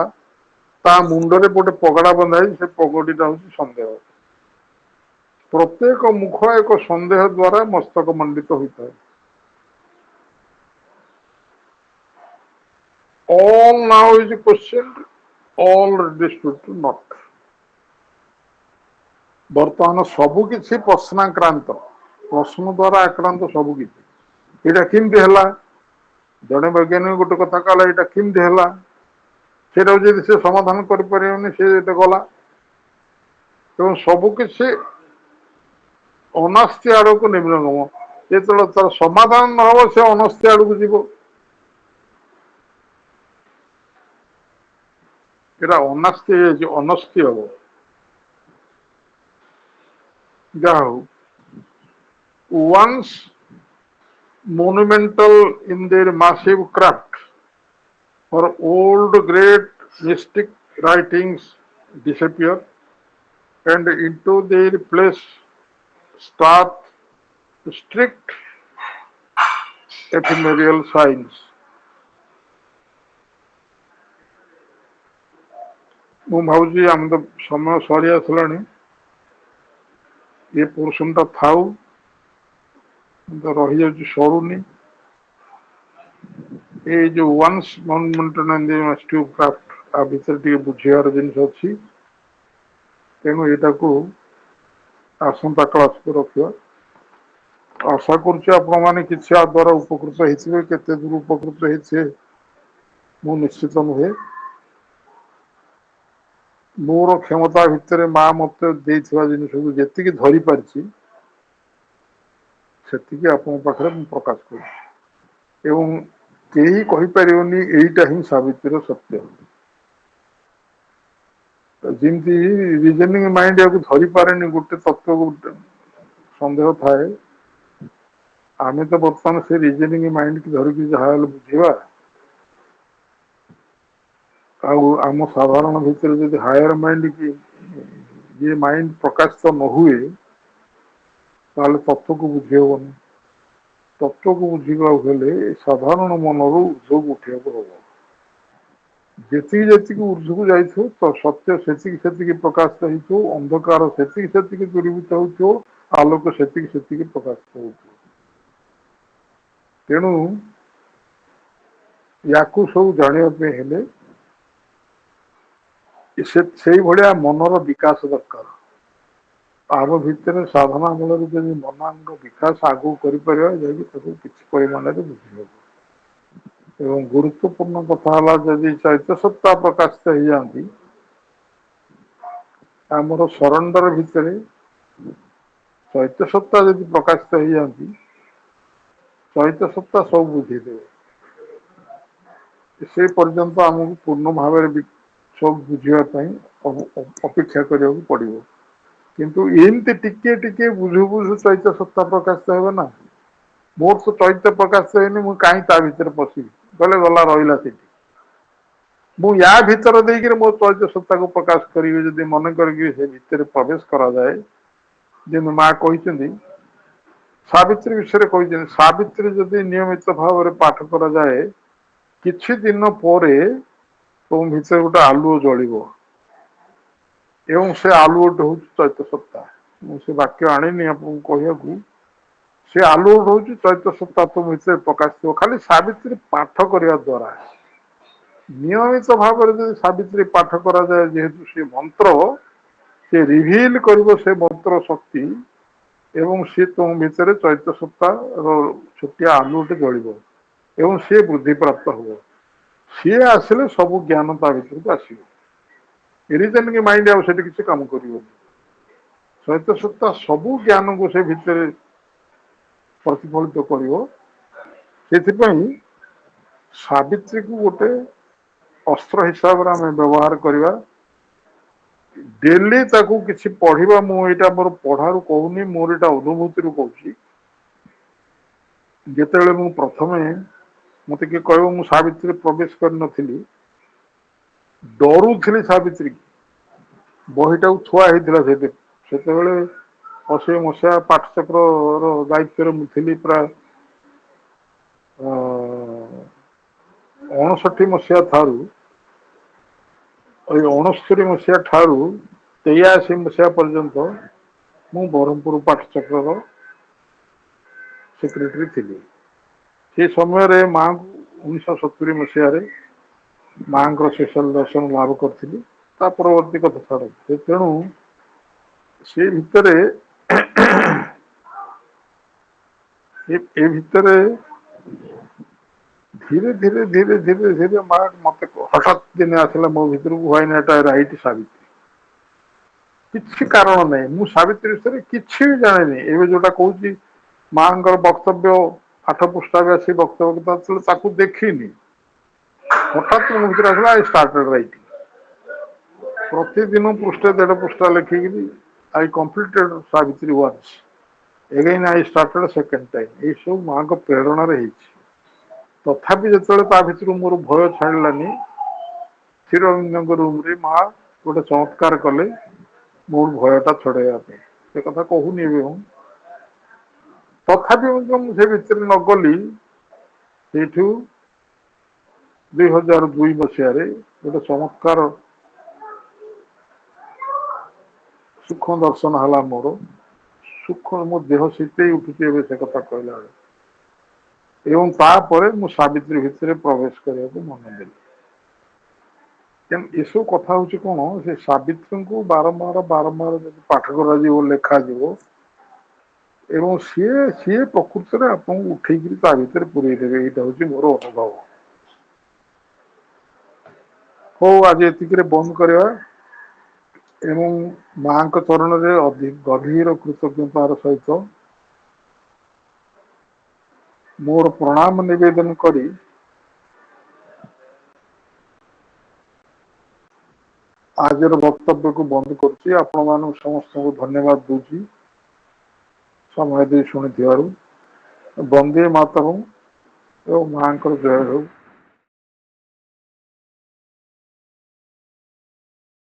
ତା ମୁଣ୍ଡରେ ଗୋଟେ ପଗଡା ବନ୍ଧା ହେଇଛି, ସେ ପଗଡିଟା ହଉଛି ସନ୍ଦେହ। ପ୍ରତ୍ୟେକ ମୁଖ ଏକ ସନ୍ଦେହ ଦ୍ୱାରା ମସ୍ତକ ମଣ୍ଡିତ ହୋଇଥାଏ। all now is questioned, all reduced to not. ବର୍ତ୍ତମାନ ସବୁ କିଛି ପ୍ରଶ୍ନାକ୍ରାନ୍ତ, ପ୍ରଶ୍ନ ଦ୍ୱାରା ଆକ୍ରାନ୍ତ ସବୁ କିଛି। ଏଇଟା କେମିତି ହେଲା? ଜଣେ ବୈଜ୍ଞାନିକ ଗୋଟେ କଥା କହିଲା, ଏଇଟା କେମିତି ହେଲା? ସେଟାକୁ ଯଦି ସେ ସମାଧାନ କରିପାରିବନି, ସେ ଏଟା ଗଲା। ଏବଂ ସବୁକିଛି ଅନାସ୍ତି ଆଡ଼କୁ ନିମ୍ନଗମ। ଯେତେବେଳେ ତାର ସମାଧାନ ନ ହବ, ସେ ଅନାସ୍ତି ଆଡ଼କୁ ଯିବ। ଏଟା ଅନାସ୍ତି ହେଇଯାଇଛି, ଅନସ୍ତି ହବ। ଯାହା ହଉ, once monumental in their massive craft, for old great mystic writings disappear, and into their place start strict ephemeral signs. ମୁଁ ଭାବୁଛି ଆମେ ତ ସମୟ ସରି ଆସିଲାଣି, ଏ ପୋର୍ସନଟା ଥାଉ, ତ ରହିଯାଉଛି, ସରୁନି। ଏଇ ଯୋଉ ୱାନ୍ସ ମନ୍ୟୁମେଣ୍ଟାଲ କ୍ରାଫ୍ଟ, ଆ ଭିତରେ ଟିକେ ବୁଝିବାର ଜିନିଷ ଅଛି। ତେଣୁ ଏଇଟାକୁ ଆସନ୍ତା କ୍ଲାସକୁ ରଖିବା। ଆଶା କରୁଛି ଆପଣମାନେ କିଛି ଆ ଦ୍ୱାରା ଉପକୃତ ହେଇଥିବେ। କେତେ ଦୂର ଉପକୃତ ହେଇଥିବେ ମୁଁ ନିଶ୍ଚିତ ନୁହେଁ। ମୋର କ୍ଷମତା ଭିତରେ ମା ମତେ ଦେଇଥିବା ଜିନିଷକୁ ଯେତିକି ଧରି ପାରିଛି, ସେତିକି ଆପଣଙ୍କ ପାଖରେ ମୁଁ ପ୍ରକାଶ କରୁଛି। ଏବଂ କେହି କହିପାରିବନି ଏଇଟା ହିଁ ସାବିତ୍ରୀର ସତ୍ୟ। ଯେମିତି ରିଜନିଂ ମାଇଣ୍ଡ ୟାକୁ ଧରିପାରେନି, ଗୋଟେ ତତ୍ତ୍ୱକୁ ସନ୍ଦେହ ଥାଏ। ଆମେ ତ ବର୍ତ୍ତମାନ ସେ ରିଜନିଂ ମାଇଣ୍ଡ କି ଧରିକି ଯାହା ହେଲେ ବୁଝିବା। ଆଉ ଆମ ସାଧାରଣ ଭିତରେ ଯଦି ହାୟର ମାଇଣ୍ଡ କି ଇଏ ମାଇଣ୍ଡ ପ୍ରକାଶିତ ନ ହୁଏ, ତାହେଲେ ତତ୍ତ୍ୱକୁ ବୁଝି ହବନି। ତତ୍ତ୍ୱକୁ ବୁଝିବାକୁ ହେଲେ ସାଧାରଣ ମନରୁ ଉର୍ଦ୍ଧ୍ୱକୁ ଉଠିବାକୁ ହବ। ଯେତିକି ଯେତିକି ଉର୍ଦ୍ଧ୍ୱକୁ ଯାଇଥିବ, ତ ସତ୍ୟ ସେତିକି ସେତିକି ପ୍ରକାଶିତ ହେଇଥିବ, ଅନ୍ଧକାର ସେତିକି ସେତିକି ଦୂରୀଭୂତ ହଉଥିବ, ଆଲୋକ ସେତିକି ସେତିକି ପ୍ରକାଶିତ ହଉଥିବ। ତେଣୁ ୟାକୁ ସବୁ ଜାଣିବା ପାଇଁ ହେଲେ ସେଇଭଳିଆ ମନର ବିକାଶ ଦରକାର। ଆମ ଭିତରେ ସାଧନା ମୂଳରେ ଯଦି ମନର ବିକାଶ ଆଗକୁ କରିପାରିବା, ଯାଇକି ତାକୁ କିଛି ପରିମାଣରେ ବୁଝିହବ। ଏବଂ ଗୁରୁତ୍ୱପୂର୍ଣ୍ଣ କଥା ହେଲା, ଯଦି ଚୈତ୍ୟ ସତ୍ତା ପ୍ରକାଶିତ ହେଇଯାଆନ୍ତି, ଆମର ସରେଣ୍ଡର ଭିତରେ ଚୈତ୍ୟ ସତ୍ତା ଯଦି ପ୍ରକାଶିତ ହେଇଯାଆନ୍ତି, ଚୈତ୍ୟ ସତ୍ତା ସବୁ ବୁଝିଦେବେ। ସେ ପର୍ଯ୍ୟନ୍ତ ଆମକୁ ପୂର୍ଣ୍ଣ ଭାବରେ ସବୁ ବୁଝିବା ପାଇଁ ଅପେକ୍ଷା କରିବାକୁ ପଡ଼ିବ। କିନ୍ତୁ ଏମିତି ଟିକେ ଟିକେ ବୁଝୁ ବୁଝୁ ଚୈତ୍ୟ ସତ୍ତା ପ୍ରକାଶିତ ହେବ ନା। ମୋର ତ ଚୈତ୍ୟ ପ୍ରକାଶିତ ହେଇନି, ମୁଁ କାହିଁ ତା ଭିତରେ ପଶିବି? ଗଲେ ଗଲା, ରହିଲା ସେଠି। ମୁଁ ୟା ଭିତରେ ଦେଇକିରି ମୋ ଚୈତ୍ୟ ସତ୍ତାକୁ ପ୍ରକାଶ କରିବି ଯଦି ମନେ କରିକି ସେ ଭିତରେ ପ୍ରବେଶ କରାଯାଏ। ଯେମିତି ମା କହିଛନ୍ତି, ସାବିତ୍ରୀ ବିଷୟରେ କହିଛନ୍ତି, ସାବିତ୍ରୀ ଯଦି ନିୟମିତ ଭାବରେ ପାଠ କରାଯାଏ, କିଛି ଦିନ ପରେ ତମ ଭିତରେ ଗୋଟେ ଆଲୁଅ ଜଳିବ। ଏବଂ ସେ ଆଲୁଅଟି ହଉଛି ଚୈତ୍ୟ ସତ୍ତା। ମୁଁ ସେ ବାକ୍ୟ ଆଣିନି ଆପଣଙ୍କୁ କହିବାକୁ। ସେ ଆଲୁଅ ହଉଛି ଚୈତ୍ୟ ସତ୍ତା ତମ ଭିତରେ ପ୍ରକାଶିତ। ଖାଲି ସାବିତ୍ରୀ ପାଠ କରିବା ଦ୍ୱାରା, ନିୟମିତ ଭାବରେ ଯଦି ସାବିତ୍ରୀ ପାଠ କରାଯାଏ, ଯେହେତୁ ସେ ମନ୍ତ୍ର ସେ ରିଭିଲ କରିବ ସେ ମନ୍ତ୍ର ଶକ୍ତି, ଏବଂ ସେ ତମ ଭିତରେ ଚୈତ୍ୟ ସତ୍ତାର ଛୋଟିଆ ଆଲୁଅଟେ ଜଳିବ ଏବଂ ସେ ବୃଦ୍ଧି ପ୍ରାପ୍ତ ହବ। ସିଏ ଆସିଲେ ସବୁ ଜ୍ଞାନ ତା ଭିତରକୁ ଆସିବ। ରିଜନିଂ ମାଇଣ୍ଡ ଆଉ ସେଠି କିଛି କାମ କରିବନି। ଚୈତ୍ୟ ସତ୍ତା ସବୁ ଜ୍ଞାନକୁ ସେ ଭିତରେ ପ୍ରତିଫଳିତ କରିବ। ସେଥିପାଇଁ ସାବିତ୍ରୀକୁ ଗୋଟେ ଅସ୍ତ୍ର ହିସାବରେ ଆମେ ବ୍ୟବହାର କରିବା। ଡେଲି ତାକୁ କିଛି ପଢିବା। ମୁଁ ଏଇଟା ମୋର ପଢାରୁ କହୁନି, ମୋର ଏଇଟା ଅନୁଭୂତିରୁ କହୁଛି। ଯେତେବେଳେ ମୁଁ ପ୍ରଥମେ, ମତେ କିଏ କହିବ, ମୁଁ ସାବିତ୍ରୀ ପ୍ରବେଶ କରିନଥିଲି, ଡରୁଥିଲି ସାବିତ୍ରୀ। ବହିଟାକୁ ଥୁଆ ହେଇଥିଲା ସେତେବେଳେ 80 ମସିହା ପାଠଚକ୍ରର ଦାୟିତ୍ୱରେ ମୁଁ ଥିଲି। ପ୍ରାୟ 59 ମସିହା ଠାରୁ, 69 ମସିହା ଠାରୁ 83 ମସିହା ପର୍ଯ୍ୟନ୍ତ ମୁଁ ବ୍ରହ୍ମପୁର ପାଠଚକ୍ରର ସେକ୍ରେଟାରୀ ଥିଲି। ସେ ସମୟରେ ମାଙ୍କୁ 1970 ମସିହାରେ ମାଙ୍କର ସ୍ପେଶାଲ ଦର୍ଶନ ଲାଭ କରିଥିଲି। ତା ପରବର୍ତ୍ତୀ କଥା ଛାଡ। ତେଣୁ ସେ ଭିତରେ ଏ ଭିତରେ ଧୀରେ ମା ମତେ ହଠାତ୍ ଦିନେ ଆସିଲା ମୋ ଭିତରକୁ, ହ୍ୱାଇ ନଟ୍ ରାଇଟ୍ ସାବିତ୍ରୀ। କିଛି କାରଣ ନାହିଁ, ମୁଁ ସାବିତ୍ରୀ ବିଷୟରେ କିଛି ବି ଜାଣିନି। ଏବେ ଯୋଉଟା କହୁଛି ମାଙ୍କର ବକ୍ତବ୍ୟ 8 ପୃଷ୍ଠା ବ୍ୟାସୀ ବକ୍ତବ୍ୟ, ତାକୁ ଦେଖିନି। ହଠାତ୍ ମୋ ଭିତରେ ଆସିଲା, ଆଇ ଷ୍ଟାର୍ଟେଡ୍ ରାଇଟିଂ। ପ୍ରତିଦିନ ପୃଷ୍ଠା 1.5 ପୃଷ୍ଠା ଲେଖିକିରି I completed Savitri once, again I started second time. ଏଇସବୁ ମାଙ୍କ ପ୍ରେରଣାରେ ହେଇଛି। ତଥାପି ଯେତେବେଳେ ତା ଭିତରୁ ମୋର ଭୟ ଛାଡ଼ିଲାନି, ଶ୍ରୀରବୀନ୍ଦ୍ରଙ୍କ ରୁମରେ ମା ଗୋଟେ ଚମତ୍କାର କଲେ ମୋର ଭୟଟା ଛଡେଇବା ପାଇଁ। ସେ କଥା କହୁନି ଏବେ ମୁଁ। ତଥାପି ମୁଁ ସେ ଭିତରେ ନ ଗଲି। ସେଇଠୁ 2002 ମସିହାରେ ଗୋଟେ ଚମତ୍କାର ସୁଖ ଦର୍ଶନ ହେଲା ମୋର। ସୁଖ, ମୋ ଦେହ ଶୀତେଇ ଉଠୁଛି ଏବେ ସେ କଥା କହିଲା ବେଳେ। ଏବଂ ତାପରେ ମୁଁ ସାବିତ୍ରୀ ଭିତରେ ପ୍ରବେଶ କରିବାକୁ ମନ ଦେଲି। ଏସବୁ କଥା ହଉଛି କଣ, ସେ ସାବିତ୍ରୀଙ୍କୁ ବାରମ୍ବାର ଯଦି ପାଠ କରାଯିବ, ଲେଖାଯିବ, ଏବଂ ସିଏ ପ୍ରକୃତରେ ଆପଣଙ୍କୁ ଉଠେଇକିରି ତା ଭିତରେ ପୁରେଇ ଦେବେ। ଏଇଟା ହଉଛି ମୋର ଅନୁଭବ। ହଉ, ଆଜି ଏତିକିରେ ବନ୍ଦ କରିବା ଏବଂ ମାଙ୍କ ଚରଣରେ ଗଭୀର କୃତଜ୍ଞତାର ସହିତ ମୋର ପ୍ରଣାମ ନିବେଦନ କରି ଆଜିର ବକ୍ତବ୍ୟକୁ ବନ୍ଦ କରୁଛି। ଆପଣମାନଙ୍କୁ ସମସ୍ତଙ୍କୁ ଧନ୍ୟବାଦ ଦଉଛି ସମୟ ଦେଇ ଶୁଣିଥିବାରୁ। ବନ୍ଦେ ମାତରମ୍ ଏବଂ ମାଙ୍କର ଜୟ ହେଉ।